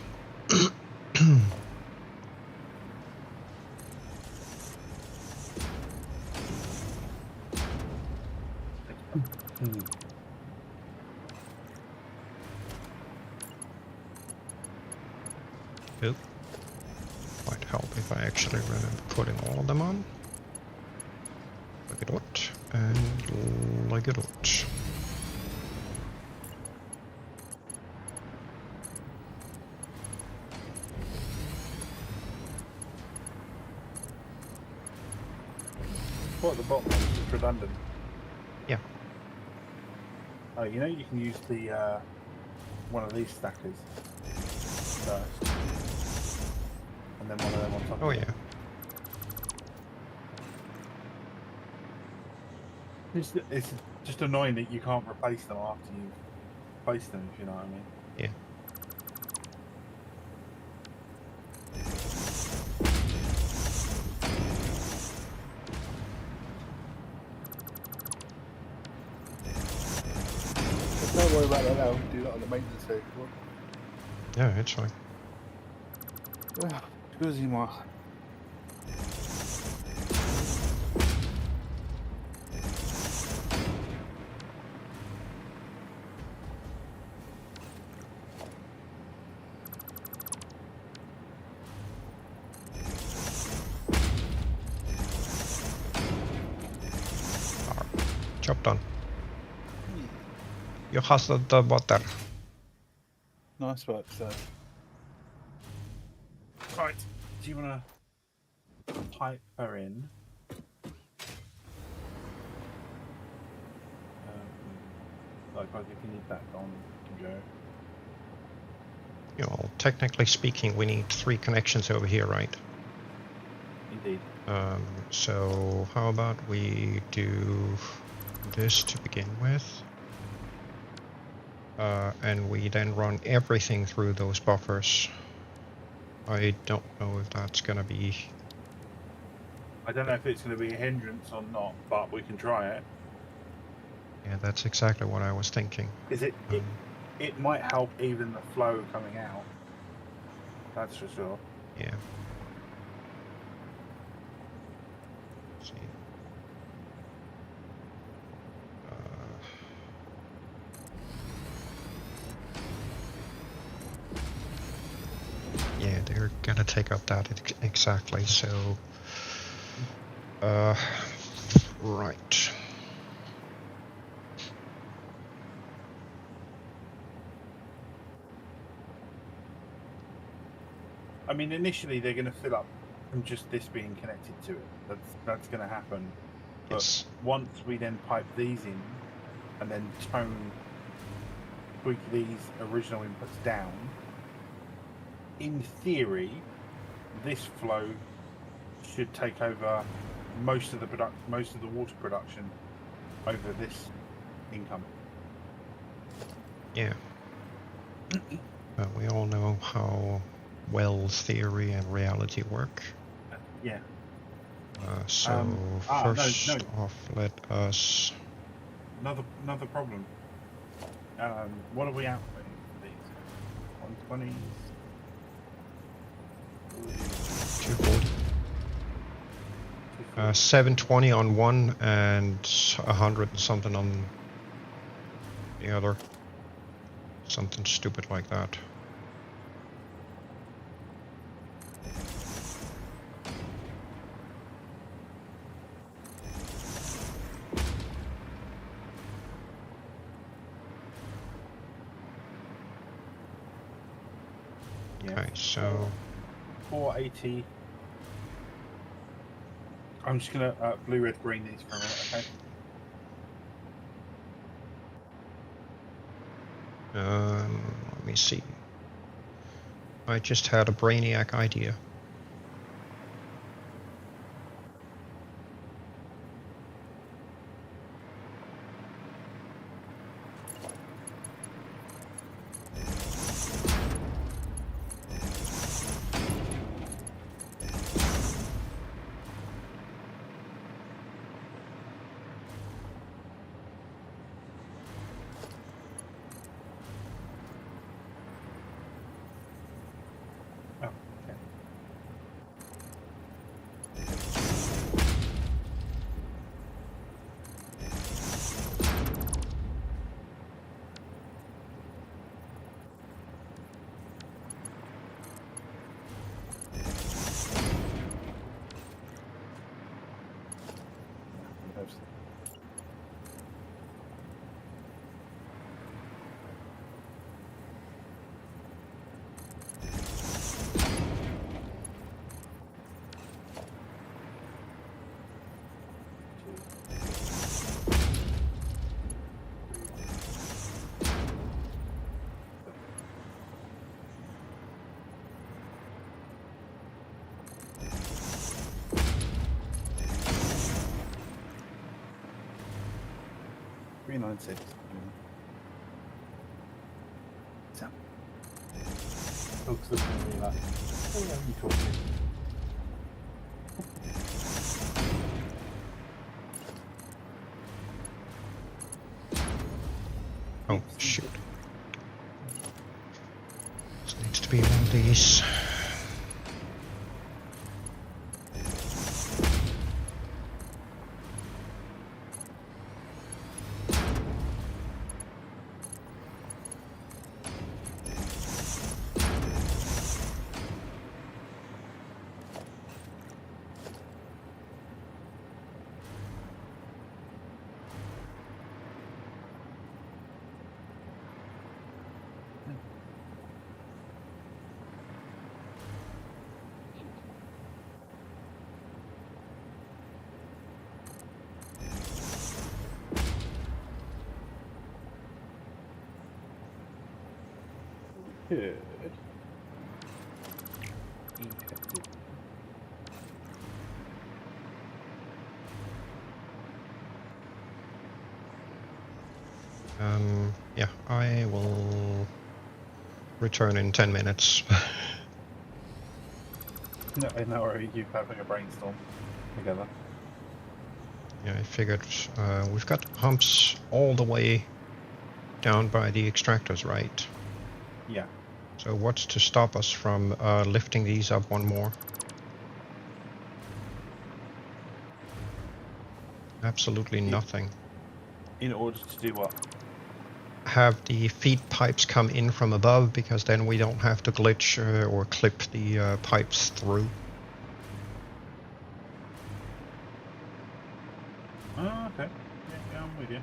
Oop. Might help if I actually remember putting all of them on. Like it out, and like it out. What at the bottom is just redundant. Yeah. Oh, you know you can use the one of these stackers first, and then one of them on top. Oh of it. yeah. It's just annoying that you can't replace them after you've placed them, if you know what I mean. Yeah. Don't worry about that now. Do that on the maintenance stage. Yeah, it's fine. Excusez-moi. Job done. You hustled the water. Nice work, sir. Right. Do you want to pipe her in? Like, if you need that on, you can go. You know, technically speaking, we need 3 connections over here, right? Indeed. So how about we do this to begin with? And we then run everything through those buffers. I don't know if that's gonna be... I don't know if it's going to be a hindrance or not, but we can try it. Yeah, that's exactly what I was thinking. Is it? It might help even the flow coming out. That's for sure. Yeah. Let's see. Yeah, they're gonna take up that exactly, so... right. I mean, initially they're going to fill up from just this being connected to it. That's going to happen. But Yes. once we then pipe these in, and then tweak these original inputs down, in theory, this flow should take over most of the water production over this income. Yeah. But we all know how well theory and reality work. Yeah. So first off, let us... Another problem. What are we outputting for these? 120s? 240. 720 on one and 100 and something on the other. Something stupid like that. Yeah. Okay, so 480. I'm just gonna blue, red, green these for a minute, okay? let me see. I just had a brainiac idea. 29.6. So, folks looking at me like, oh yeah, you talking? Oh, shoot. This needs to be one of these. Good. Yeah, I will return in 10 minutes. No worry, you having a brainstorm together. Yeah, I figured we've got humps all the way down by the extractors, right? Yeah. So what's to stop us from lifting these up one more? Absolutely nothing. In order to do what? Have the feed pipes come in from above, because then we don't have to glitch or clip the pipes through. Oh, okay. Yeah, I'm with you.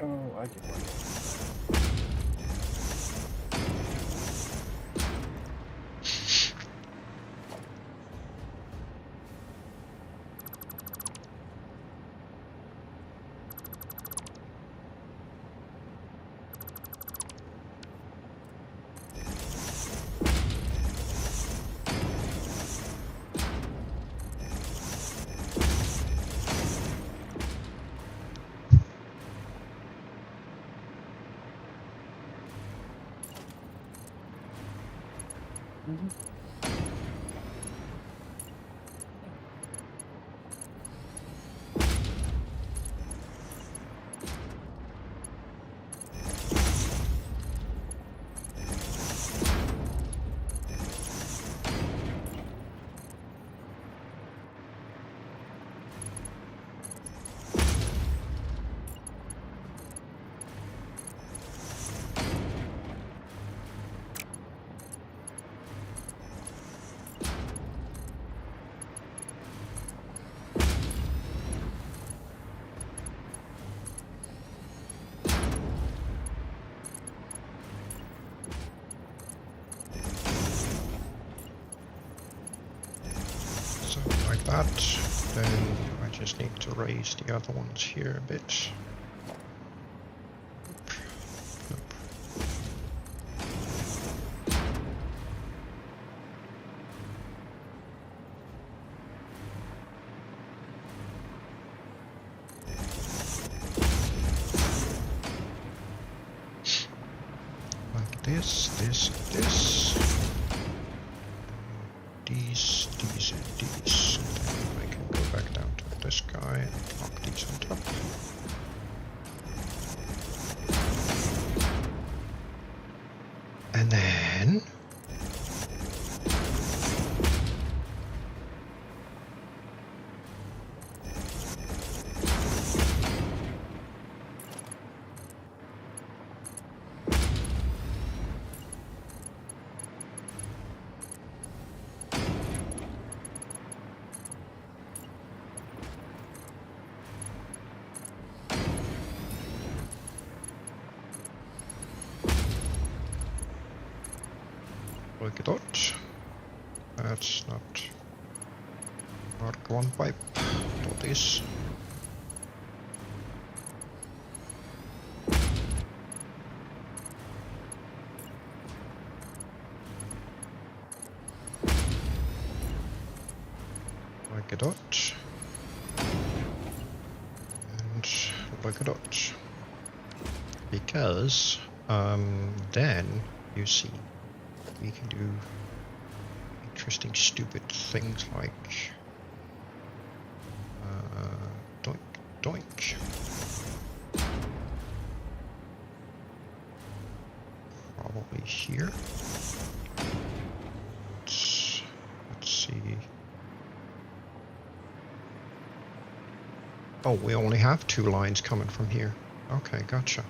Oh, I get one. that. Then I just need to raise the other ones here a bit. Nope. Like this, this, and this. These, and these. And then I can go back down to this guy and knock these on top. And then... Look at that. That's not one pipe. Do this. Like a dot. And like a dot. Because then you see we can do interesting stupid things like doink doink. Probably here. Let's see. Oh, we only have 2 lines coming from here. Okay, gotcha.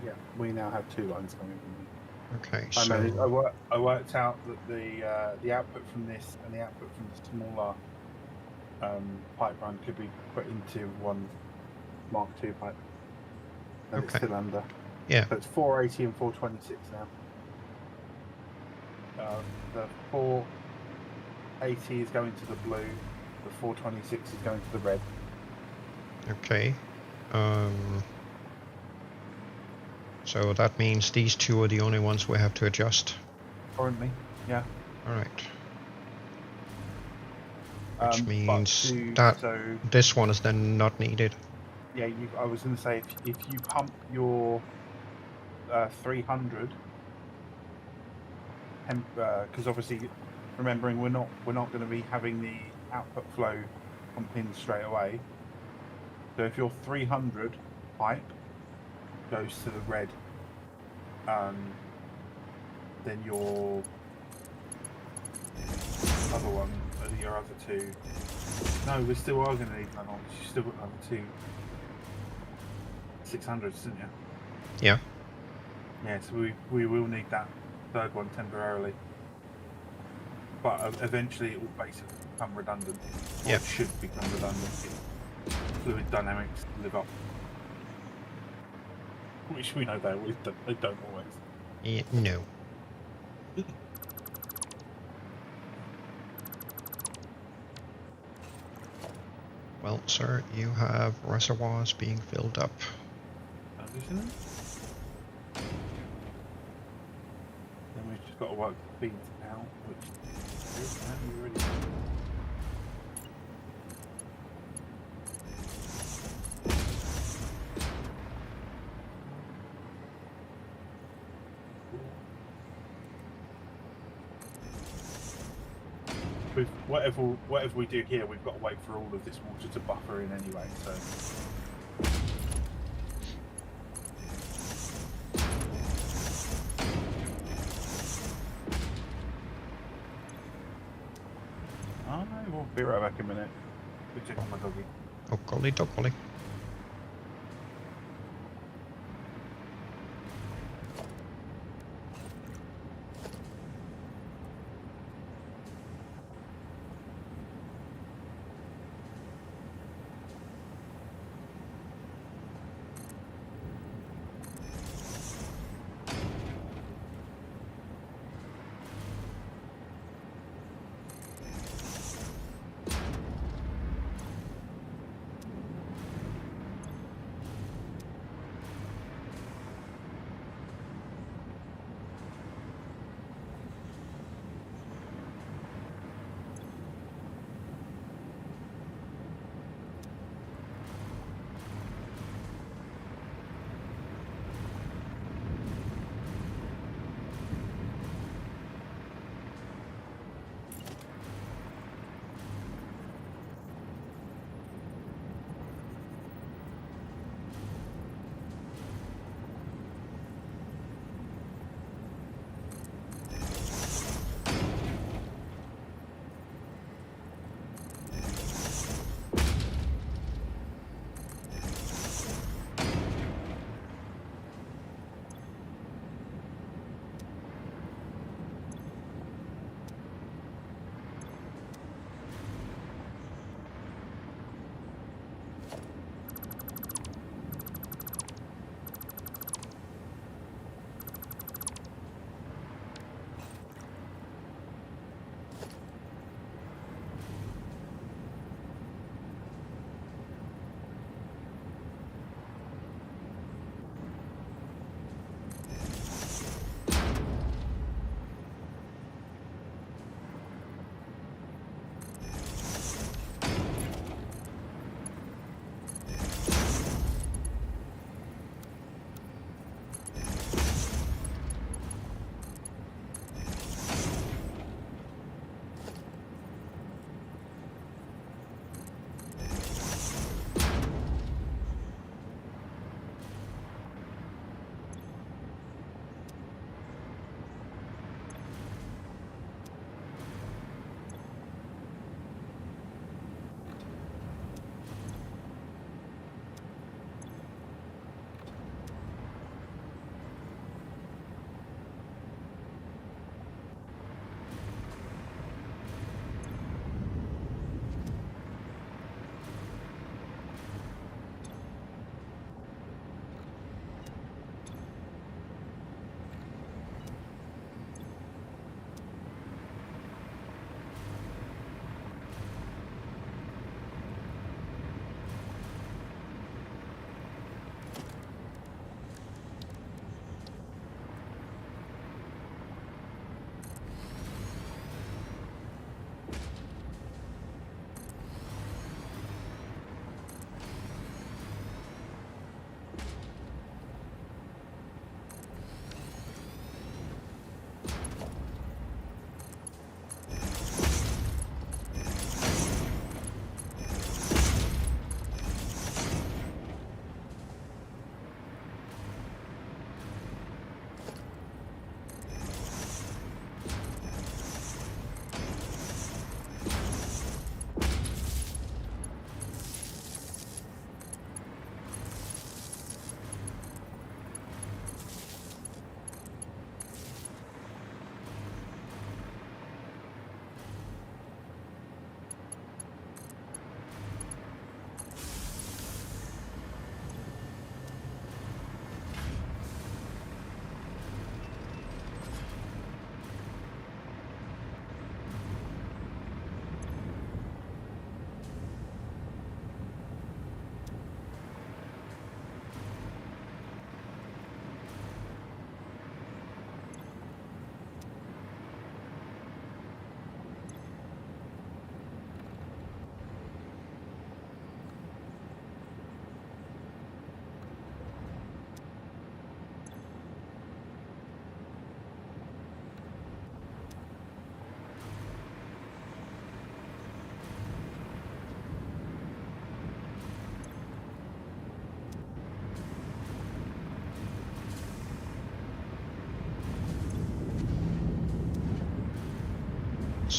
Yeah, we now have 2 lines coming from here. Okay, I worked out that the output from this and the output from the smaller pipeline could be put into one Mark II pipe. And it's still under. Yeah. So it's 480 and 426 now. The 480 is going to the blue. The 426 is going to the red. Okay. So that means these 2 are the only ones we have to adjust. Currently, yeah. Alright. Which means that this one is then not needed. Yeah, I was going to say, if you pump your 300, because obviously, remembering we're not going to be having the output flow pump in straight away. So if your 300 pipe goes to the red, then your other one, your other 2. No, we still are going to need that on. You still got another 2 600s, didn't you? Yeah. Yeah, so we will need that 3rd one temporarily. But eventually it will basically become redundant. Yeah. It should become redundant if fluid dynamics live up. Which we know they don't always. Yeah, no. Well, sir, you have reservoirs being filled up. Then we've just got to work the feeds out, which we already done. With whatever we do here, we've got to wait for all of this water to buffer in anyway, so. Oh no, we'll be right back in a minute. We'll check on my doggy. Oh, golly, doggy.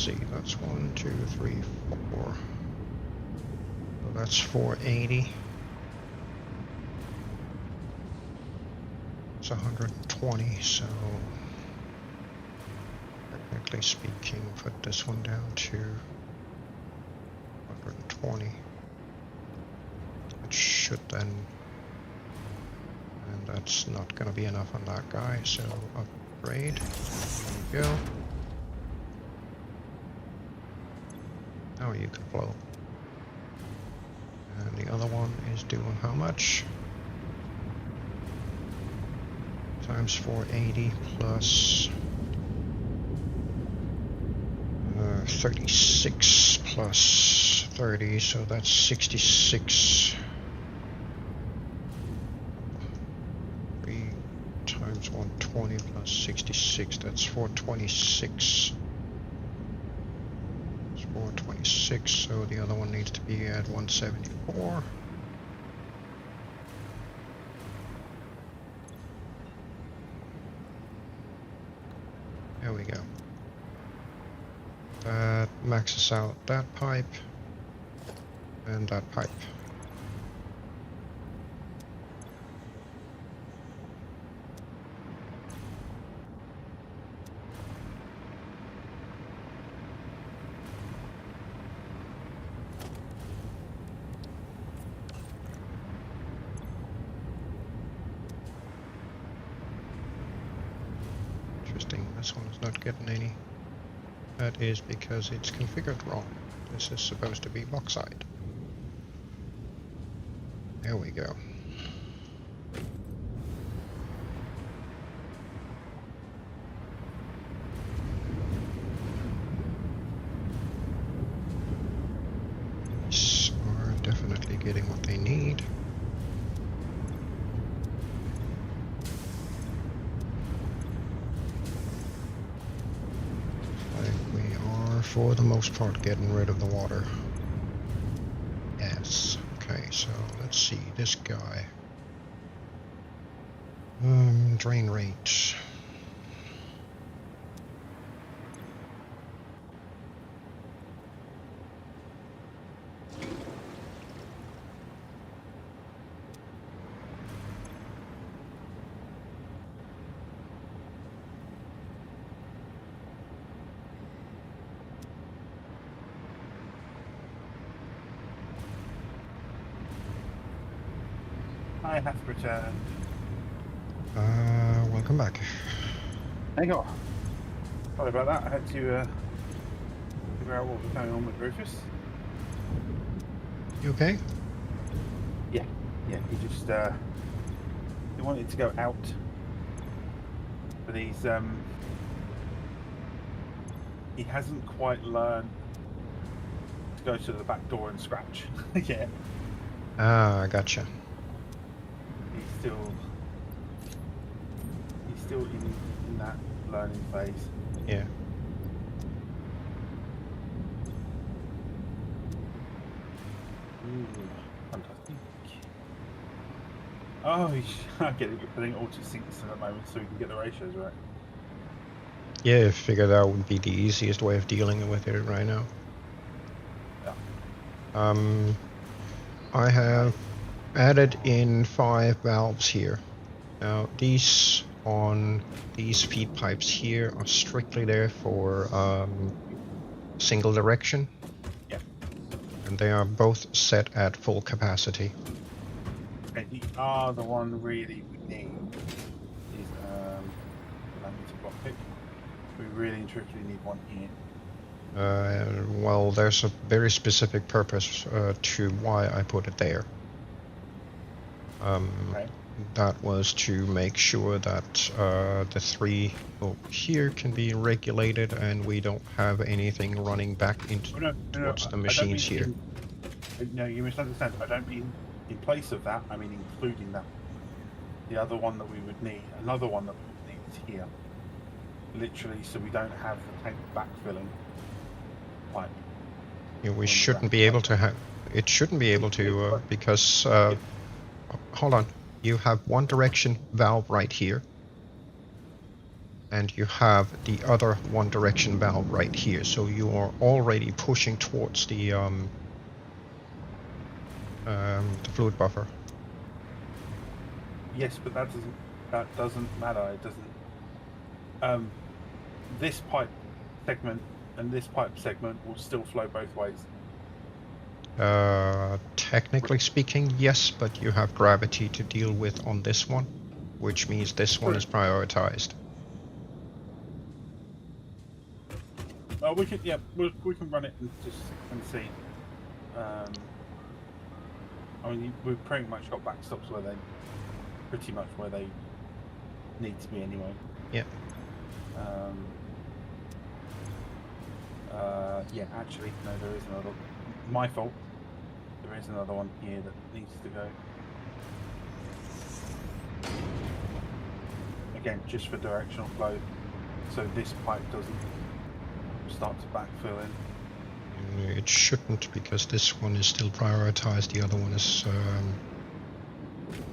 see, that's 1, 2, 3, 4. So that's 480. It's 120, so technically speaking, put this one down to 120. It should then, and that's not going to be enough on that guy, so upgrade. There you go. Now you can flow. And the other one is doing how much? Times 480 plus 36 plus 30, so that's 66. 3 times 120 plus 66, that's 426. It's 426, so the other one needs to be at 174. There we go. That maxes out that pipe and that pipe. Interesting, this one is not getting any. That is because it's configured wrong. This is supposed to be bauxite. There we go. These are definitely getting what they need. For the most part, getting rid of the water. Yes. Okay, so let's see this guy. Drain rate. I have to return. Welcome back. Hang on. Sorry about that. I had to figure out what was going on with Rufus. You okay? Yeah. He just he wanted to go out, but he hasn't quite learned to go to the back door and scratch yet. Ah, gotcha. He's still in that learning phase. Yeah. Ooh, fantastic. Oh, I get it. You're putting it all to sinks at the moment so we can get the ratios right. Yeah, I figured that would be the easiest way of dealing with it right now. Yeah. I have added in 5 valves here. Now these feed pipes here are strictly there for single direction. Yeah. And they are both set at full capacity. Okay, the other one really we need is landing to block pick. We really and truthfully need one here. Well, there's a very specific purpose to why I put it there. Okay. That was to make sure that the 3 here can be regulated and we don't have anything running back into towards the machines here. No, you misunderstand. I don't mean in place of that, I mean including that. The other one that we would need, another one that we would need is here. Literally, so we don't have the tank backfilling pipe. Yeah, we shouldn't be able to have. It shouldn't be able to because. Hold on. You have one direction valve right here, and you have the other one direction valve right here. So you are already pushing towards the fluid buffer. Yes, but that doesn't matter. It doesn't. This pipe segment and this pipe segment will still flow both ways. Technically speaking, yes, but you have gravity to deal with on this one, which means this one is prioritized. We can run it and see. I mean, we've pretty much got backstops where they need to be anyway. Yeah. Yeah, actually, no, there is another. My fault. There is another one here that needs to go. Again, just for directional flow, so this pipe doesn't start to backfill in. It shouldn't, because this one is still prioritized. The other one is.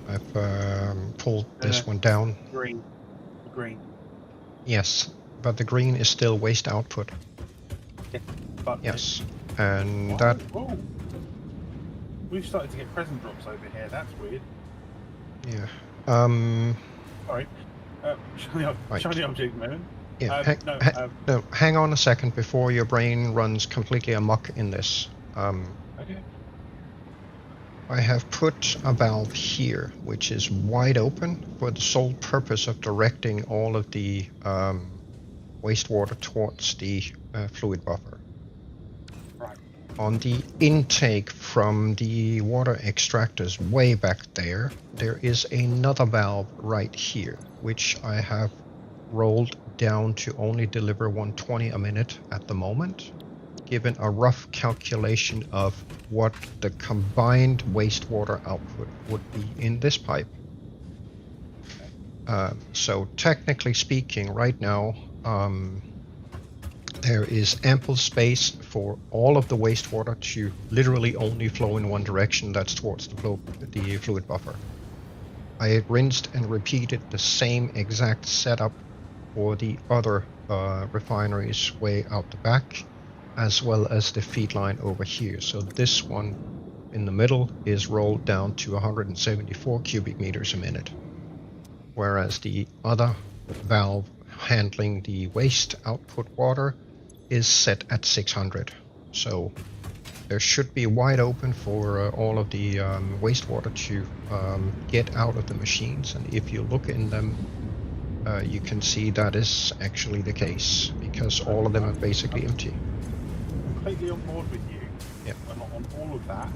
I've pulled this one down. Green. Yes, but the green is still waste output. Yeah, but yes, and wow, that. Whoa. We've started to get present drops over here. That's weird. Yeah. Sorry. Shiny object moment. Yeah. No, hang on a second before your brain runs completely amok in this. Okay. I have put a valve here, which is wide open for the sole purpose of directing all of the wastewater towards the fluid buffer. Right. On the intake from the water extractors way back there is another valve right here, which I have rolled down to only deliver 120 a minute at the moment, given a rough calculation of what the combined wastewater output would be in this pipe. So technically speaking, right now, there is ample space for all of the wastewater to literally only flow in one direction, that's towards the fluid buffer. I rinsed and repeated the same exact setup for the other refineries way out the back, as well as the feed line over here. So this one in the middle is rolled down to 174 cubic meters a minute, whereas the other valve handling the waste output water is set at 600. So there should be wide open for all of the wastewater to get out of the machines, and if you look in them, you can see that is actually the case, because all of them are basically empty. Completely on board with you. Yep. On all of that,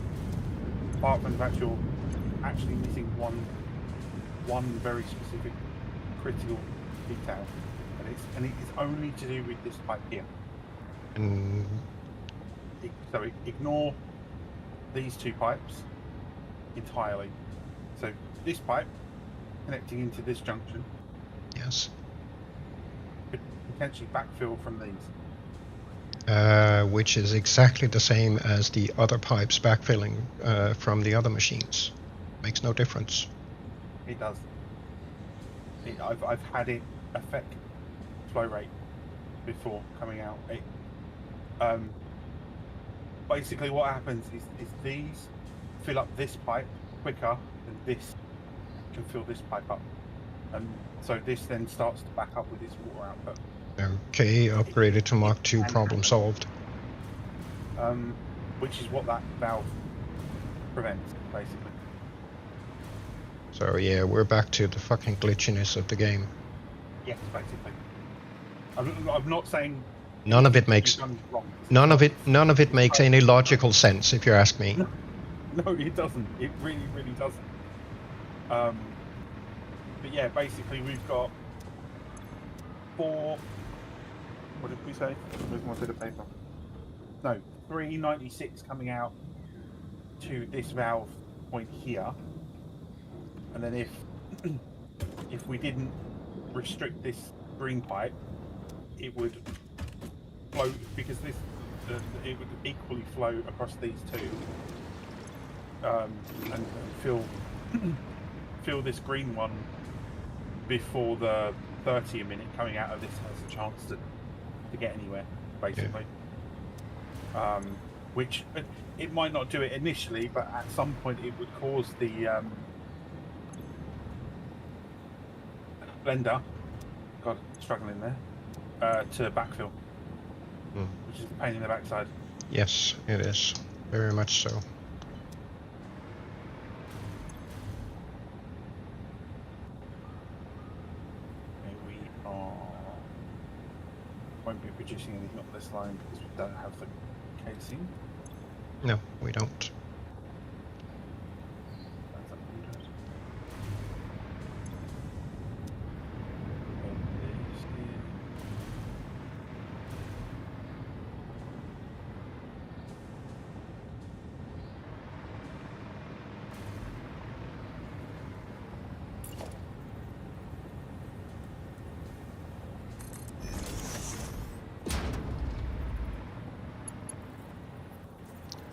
apart from the fact you're actually missing one very specific critical detail, and it is only to do with this pipe here. And So ignore these two pipes entirely. So this pipe connecting into this junction, yes, could potentially backfill from these. which is exactly the same as the other pipes backfilling from the other machines. Makes no difference. It does. I've had it affect flow rate before coming out. Basically what happens is these fill up this pipe quicker than this can fill this pipe up. And so this then starts to back up with its water output. Okay, upgraded to Mach 2, problem solved. Which is what that valve prevents, basically. So yeah, we're back to the fucking glitchiness of the game. Yes, basically. I'm not saying none of it makes none of it makes any logical sense, if you ask me. No, it doesn't. It really, really doesn't. But yeah, basically we've got 4. What did we say? Where's my bit of paper? No, 396 coming out to this valve point here, and then if we didn't restrict this green pipe, it would flow, because this it would equally flow across these two, and fill this green one before the 30 a minute coming out of this has a chance to get anywhere, basically. Yeah. Which it might not do it initially, but at some point it would cause the blender, God, struggling there, to backfill, which is a pain in the backside. Yes, it is. Very much so. Won't be producing anything on this line because we don't have the casing. No, we don't.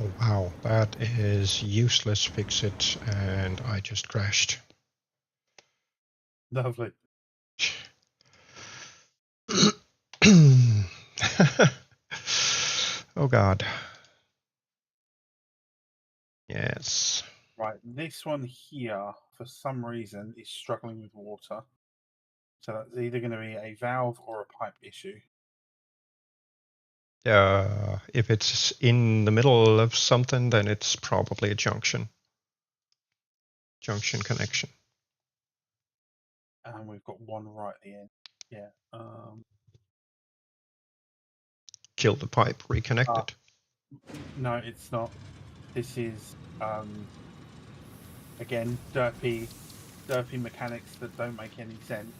Oh, wow, that is useless. Fix it, and I just crashed. Lovely. Oh God. Yes. Right, this one here, for some reason, is struggling with water. So that's either going to be a valve or a pipe issue. If it's in the middle of something, then it's probably a junction connection. And we've got one right at the end. Yeah. Kill the pipe, reconnect it. No, it's not. This is again derpy mechanics that don't make any sense.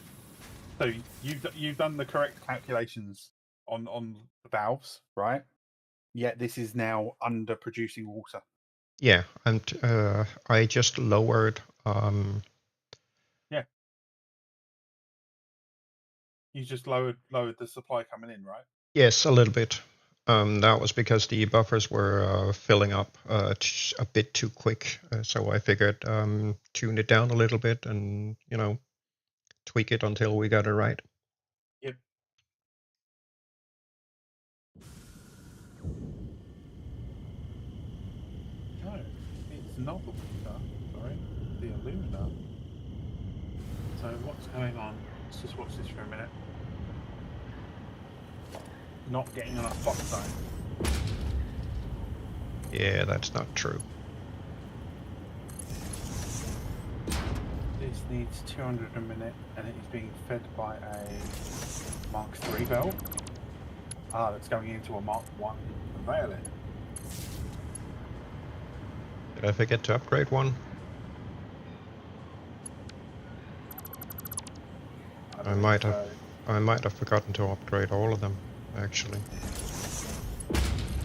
So you've done the correct calculations on the valves, right? Yet this is now under producing water. Yeah, and I just lowered. Yeah. You just lowered the supply coming in, right? Yes, a little bit. That was because the buffers were filling up a bit too quick. So I figured tune it down a little bit and, tweak it until we got it right. Yep. No, it's not the water, sorry. The alumina. So what's going on? Let's just watch this for a minute. Not getting enough bauxite. Yeah, that's not true. This needs 200 a minute, and it is being fed by a Mark III belt. That's going into a Mark I conveyor. Did I forget to upgrade one? I might have forgotten to upgrade all of them, actually.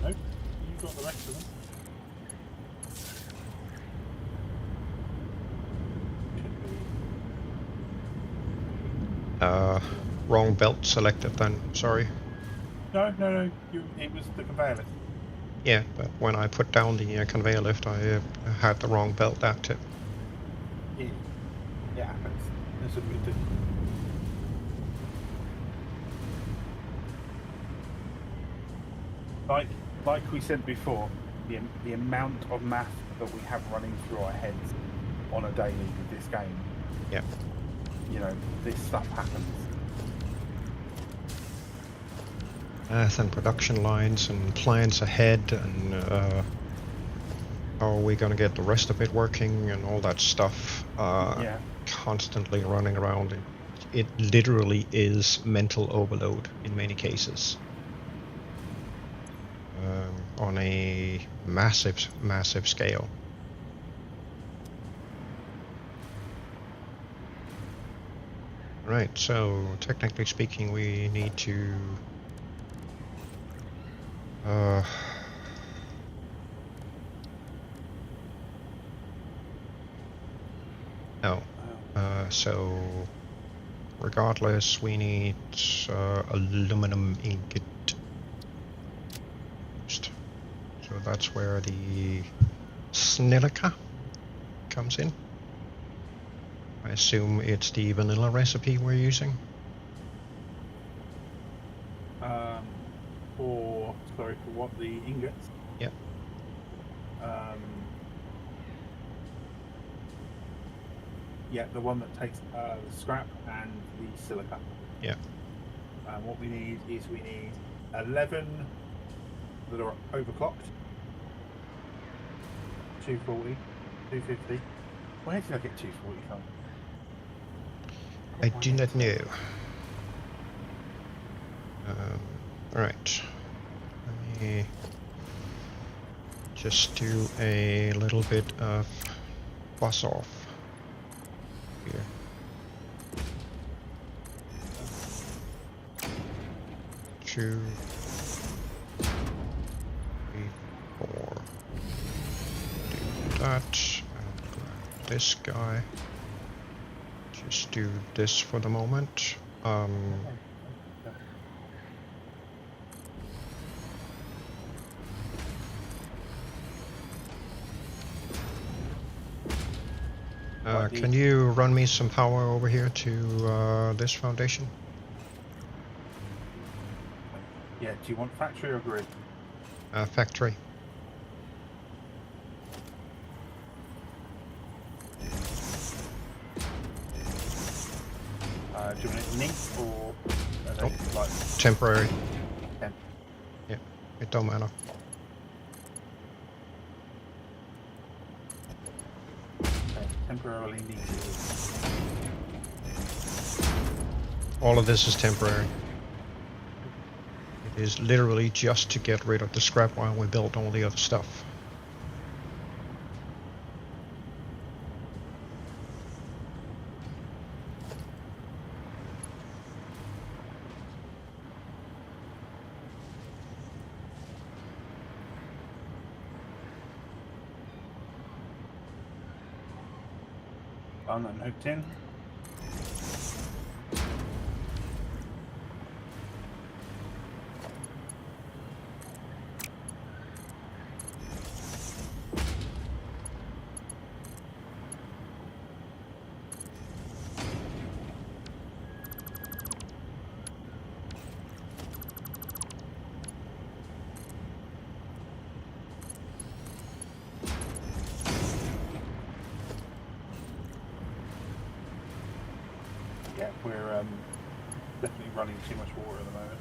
Nope, you got the rest of them. Wrong belt selected then, sorry. No, it was the conveyor lift. Yeah, but when I put down the conveyor lift, I had the wrong belt active. It happens. That's a good thing. Like we said before, the amount of math that we have running through our heads on a daily with this game. Yeah. This stuff happens. Math and production lines and plans ahead and how are we going to get the rest of it working and all that stuff. Constantly running around. It literally is mental overload in many cases. On a massive scale. Right, so technically speaking, we need to so regardless, we need aluminum ingot. So that's where the silica comes in. I assume it's the vanilla recipe we're using. For what, the ingots? Yep. Yeah, the one that takes the scrap and the silica. Yeah. What we need is 11 that are overclocked. 240, 250. Where did I get 240 from? I do not know. Alright. Let me just do a little bit of buzz off here. Two, three, four. Do that. And grab this guy. Just do this for the moment. Can you run me some power over here to this foundation? Yeah, do you want factory or grid? Factory. Do you want it linked or Nope. like Temporary. 10? Yeah, it don't matter. Okay, temporarily needed. All of this is temporary. It is literally just to get rid of the scrap while we build all the other stuff. I'm not hooked in. Yeah, we're definitely running too much water at the moment.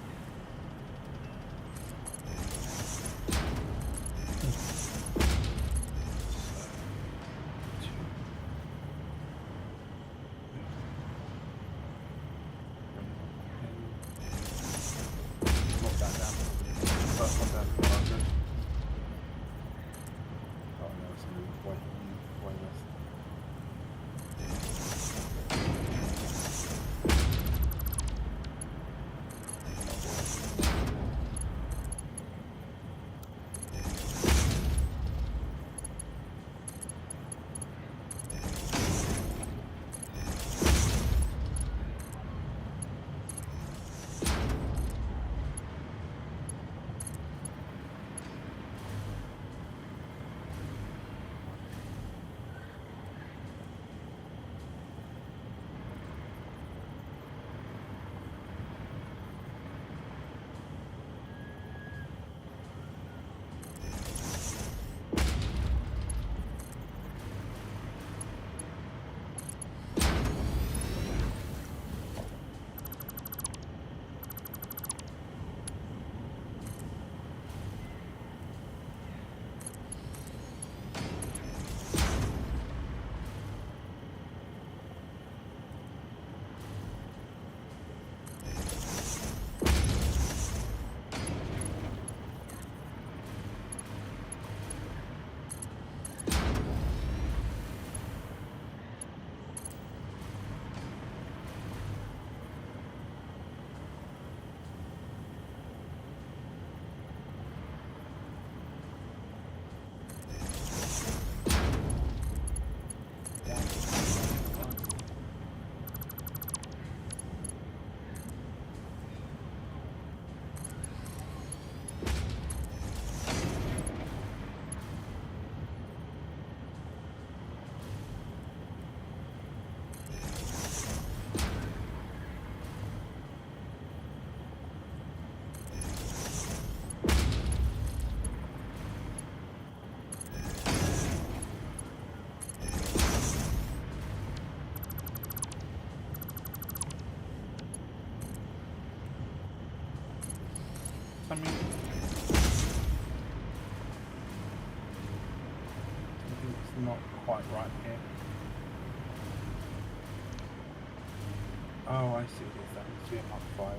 Knock that down. First one down to 100. Oh no, it's going to be way less. right here. Oh, I see this. That needs to be a Mark 5.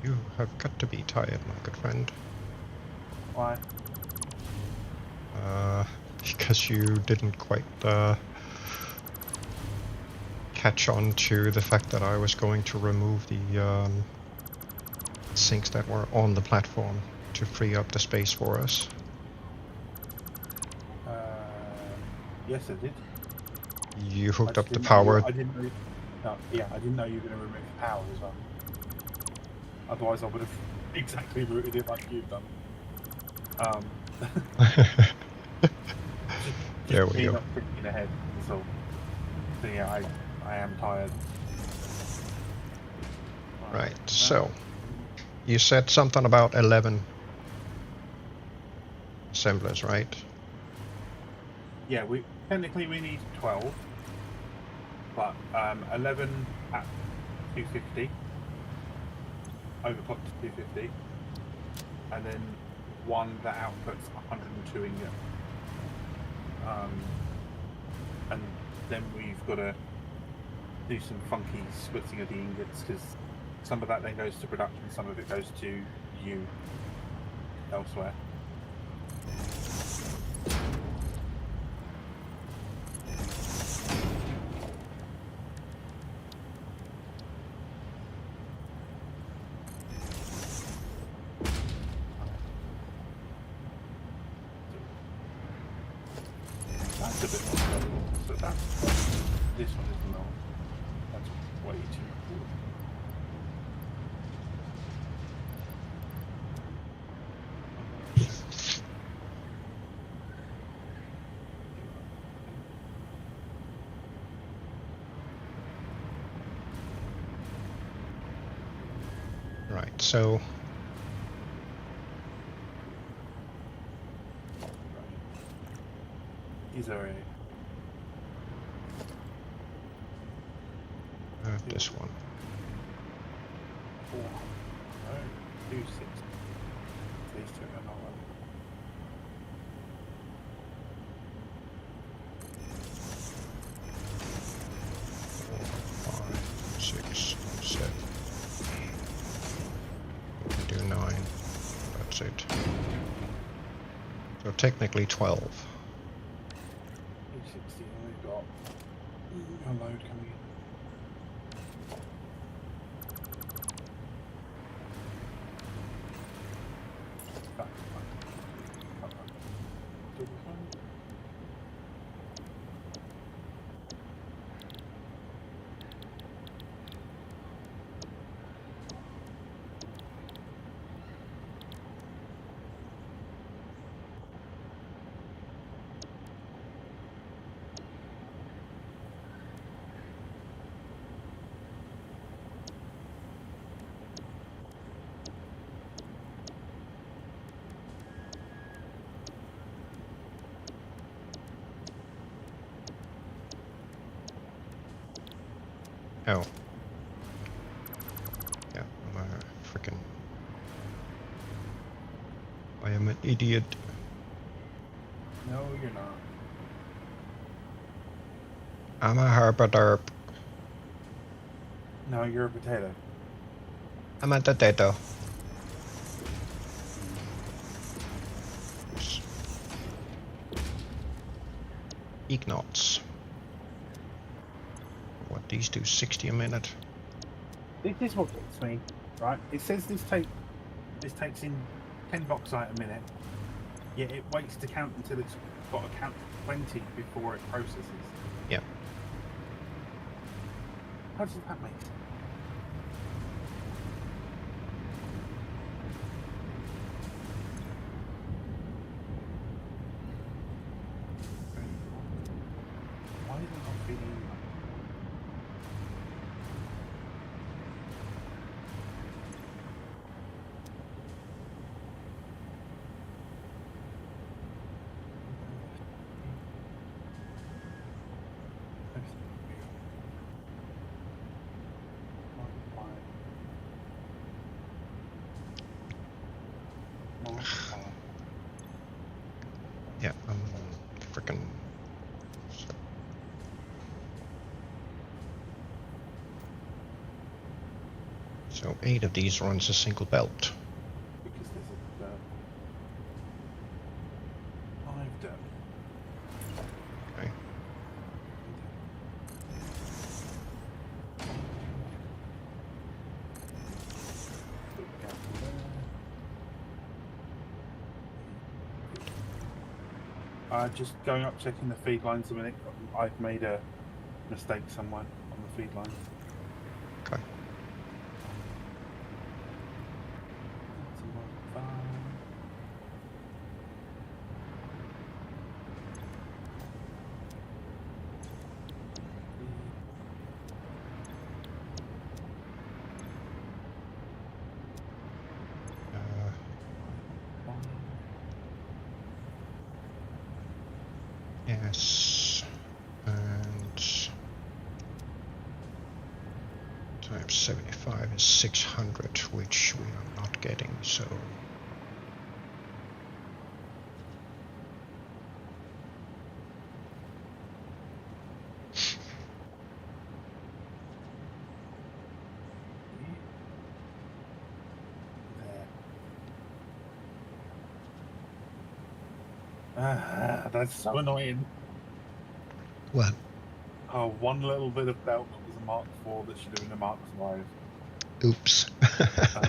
You have got to be tired, my good friend. Why? Because you didn't quite catch on to the fact that I was going to remove the sinks that were on the platform to free up the space for us. Yes, I did. You hooked up the power. I didn't know. No, yeah, I didn't know you were going to remove the power as well. Otherwise, I would have exactly routed it like you've done. Just There we go. Not thinking ahead. So yeah, I am tired. Right. So you said something about 11 assemblers, right? Yeah, we technically we need 12, but 11 at 250, overclocked to 250, and then one that outputs 102 ingot. And then we've got to do some funky splitting of the ingots, because some of that then goes to production, some of it goes to you elsewhere. That's a bit more trouble. So that's this one is not. That's way too cool. Right. So These are this one. 400. No, 260. These two are not one. Five, 6, 7. We can do 9. That's it. So technically 12. 260, and we've got a load coming in. Back. Double fund. Oh. Yeah, I'm a freaking. I am an idiot. No, you're not. I'm a herpaderp. No, you're a potato. I'm a potato. Ignots. What these do 60 a minute. This is what gets me, right? It says this takes in 10 bauxite a minute, yet it waits to count until it's got to count 20 before it processes. Yeah. How does that make sense? Why is it not feeding you? can. So 8 of these runs a single belt. Because there's a 5 derp. Okay. Just going up, checking the feed lines a minute. I've made a mistake somewhere on the feed lines. Okay. Yes, and times 75 is 600, which we are not getting, so... That's so annoying. What? Oh, one little bit of belt that was a Mark 4 that should have been a Mark 5. Oops.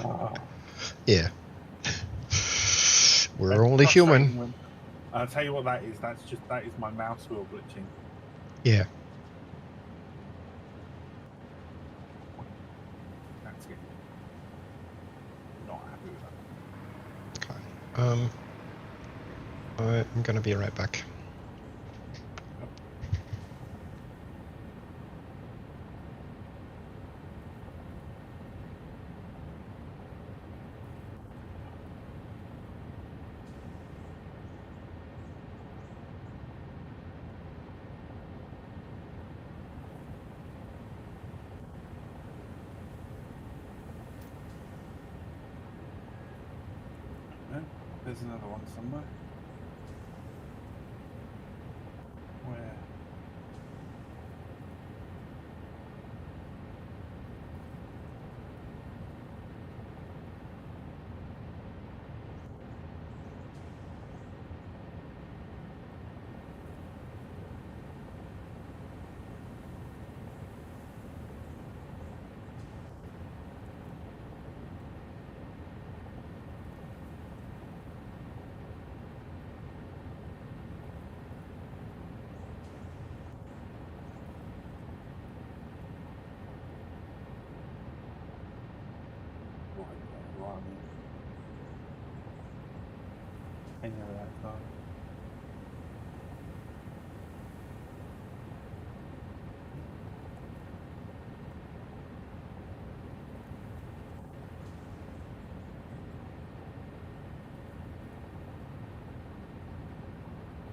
Oh. Yeah. We're only human. I'll tell you what that is. That is my mouse wheel glitching. Yeah. That's good. Not happy with that. Okay. I'm gonna be right back. There's another one somewhere. Where? Any of that car.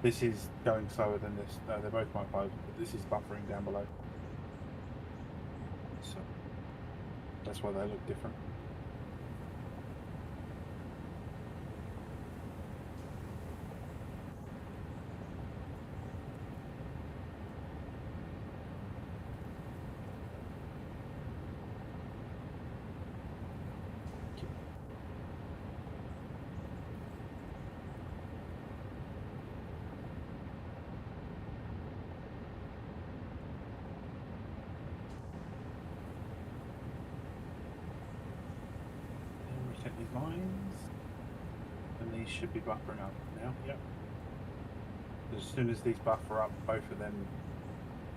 This is going slower than this. They're both my 5, but this is buffering down below. So that's why they look different. Reset these lines, and these should be buffering up now. Yep. As soon as these buffer up, both of them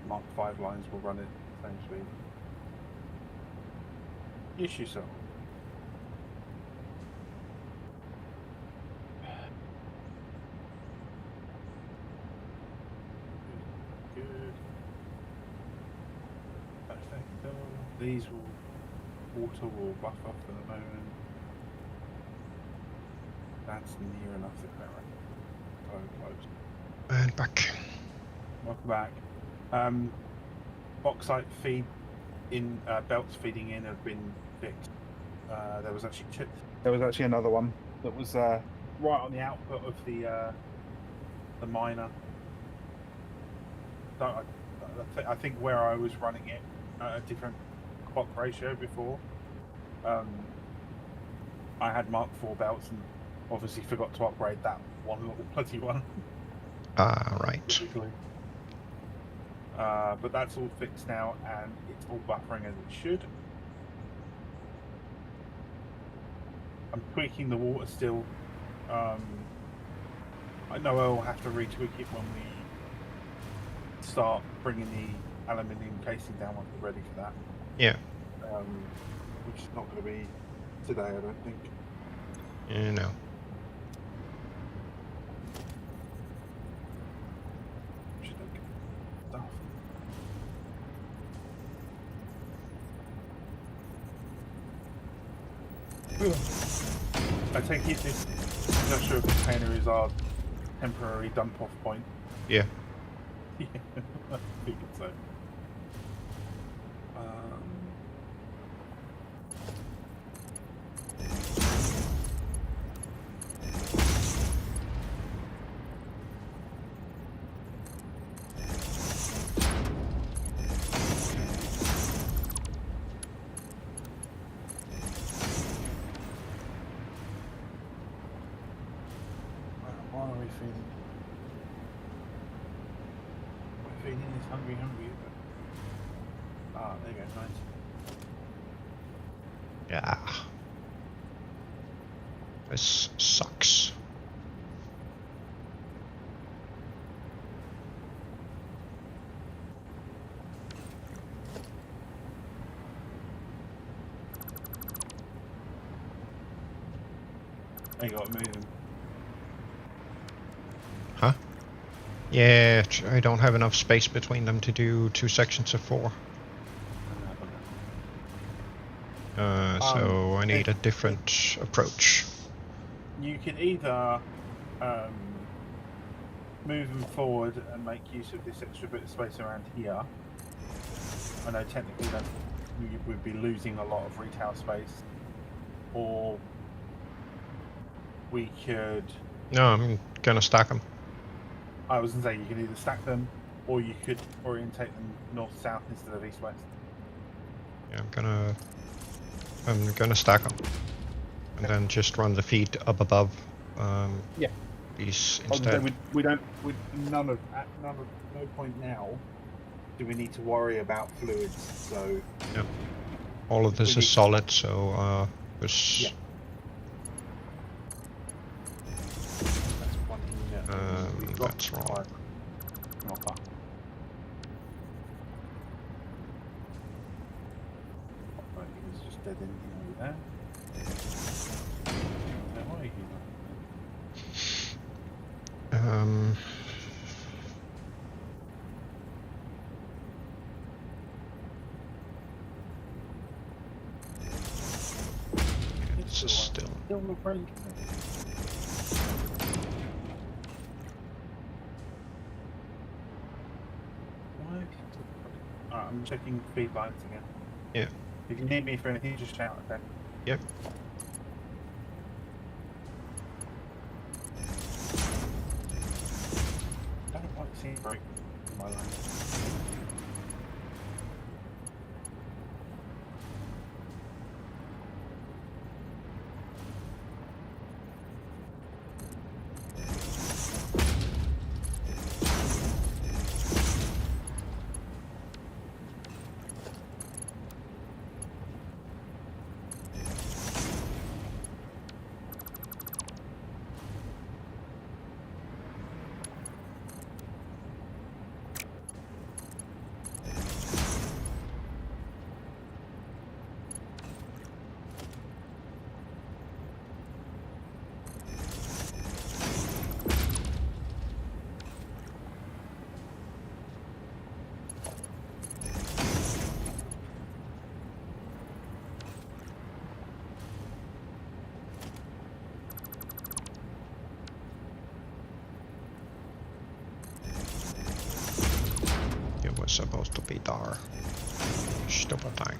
Mark 5 lines will run at the same speed. Issue solved. Good. Perfect. These water will buffer for the moment. That's near enough to clear it. So close. And back. Welcome back. Bauxite feed in belts feeding in have been fixed. There was actually another one that was right on the output of the miner I think where I was running it at a different clock ratio before, I had Mark IV belts and obviously forgot to upgrade that one little bloody one. Ah, right. Basically. But that's all fixed now, and it's all buffering as it should. I'm tweaking the water still. I know I'll have to retweak it when we start bringing the aluminium casing down once we're ready for that. Yeah. Which is not going to be today, I don't think. No. Should I get stuff? I take it this industrial container is our temporary dump-off point. Yeah. Yeah, I figured so. Why are we feeling? We're feeling this hungry. Ah, there you go, nice. Yeah. This sucks. I got moving. Huh? Yeah, I don't have enough space between them to do 2 sections of 4. So I need a different approach. You can either move them forward and make use of this extra bit of space around here. I know technically that you would be losing a lot of retail space, or we could. No, I'm gonna stack them. I was gonna say you can either stack them, or you could orientate them north-south instead of east-west. Yeah, I'm gonna stack them, and then just run the feed up above. Yeah. These instead. No point now do we need to worry about fluids. So. Yeah. All of this is solid, so just. Yeah. That's wrong. Not that. I think it's just dead ending over there. Where are you? It's still. Still no break. Alright, I'm checking feed lines again. Yeah. If you need me for anything, just shout, okay? Yep. I don't like seeing break in my line. It was supposed to be there. Stupid thing.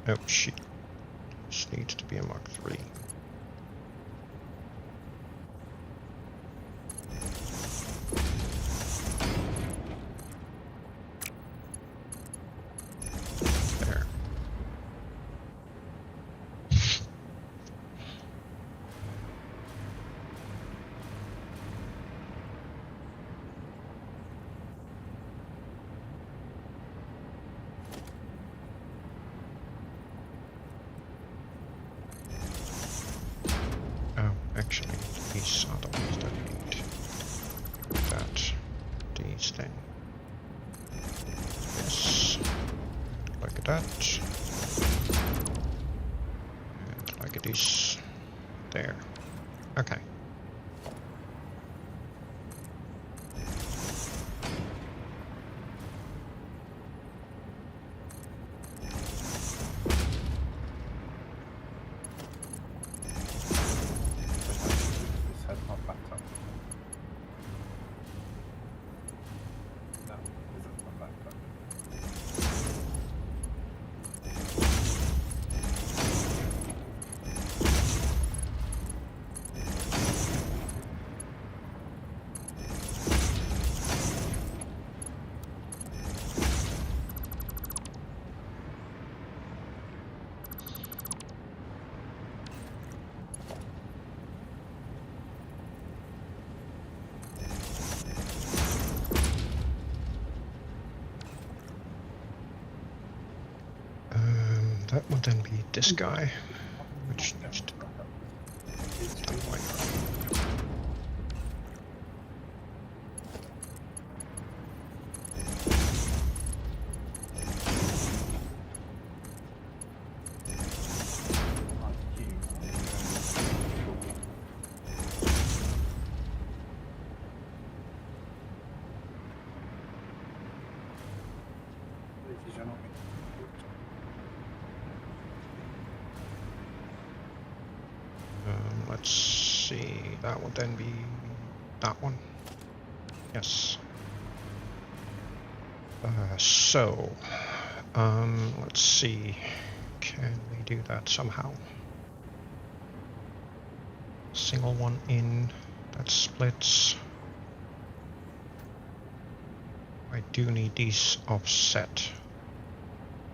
Oh shit. This needs to be a Mark 3. There. Actually, these are the ones that need that. These then. Yes. Like that. And like it is. There. Okay. That would then be this guy, which needs to go that way. Let's see, that would then be that one. Yes. Let's see, can we do that somehow? Single one in, that splits. I do need these offset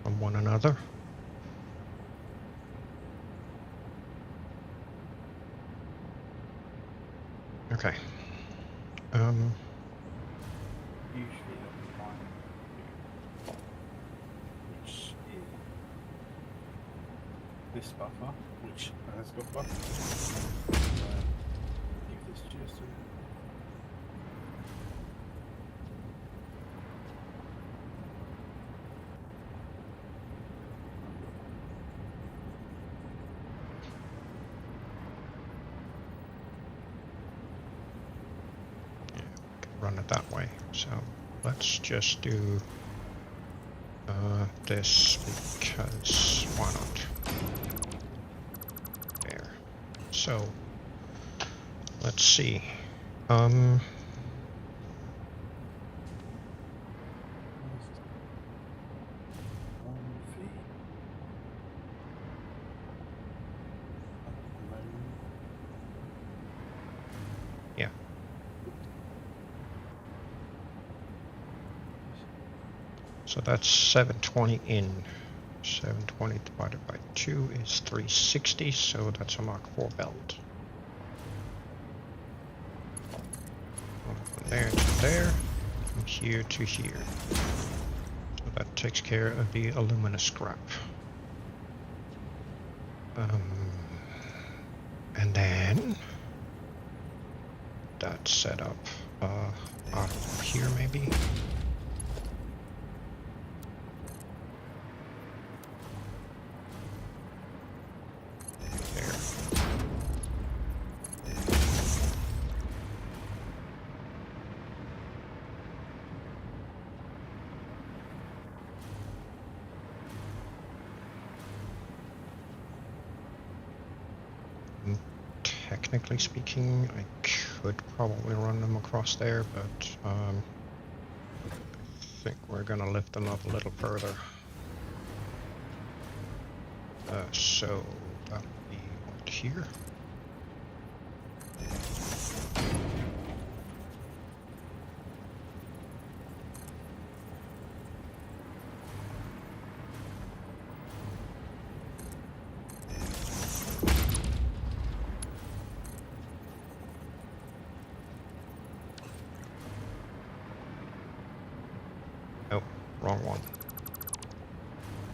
from one another. Okay. Usually that we find which is this buffer, which has got buffer. Leave this just a run it that way. So let's just do this because why not? There. So let's see. Yeah. So that's 720 in. 720 divided by 2 is 360, so that's a Mark 4 belt. From there to there, from here to here. So that takes care of the alumina scrap. And then that's set up, I don't know, here maybe. Technically speaking, I could probably run them across there, but I think we're gonna lift them up a little further. So that would be what here. Oh, wrong one.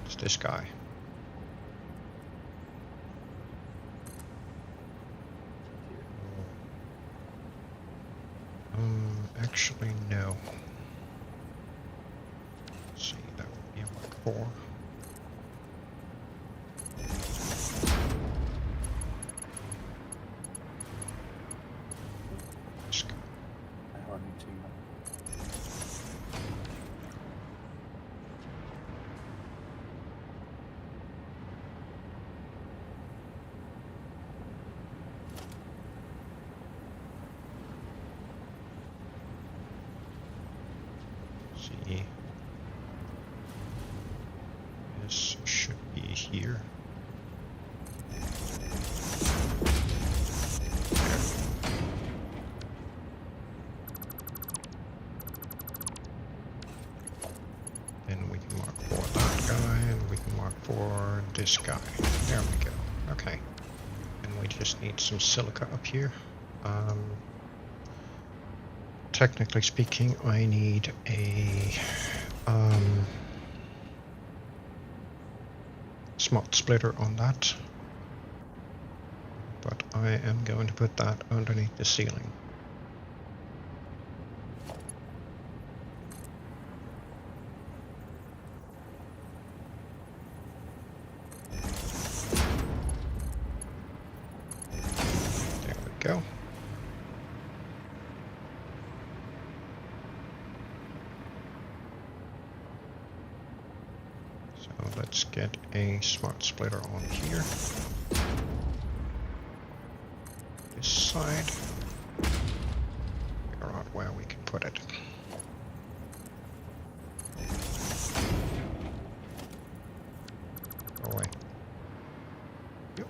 It's this guy. Actually, no. Let's see, that would be a Mark 4. Let's go. I need to. See, this should be here. Then we can mark for that guy, and we can mark for this guy. There we go. Okay. And we just need some silica up here. Technically speaking, I need a smart splitter on that, but I am going to put that underneath the ceiling. There we go. Let's get a smart splitter on here. This side. Figure out where we can put it. Go away. Yep.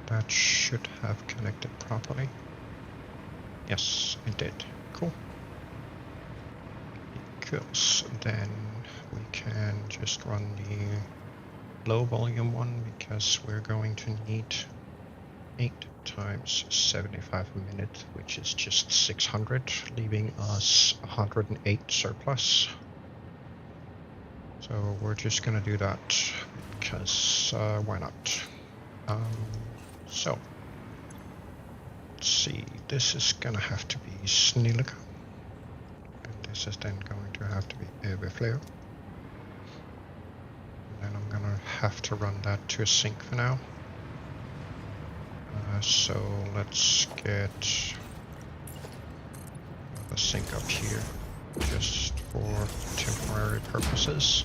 That should have connected properly. Yes, it did. Cool. Because then we can just run the low volume one, because we're going to need 8 times 75 a minute, which is just 600, leaving us 108 surplus. So we're just gonna do that because why not? So let's see, this is gonna have to be Snillica, and this is then going to have to be overflow. And then I'm gonna have to run that to a sink for now. So let's get the sink up here just for temporary purposes.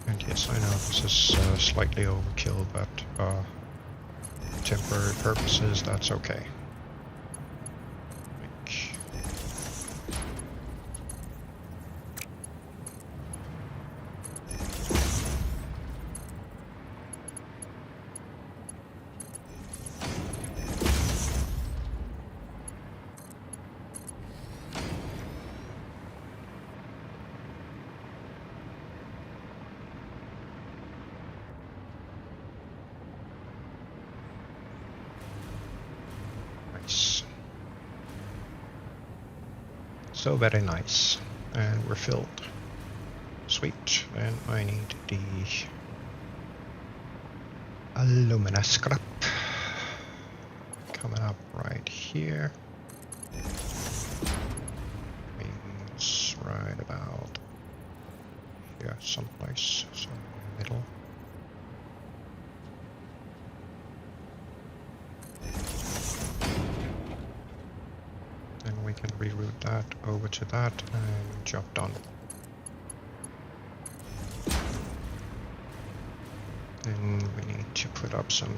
And yes, I know this is slightly overkill, but temporary purposes, that's okay. So very nice. And we're filled. Sweet. And I need the alumina scrap. Coming up right here. Means right about here someplace. So in the middle. Then we can reroute that over to that and job done. Then we need to put up some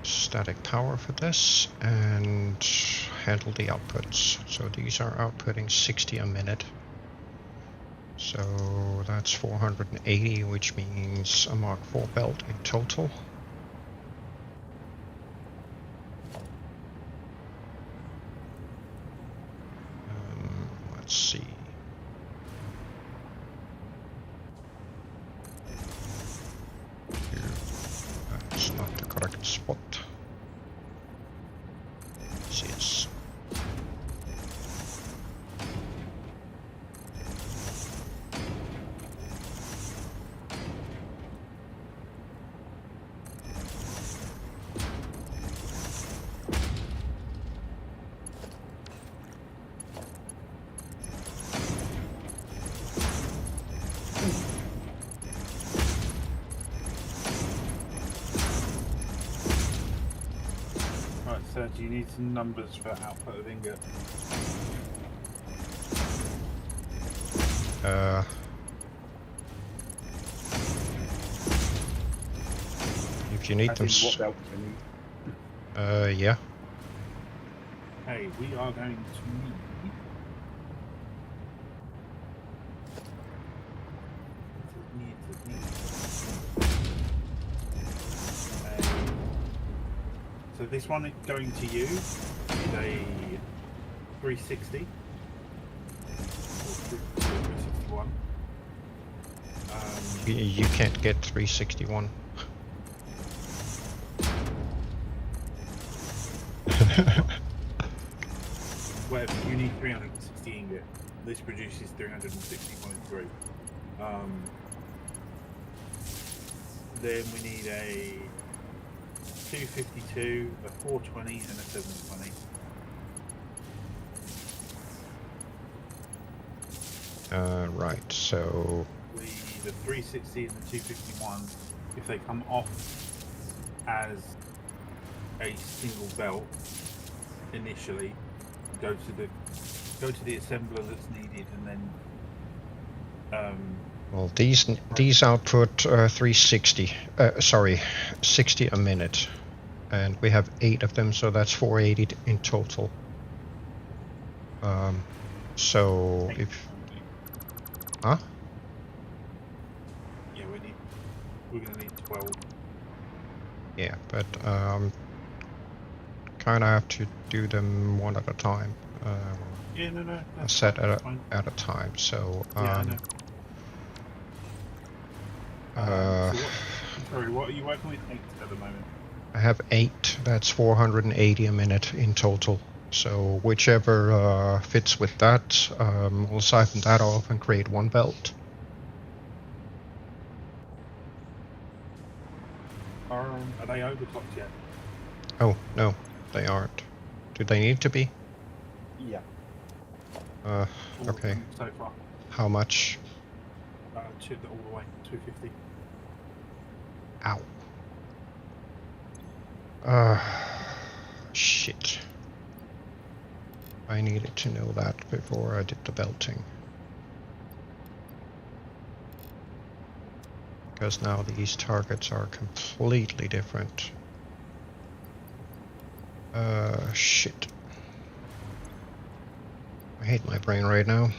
static power for this and handle the outputs. So these are outputting 60 a minute. So that's 480, which means a Mark IV belt in total. Let's see. That's not the correct spot. Yes. So do you need some numbers for output of ingot? If you need them, what belt do you need? yeah. Hey, we are going to need. So this one going to you is a 360 or 361. You can't get 361. Whatever, you need 360 ingot. This produces 360.3. Then we need a 252, a 420, and a 720. Right, so The 360 and the 251, if they come off as a single belt initially, go to the assembler that's needed, and then well, these output 360. Sorry, 60 a minute, and we have 8 of them, so that's 480 in total. So if, huh? Yeah, we're gonna need 12. Yeah, but kind of have to do them one at a time. Yeah, no, a set at a time. So yeah, I know. Sorry, what are you working with 8 at the moment? I have 8. That's 480 a minute in total. So whichever fits with that, we'll siphon that off and create one belt. Are they overclocked yet? Oh, no, they aren't. Do they need to be? Yeah. Okay. So far. How much? All the way, 250. Ow. Shit. I needed to know that before I did the belting. Because now these targets are completely different. Shit. I hate my brain right now.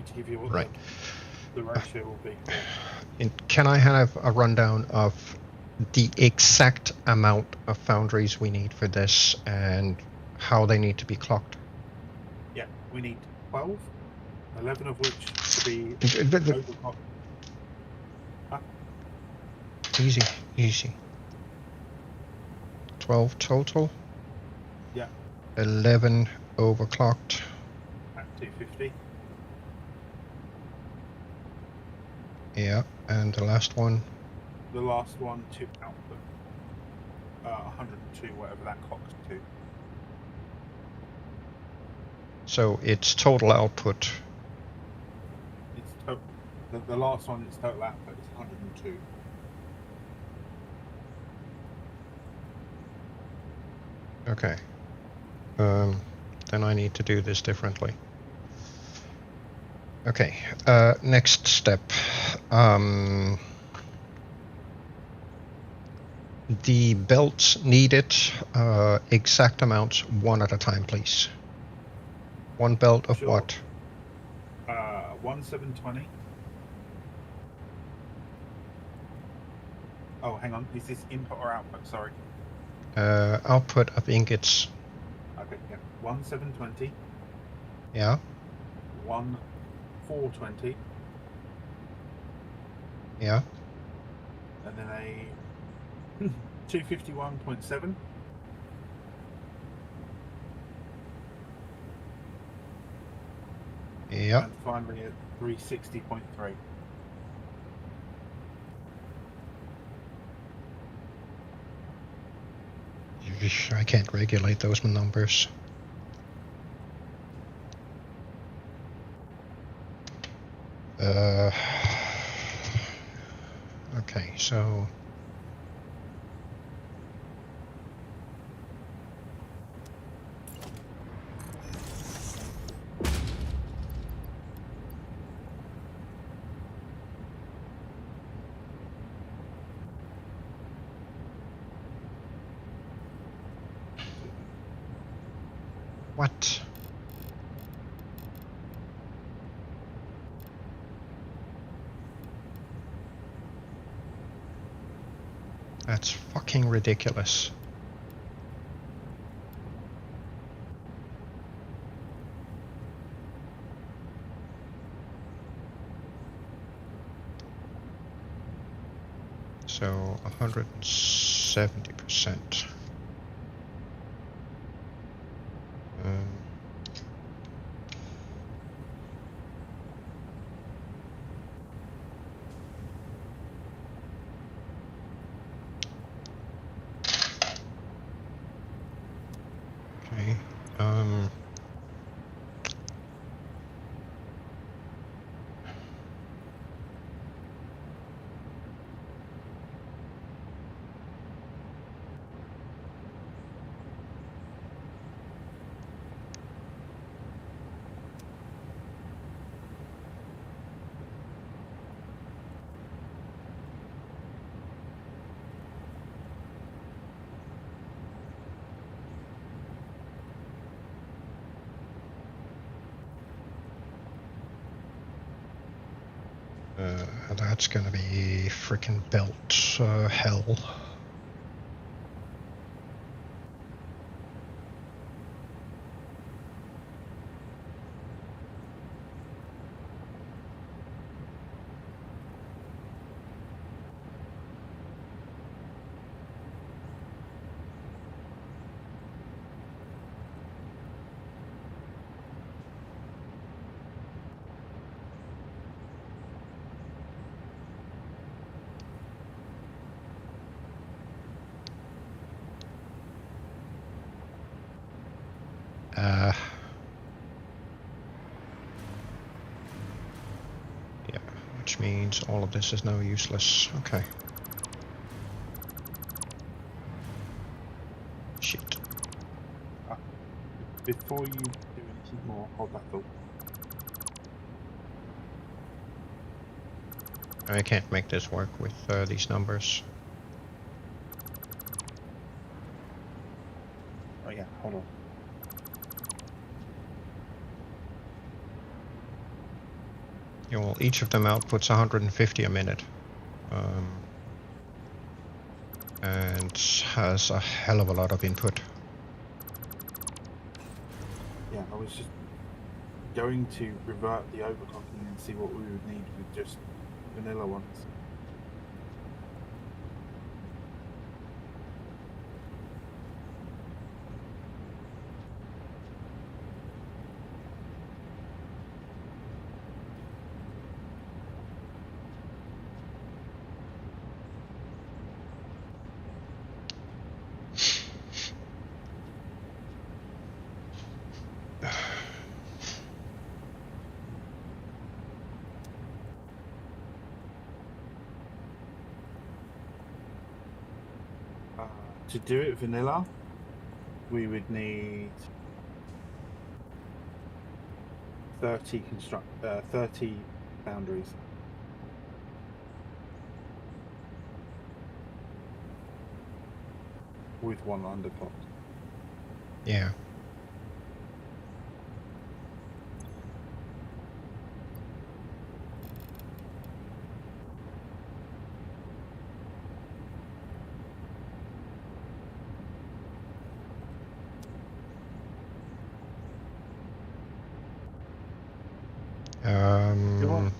To give you what Right. the ratio will be. Yeah. And can I have a rundown of the exact amount of foundries we need for this and how they need to be clocked? Yeah, we need 12, 11 of which to be overclocked. Huh? Easy. 12 total? Yeah. 11 overclocked. At 250. Yeah, and the last one? The last one to output 102, whatever that clocks to. So it's total output. It's the last one, its total output is 102. Okay. Then I need to do this differently. Okay, next step. The belts needed, exact amounts, one at a time, please. One belt of Sure. what? 1720. Oh, hang on. Is this input or output? Sorry. Output of ingots. Okay, yeah. 1720. Yeah. 1420. Yeah. And then a 251.7. Yeah. And finally a 360.3. I can't regulate those numbers. Okay, so what? That's fucking ridiculous. So 170%. Okay. That's gonna be freaking belt hell. Yeah, which means all of this is now useless. Okay. Shit. Before you do anything more, hold that thought. I can't make this work with these numbers. Oh yeah, hold on. Yeah, well, each of them outputs 150 a minute. And has a hell of a lot of input. Yeah, I was just going to revert the overclocking and see what we would need with just vanilla ones. To do it vanilla, we would need 30 boundaries. With one underclock. Yeah.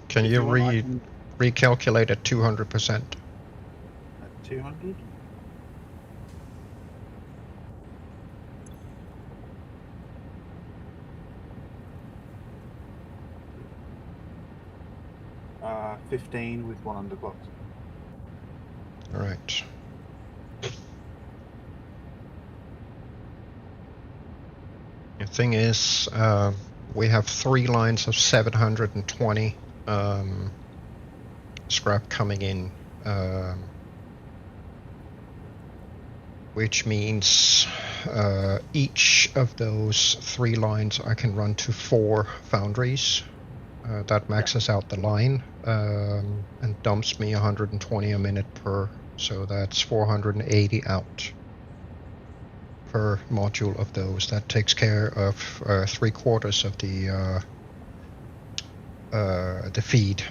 Can you recalculate at 200%? At 200? Uh, 15 with one underclock. All right. The thing is, we have 3 lines of 720 scrap coming in, which means each of those 3 lines I can run to 4 foundries. That maxes out the line and dumps me 120 a minute per, so that's 480 out per module of those. That takes care of 3/4 of the feed.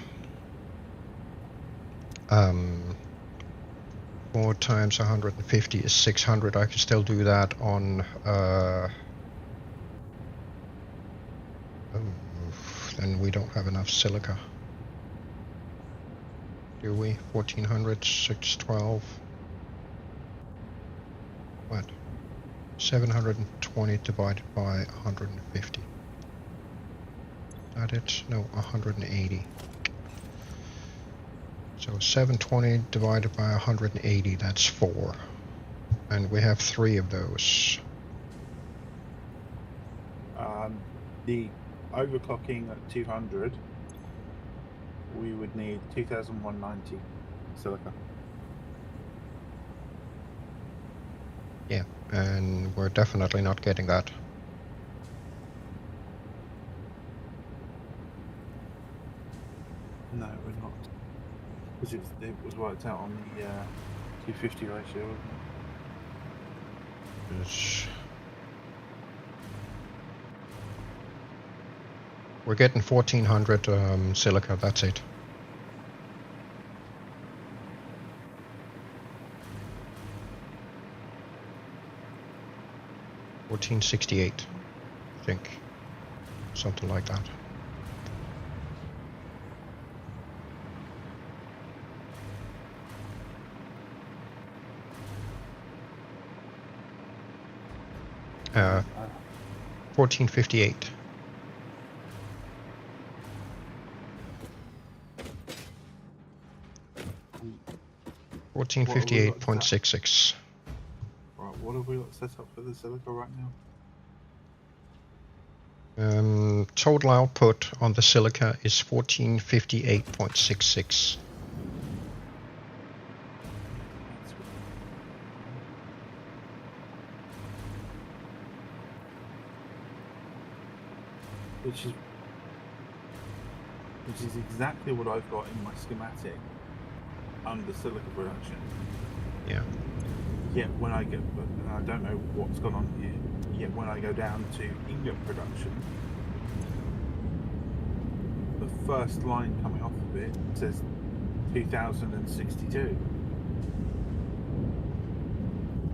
4 times 150 is 600. I can still do that on then we don't have enough silica. Do we? 1400, 612. What? 720 divided by 150. That it? No, 180. So 720 divided by 180, that's 4. And we have 3 of those. The overclocking at 200, we would need 2190 silica. Yeah, and we're definitely not getting that. No, we're not. Because it was worked out on the 250 ratio, wasn't it? Yes. We're getting 1400 silica, that's it. $14.68, I think. Something like that. $14.58. $14.58.66. Right, what have we got set up for the silica right now? Total output on the silica is 1458.66. Which is exactly what I've got in my schematic under silica production. Yeah. Yet when I get, I don't know what's gone on here. Yet when I go down to ingot production, the first line coming off of it says 2062.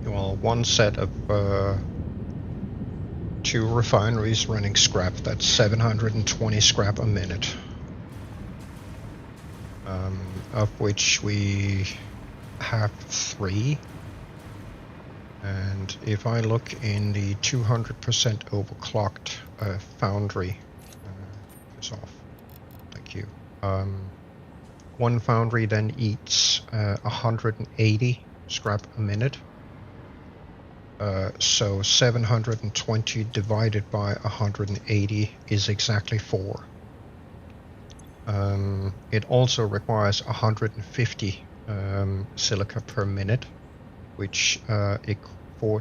Well, one set of 2 refineries running scrap, that's 720 scrap a minute. Of which we have 3. And if I look in the 200% overclocked foundry, it's off. Thank you. One foundry then eats 180 scrap a minute. So 720 divided by 180 is exactly 4. It also requires 150 silica per minute, which 4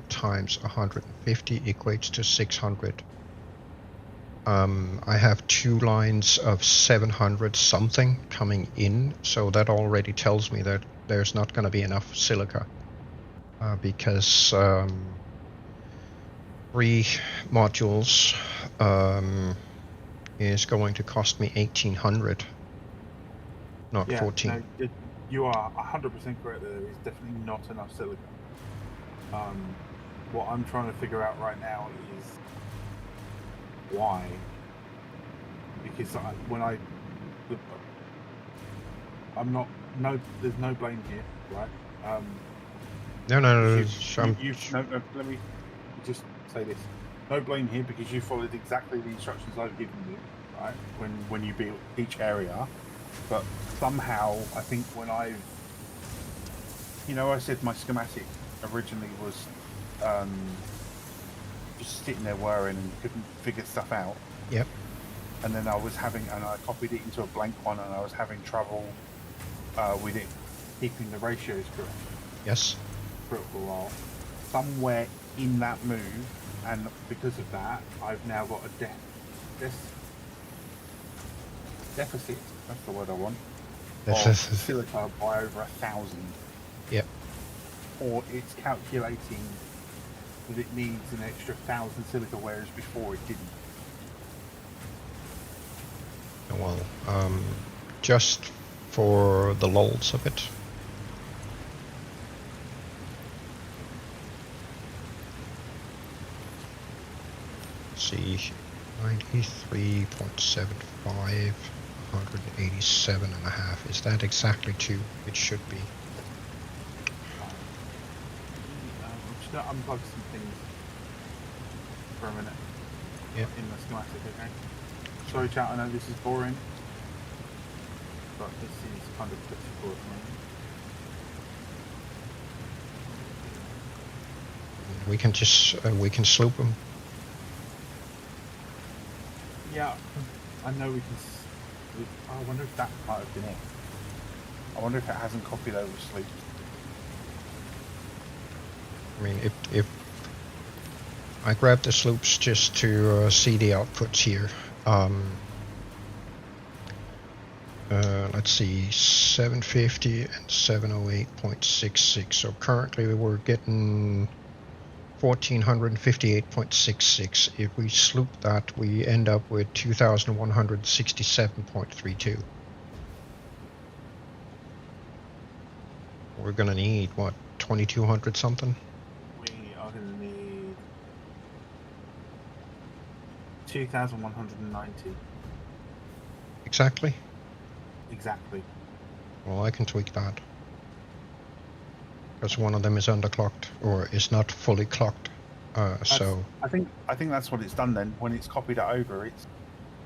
times 150 equates to 600. I have 2 lines of 700 something coming in, so that already tells me that there's not going to be enough silica. Because 3 modules is going to cost me 1,800, not 14. No, you are 100% correct that there is definitely not enough silica. What I'm trying to figure out right now is why. Because there's no blame here, right? No, let me just say this. No blame here because you followed exactly the instructions I've given you, right? When you build each area. But somehow, I think when I said my schematic originally was just sitting there whirring and couldn't figure stuff out. Yep. And then I copied it into a blank one and I was having trouble with it keeping the ratios correct. Yes. For a while. Somewhere in that move, and because of that, I've now got a deficit. That's the word I want. Of silica by over 1,000. Yep. Or it's calculating that it needs an extra 1,000 silica, whereas before it didn't. Well, just for the lulz of it. See, 93.75, 187.5. Is that exactly 2? It should be. I'm just going to unplug some things for a minute. Yep. In the schematic, okay? Sorry chat, I know this is boring, but this is kind of critical at the moment. We can sloop them. Yeah, I know we can. I wonder if that might have been it. I wonder if it hasn't copied over sleep. I mean, if I grab the sloops just to see the outputs here. Let's see, 750 and 708.66. So currently we're getting 1458.66. If we sloop that, we end up with 2167.32. We're gonna need what, 2200 something? We are going to need 2190. Exactly? Exactly. Well, I can tweak that. Because one of them is underclocked, or is not fully clocked. So I think that's what it's done then. When it's copied it over, it's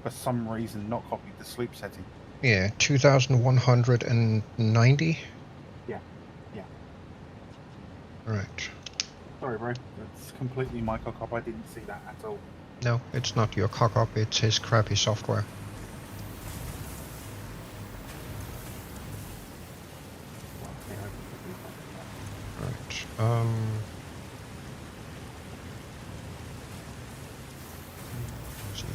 for some reason not copied the sleep setting. yeah, 2190. Yeah. Right. Sorry, bro. That's completely my cock up. I didn't see that at all. No, it's not your cock up. It's his crappy software. Right. See.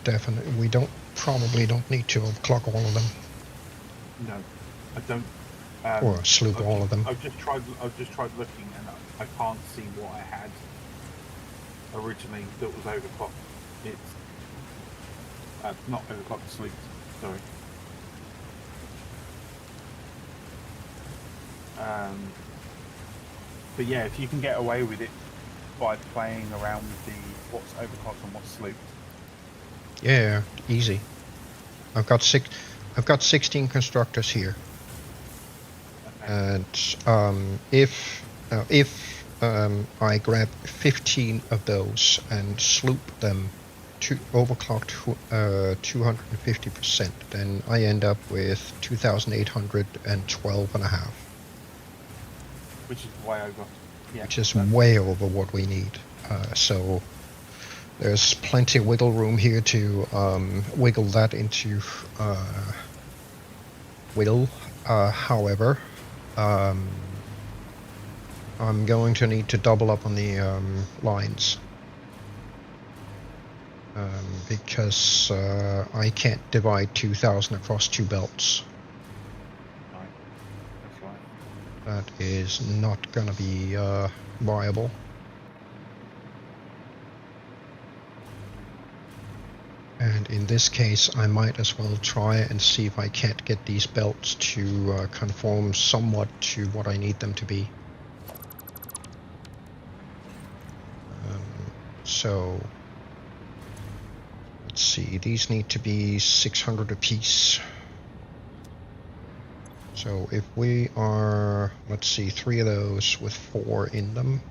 definitely. We probably don't need to overclock all of them. No, I don't. Or sloop all of them. I've just tried looking, and I can't see what I had originally that was overclocked. It's not overclocked, slooped. Sorry. But yeah, if you can get away with it by playing around with what's overclocked and what's slooped. Yeah, easy. I've got 16 constructors here. Okay. And if I grab 15 of those and sloop them to overclock 250%, then I end up with 2,812 and a half. Which is way over. Yeah, which is way over what we need. So there's plenty of wiggle room here to wiggle that into wiggle. However, I'm going to need to double up on the lines. Because I can't divide 2,000 across 2 belts. Right. That's right. That is not going to be viable. And in this case, I might as well try and see if I can't get these belts to conform somewhat to what I need them to be. So let's see, these need to be 600 apiece. So if we are, let's see, 3 of those with 4 in them,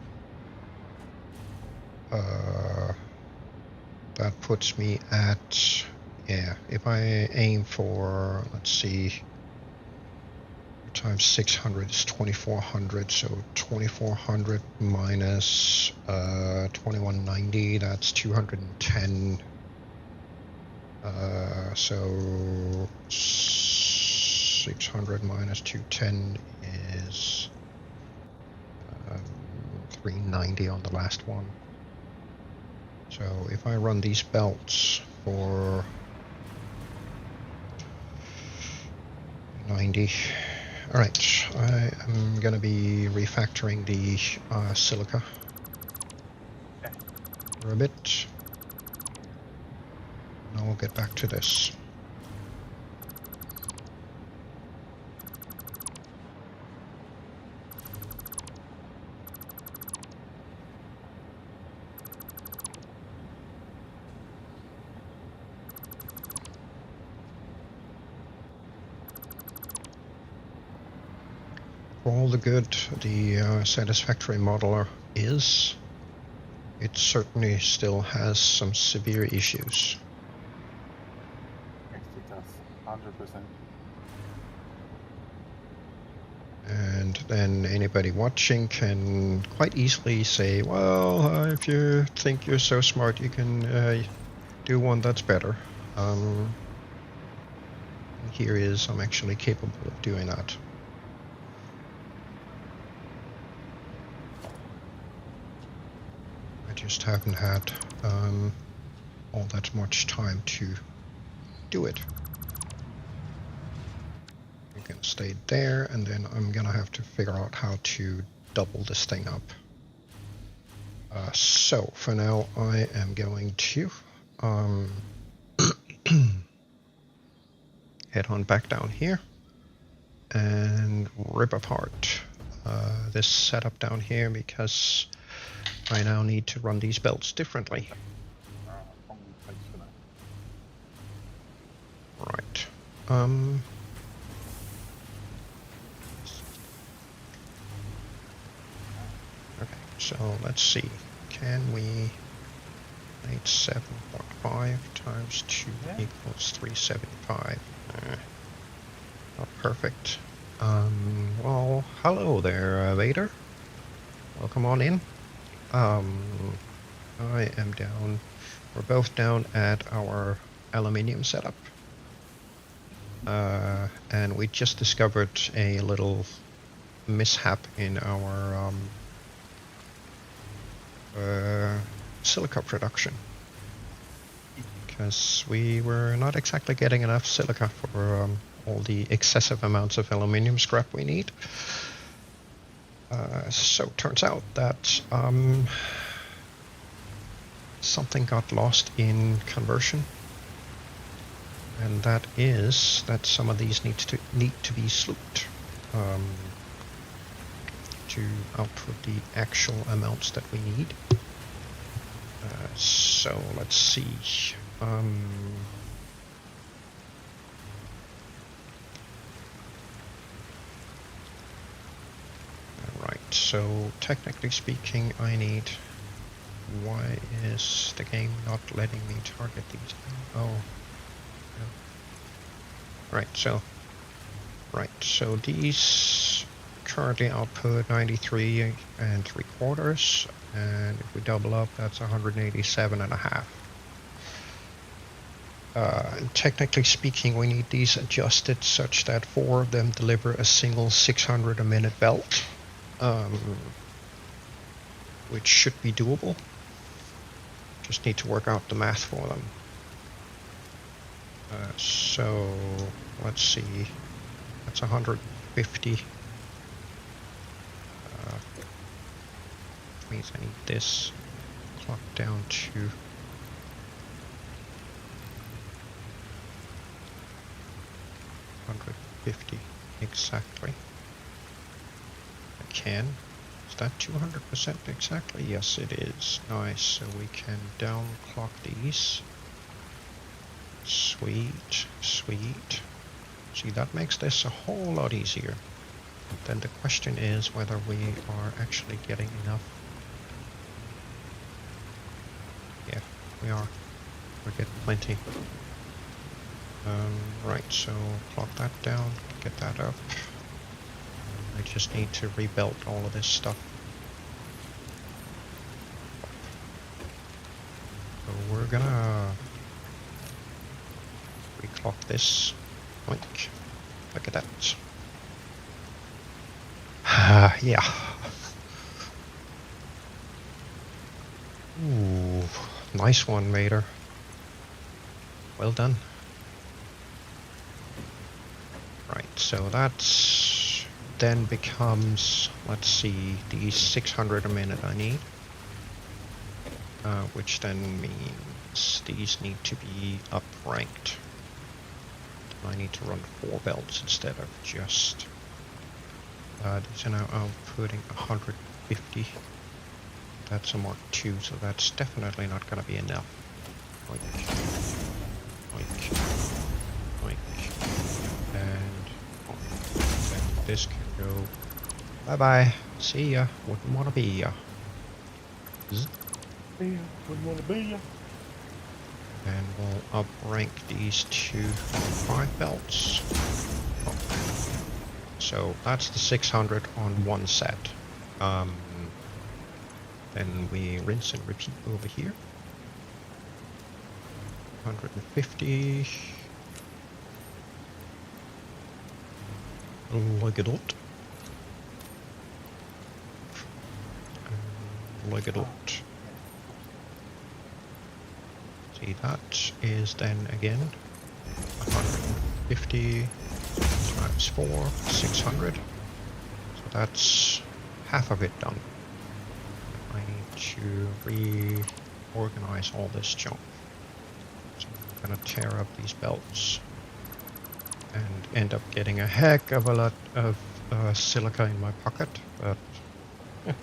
that puts me at, yeah, if I aim for, let's see, times 600 is 2,400, so 2,400 minus 2,190, that's 210. So 600 minus 210 is 390 on the last one. So if I run these belts for 90, all right, I am going to be refactoring the silica for a bit. And I'll get back to this. For all the good the Satisfactory modeler is, it certainly still has some severe issues. Yes, it does. 100%. And then anybody watching can quite easily say, well, if you think you're so smart, you can do one that's better. Here is, I'm actually capable of doing that. I just haven't had all that much time to do it. You can stay there, and then I'm gonna have to figure out how to double this thing up. So for now, I am going to head on back down here and rip apart this setup down here, because I now need to run these belts differently. Right. Okay, so let's see. Can we 87.5 times 2 equals 375? Not perfect. Well, hello there, Vader. Welcome on in. I am down. We're both down at our aluminium setup. And we just discovered a little mishap in our silica production. because we were not exactly getting enough silica for all the excessive amounts of aluminium scrap we need. So it turns out that something got lost in conversion, and that is that some of these need to be slooped to output the actual amounts that we need. So let's see. Right, so technically speaking, I need... Why is the game not letting me target these? Oh. No. Right, so these currently output 93 3/4, and if we double up, that's 187.5. Technically speaking, we need these adjusted such that 4 of them deliver a single 600 a minute belt, which should be doable. Just need to work out the math for them. So let's see, that's 150. Means I need this clock down to 150 exactly. I can. Is that 200% exactly? Yes, it is. Nice. So we can down clock these. Sweet, sweet. See, that makes this a whole lot easier. Then the question is whether we are actually getting enough. Yeah, we are. We're getting plenty. Right, so clock that down, get that up. I just need to rebuild all of this stuff. So we're gonna reclock this. Oink. Look at that. Yeah. Ooh, nice one, Mater. Well done. Right, so that's then becomes, let's see, the 600 a minute I need. Which then means these need to be up-ranked. I need to run 4 belts instead of just... these are now outputting 150. That's a Mark II, so that's definitely not going to be enough. Oink. Oink. Oink. And oink. Then this can go... Bye-bye. See ya. Wouldn't want to be ya. Zzz. Yeah, wouldn't want to be ya. And we'll up-rank these to 5 belts. Oh. So that's the 600 on one set. Then we rinse and repeat over here. 150. Like it out. Like it out. See, that is then again 150 times 4, 600. So that's half of it done. I need to reorganize all this junk. So I'm gonna tear up these belts and end up getting a heck of a lot of silica in my pocket, but we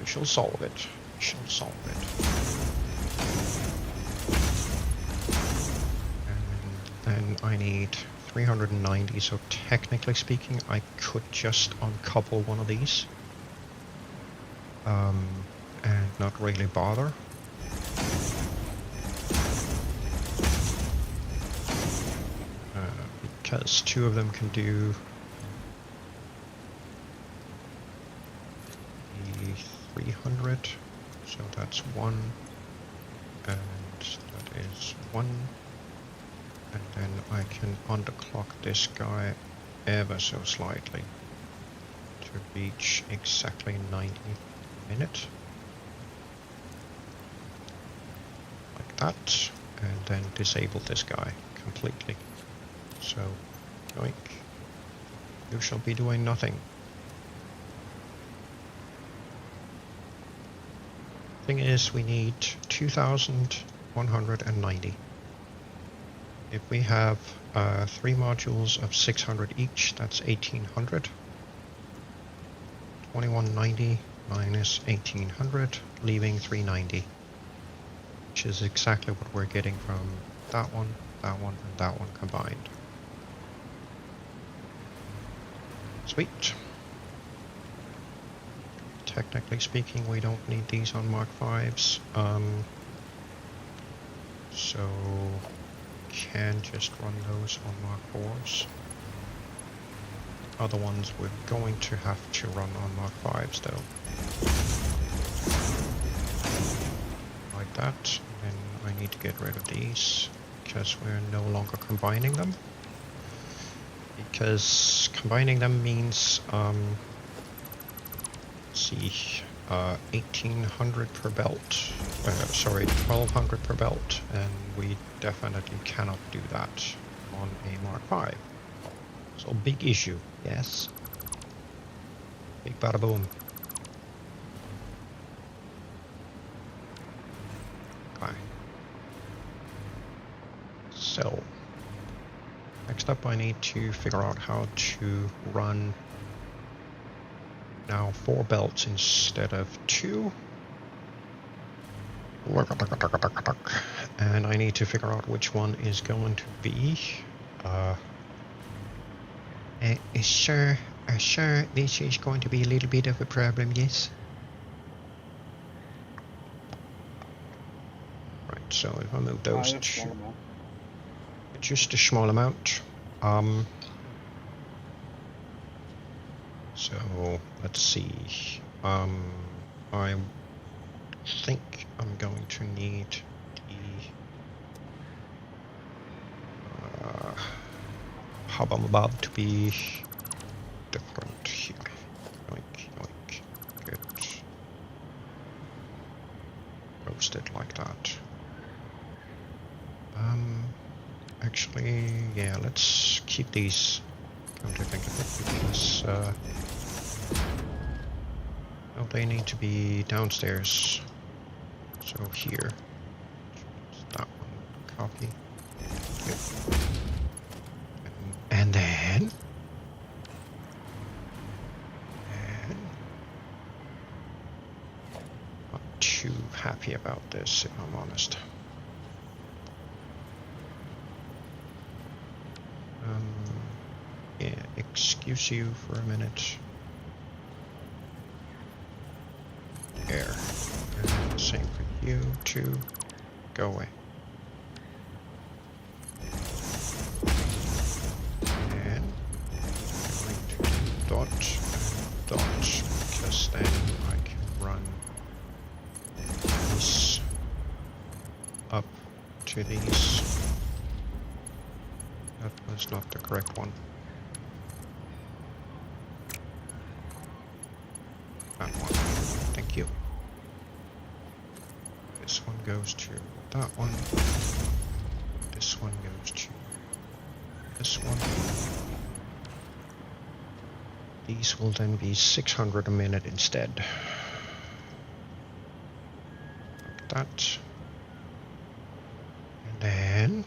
shall solve it. We shall solve it. And then I need 390, so technically speaking I could just uncouple one of these and not really bother. Because 2 of them can do the 300, so that's 1, and that is 1. And then I can underclock this guy ever so slightly to reach exactly 90 a minute. Like that, and then disable this guy completely. So, yoink. You shall be doing nothing. Thing is, we need 2,190. If we have 3 modules of 600 each, that's 1,800. 2190 minus 1,800, leaving 390. Which is exactly what we're getting from that one, and that one combined. Sweet. Technically speaking, we don't need these on Mark 5s. So can just run those on Mark 4s. Other ones we're going to have to run on Mark 5s though. Like that. And I need to get rid of these because we're no longer combining them. Because combining them means, let's see, 1,800 per belt. Sorry, 1,200 per belt, and we definitely cannot do that on a Mark 5. So big issue, yes. Big bada boom. Okay. So, next up I need to figure out how to run now 4 belts instead of 2. And I need to figure out which one is going to be sure, this is going to be a little bit of a problem, yes. Right, so if I move those to just a small amount. So let's see. I think I'm going to need the hub I'm about to be different here. Yoink, yoink. Good. Roasted like that. Actually, yeah, let's keep these. Come to think of it, because no, they need to be downstairs. So here, that one, copy. Yep. And then, not too happy about this, if I'm honest. Yeah, excuse you for a minute. There. And same for you too. Go away. And I'm going to do dot and dot, because then I can run this up to these. That was not the correct one. That one. Thank you. This one goes to that one. This one goes to this one. These will then be 600 a minute instead. Like that. And then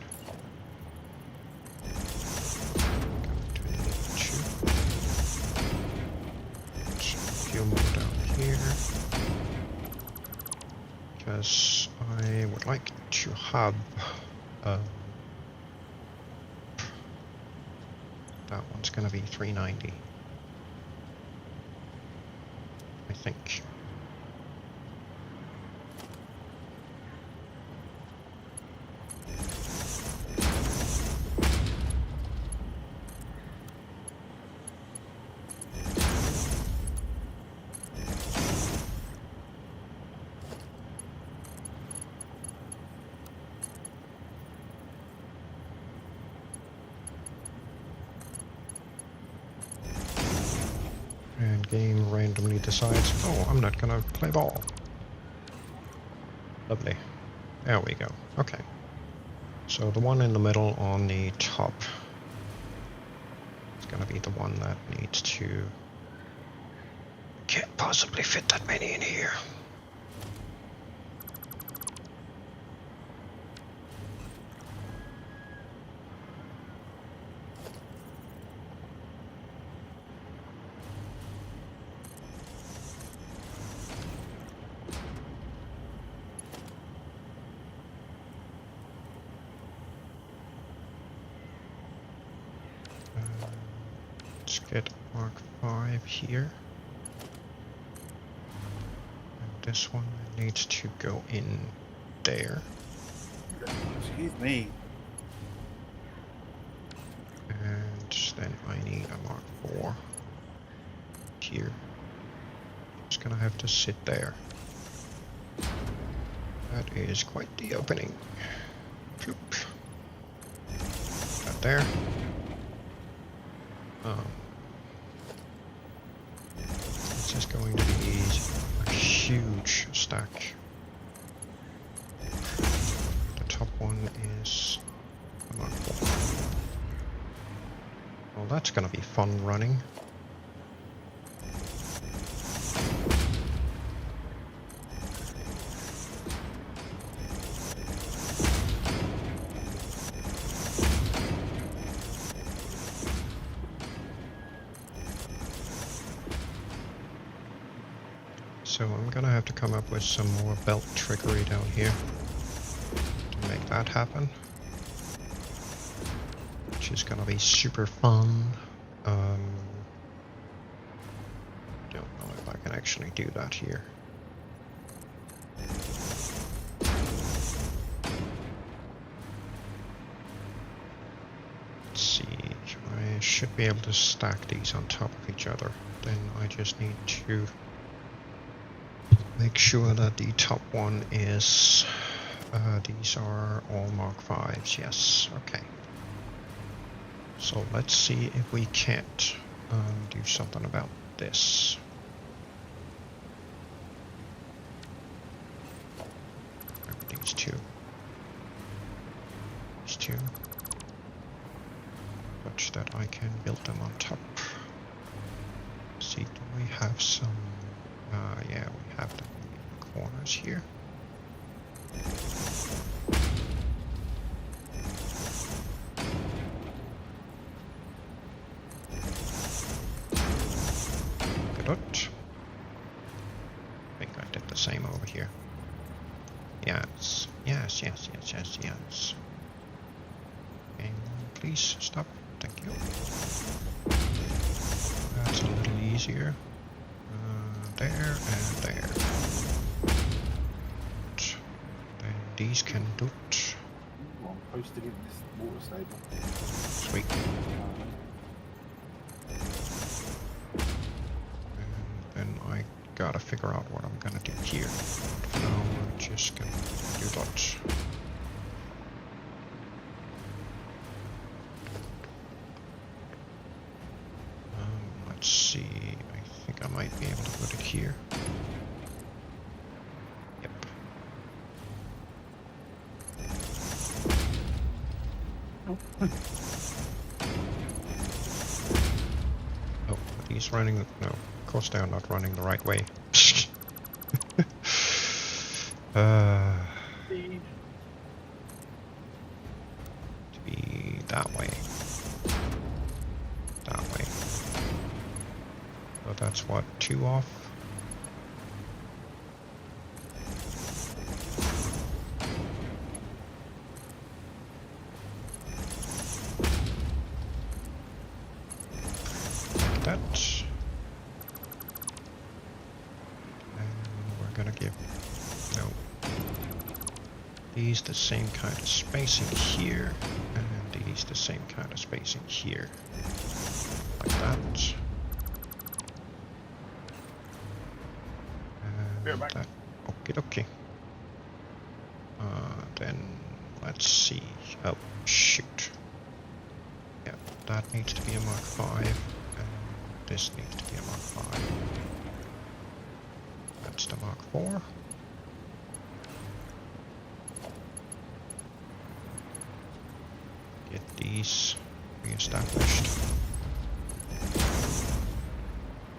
because I would like to have that one's going to be 390, I think. And game randomly decides, oh, I'm not gonna play ball. Lovely. There we go. Okay. So the one in the middle on the top is gonna be the one that needs to... Can't possibly fit that many in here. Let's get Mark 5 here. And this one needs to go in there. Excuse me. And then I need a Mark 4 here. It's gonna have to sit there. That is quite the opening. Ploop. That there. This is going to be a huge stack. The top one is a Mark 4. Well, that's gonna be fun running. So I'm gonna have to come up with some more belt trickery down here to make that happen, which is gonna be super fun. Don't know if I can actually do that here. Let's see, I should be able to stack these on top of each other. Then I just need to make sure that the top one is, these are all Mark 5s, yes, okay. So let's see if we can't do something about this. These two. These two. Such that I can build them on top. See, do we have some... yeah, we have them in the corners here. Good. I think I did the same over here. Yes, yes, yes, yes, yes, yes. Game on, please stop. Thank you. That's a little easier. There and there. Then these can do it. Well, I'm posted in this water stable. Sweet. And then I gotta figure out what I'm gonna do here. For now, we're just gonna do that. Let's see. I think I might be able to put it here. Yep. Oh, he's running. No, of course they're not running the right way. To be that way. That way. So that's what, 2 off? Like that. And we're gonna give, no, these the same kind of spacing here, and these the same kind of spacing here. Like that. And that. Okie dokie. Then let's see. Oh, shoot. Yeah, that needs to be a Mark 5, and this needs to be a Mark 5. That's the Mark 4. these re-established.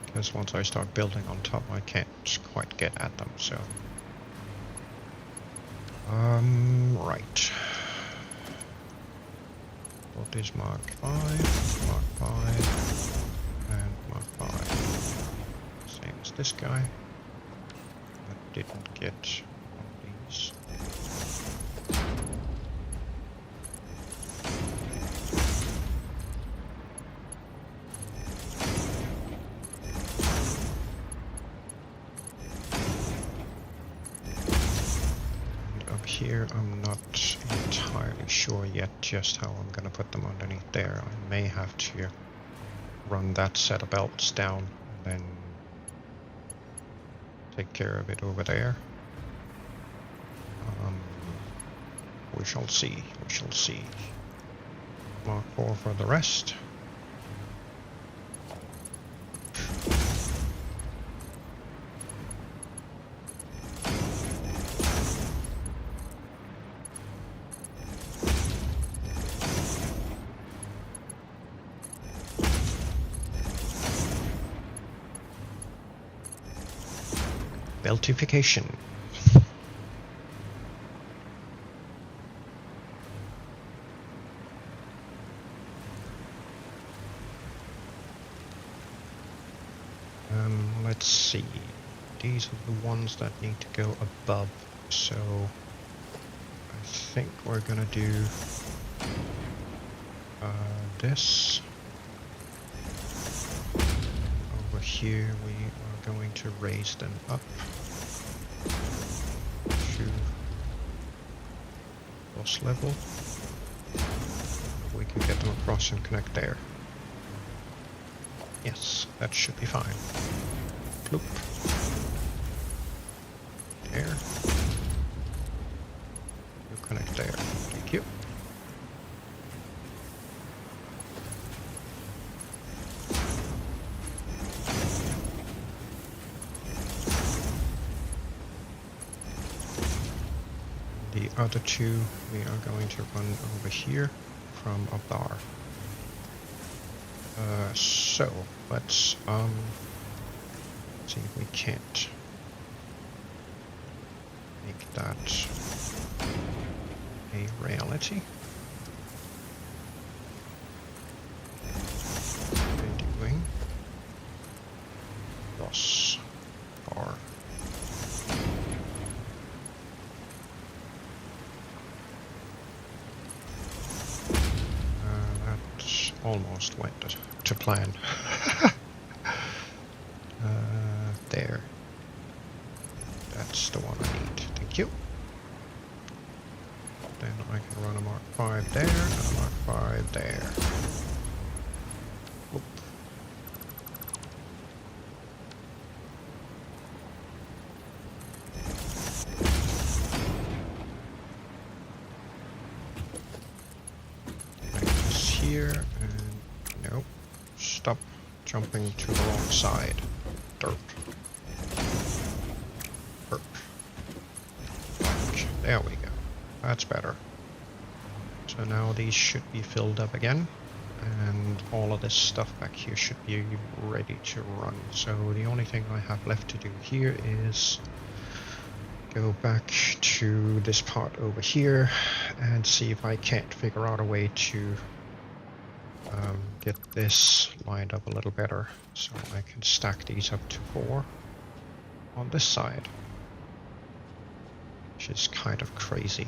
Because once I start building on top, I can't quite get at them, so... right. What is Mark 5, Mark 5, and Mark 5. Same as this guy. I didn't get one of these. Here, I'm not entirely sure yet just how I'm going to put them underneath there. I may have to run that set of belts down and then take care of it over there. We shall see. We shall see. Mark 4 for the rest. Beltification. Let's see. These are the ones that need to go above, so I think we're gonna do this. Over here we are going to raise them up to boss level. We can get them across and connect there. Yes, that should be fine. Bloop. There. You connect there. Thank you. The other two we are going to run over here from up there. So let's see if we can't make that a reality. Doing boss bar. That almost went to plan. There. That's the one I need. Thank you. Then I can run a Mark 5 there, and a Mark 5 there. Whoop. Make this here, and nope. Stop jumping to the wrong side. Derp. Derp. Like, there we go. That's better. So now these should be filled up again, and all of this stuff back here should be ready to run. So the only thing I have left to do here is go back to this part over here and see if I can't figure out a way to get this lined up a little better so I can stack these up to 4 on this side, which is kind of crazy.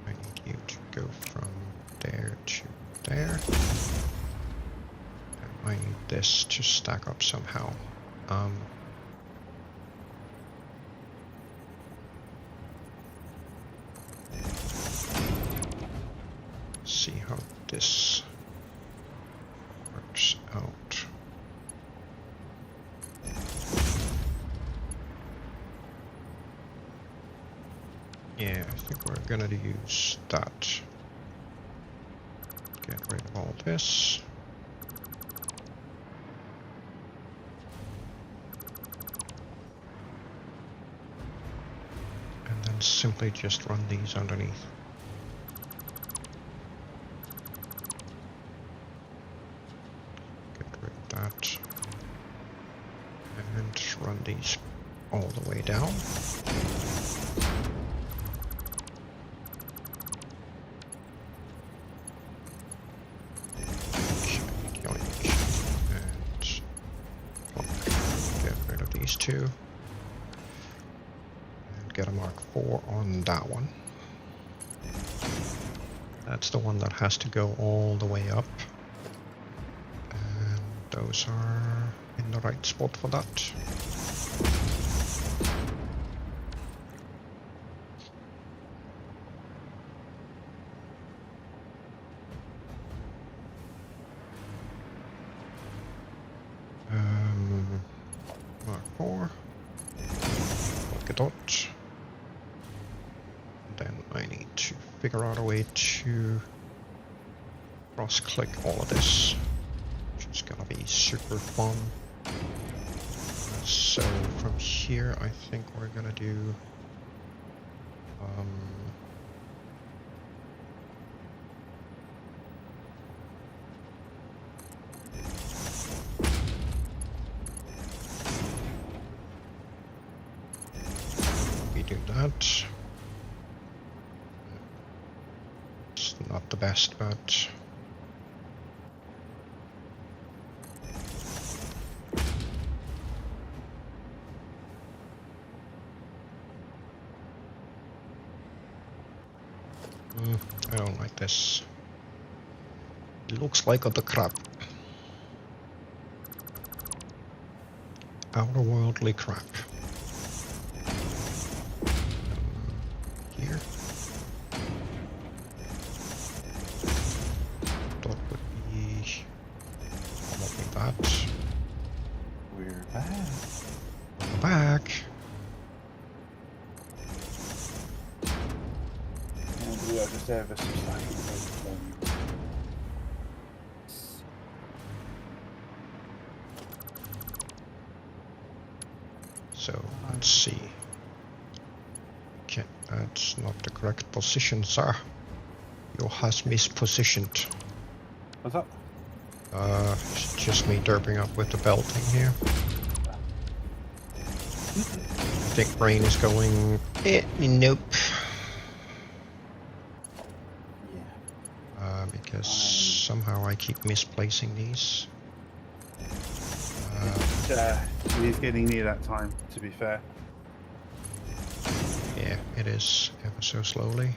I need you to go from there to there, and I need this to stack up somehow. See how this works out. Yeah, I think we're gonna use that. Get rid of all this. And then simply just run these underneath. all the way down. These two, and get a Mark IV on that one. That's the one that has to go all the way up, and those are in the right spot for that. Mark 4, polka dot. Then I need to figure out a way to cross-click all of this, which is gonna be super fun. So from here, I think we're gonna do that. It's not the best, but I don't like this. It looks like the crap. Outerworldly crap. Here. That would be probably that. We're back. We're back. And we are just ever so slightly away. So let's see. Okay, that's not the correct position, sir. You has mispositioned. What's up? It's just me derping up with the belting here. I think brain is going, nope. Yeah. Because somehow I keep misplacing these. It is getting near that time, to be fair. Yeah, it is ever so slowly.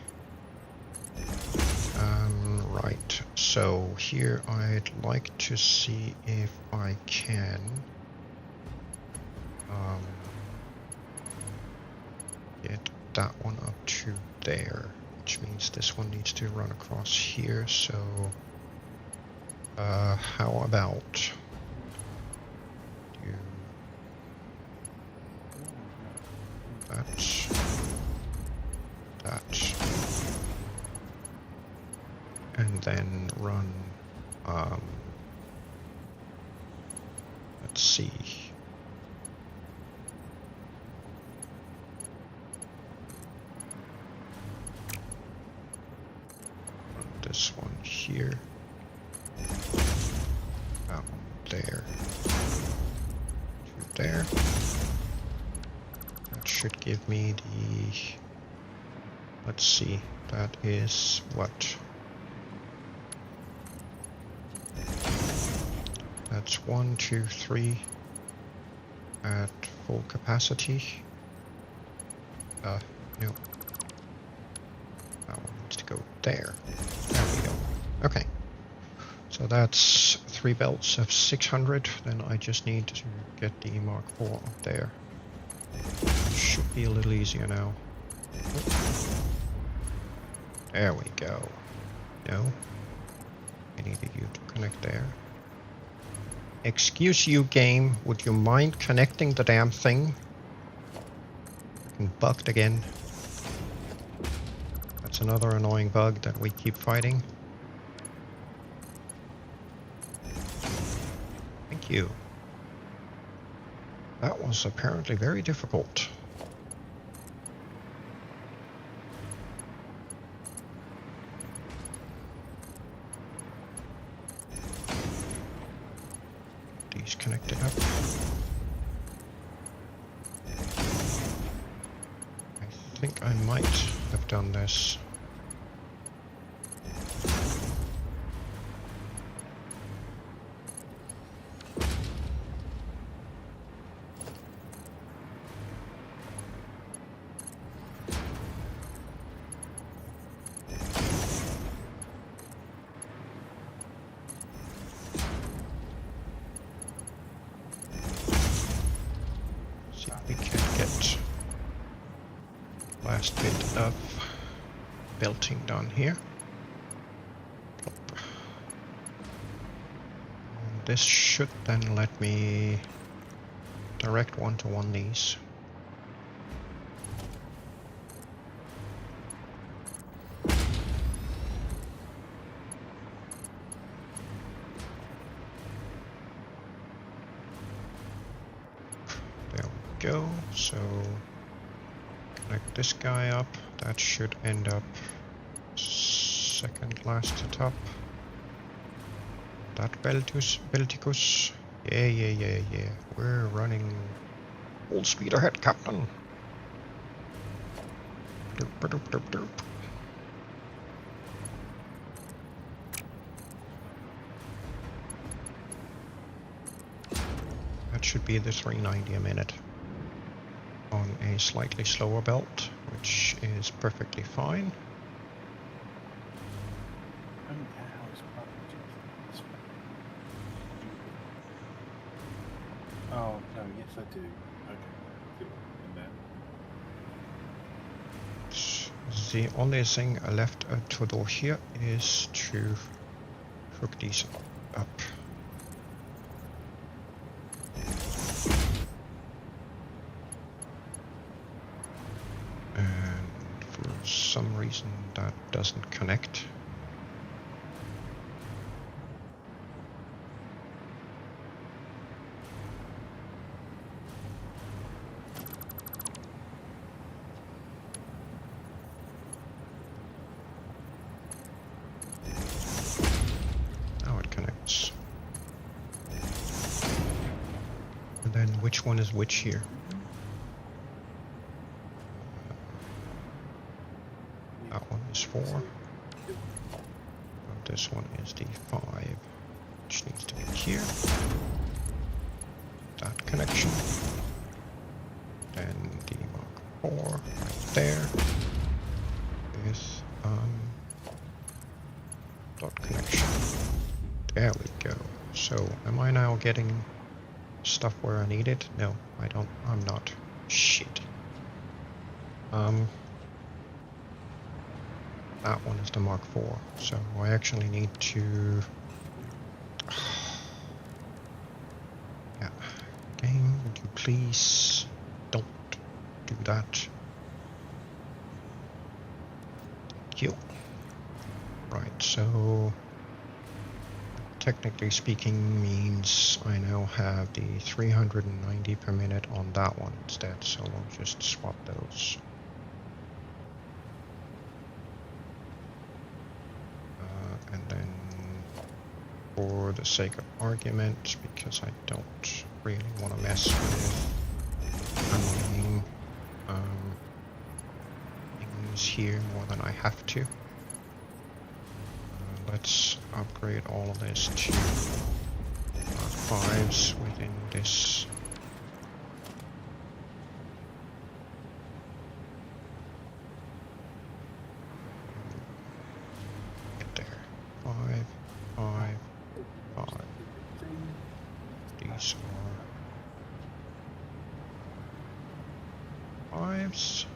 Right, so here I'd like to see if I can get that one up to there, which means this one needs to run across here. So how about you that, and then run, let's see, run this one here, that one there, to there. That should give me the, let's see, that is what? That's 1, 2, 3 at full capacity. No. That one needs to go there. There we go. Okay. So that's 3 belts of 600. Then I just need to get the Mark IV up there. Should be a little easier now. There we go. No. I needed you to connect there. Excuse you, game. Would you mind connecting the damn thing? Fucking bugged again. That's another annoying bug that we keep fighting. Thank you. That was apparently very difficult. These connected up. think I might have done this. See if we can get last bit of belting done here. Plop. And this should then let me direct one-to-one these. There we go. So connect this guy up. That should end up second last to top. That Belticus. Yeah. We're running full speed ahead, Captain. Derp. That should be the 390 a minute on a slightly slower belt, which is perfectly fine. I don't care how it's published. Oh, no, yes I do. Okay. And then. The only thing left to do here is to hook these up. And for some reason that doesn't connect. Now it connects. And then which one is which here? That one is 4. This one is the 5, which needs to be here. That connection. Then the Mark 4 right there with dot connection. There we go. So am I now getting stuff where I need it? No, I don't. I'm not. Shit. That one is the Mark 4, so I actually need to... Yeah. Game, would you please don't do that? Thank you. Right, so... Technically speaking means I now have the 390 per minute on that one instead, so we'll just swap those. And then for the sake of argument, because I don't really want to mess with annoying things here more than I have to, let's upgrade all of this to Mark 5s within this. Get there. 5, 5, 5. These are 5s,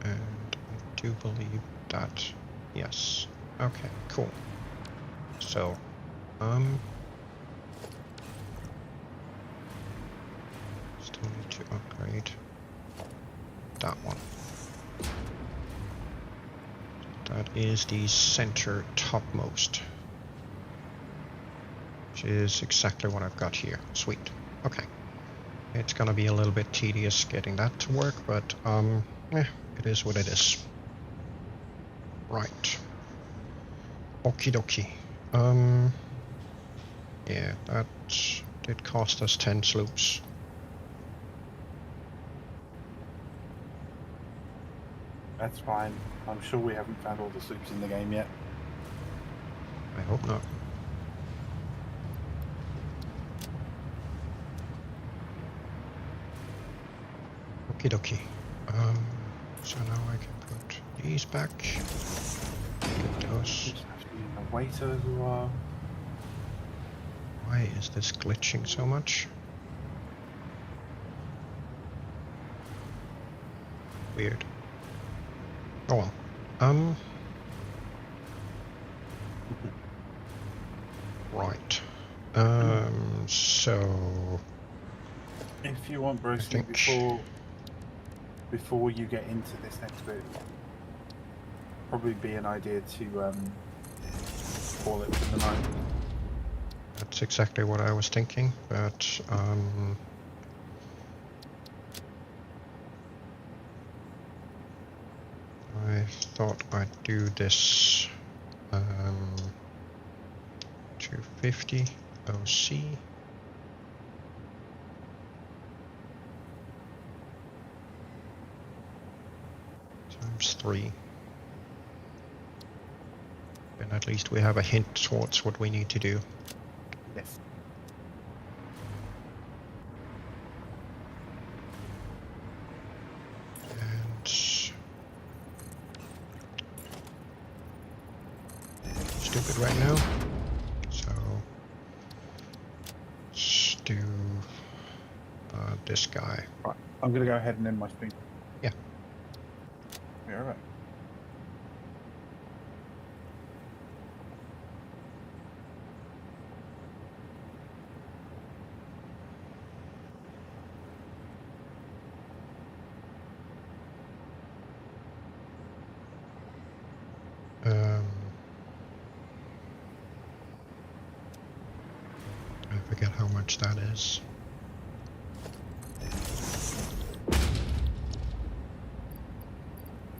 and I do believe that, yes. Okay, cool. So, still need to upgrade that one. That is the center topmost, which is exactly what I've got here. Sweet. Okay. It's gonna be a little bit tedious getting that to work, but it is what it is. Right. Okie dokie. Yeah, that did cost us 10 sloops. That's fine. I'm sure we haven't found all the soups in the game yet. I hope not. Okie dokie. So now I can put these back. Get those. Just have to use a waiter as well. Why is this glitching so much? Weird. Oh well. Right. So If you want, Brucey, before you get into this next bit, probably be an idea to call it for the night. that's exactly what I was thinking, but I thought I'd do this 250 OC. Times 3. Then at least we have a hint towards what we need to do. Yes. And stupid right now. So let's do this guy. Right. I'm going to go ahead and end my stream. Yeah. Yeah, all right. I forget how much that is.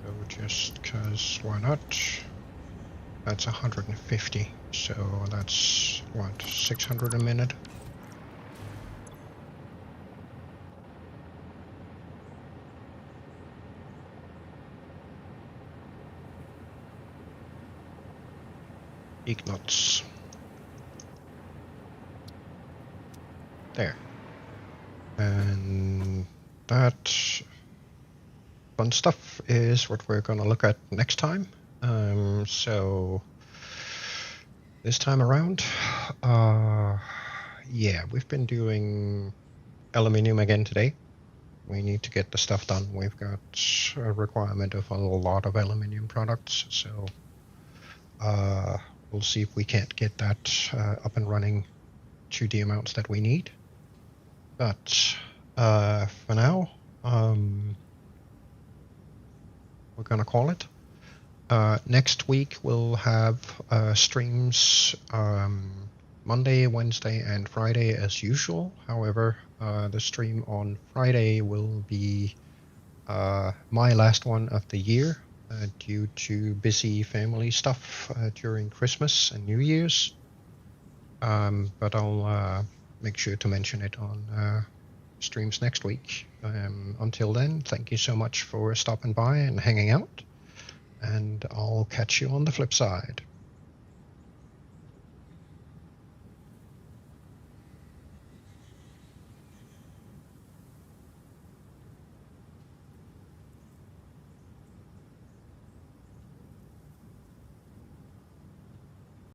So just cause why not? That's 150, so that's what, 600 a minute? Nuts. There. And that fun stuff is what we're going to look at next time. So this time around, yeah, we've been doing aluminium again today. We need to get the stuff done. We've got a requirement of a lot of aluminium products, so we'll see if we can't get that up and running to the amounts that we need. But for now, we're gonna call it. Next week we'll have streams Monday, Wednesday, and Friday as usual. However, the stream on Friday will be my last one of the year. Due to busy family stuff during Christmas and New Year's. But I'll make sure to mention it on streams next week. Until then, thank you so much for stopping by and hanging out. And I'll catch you on the flip side.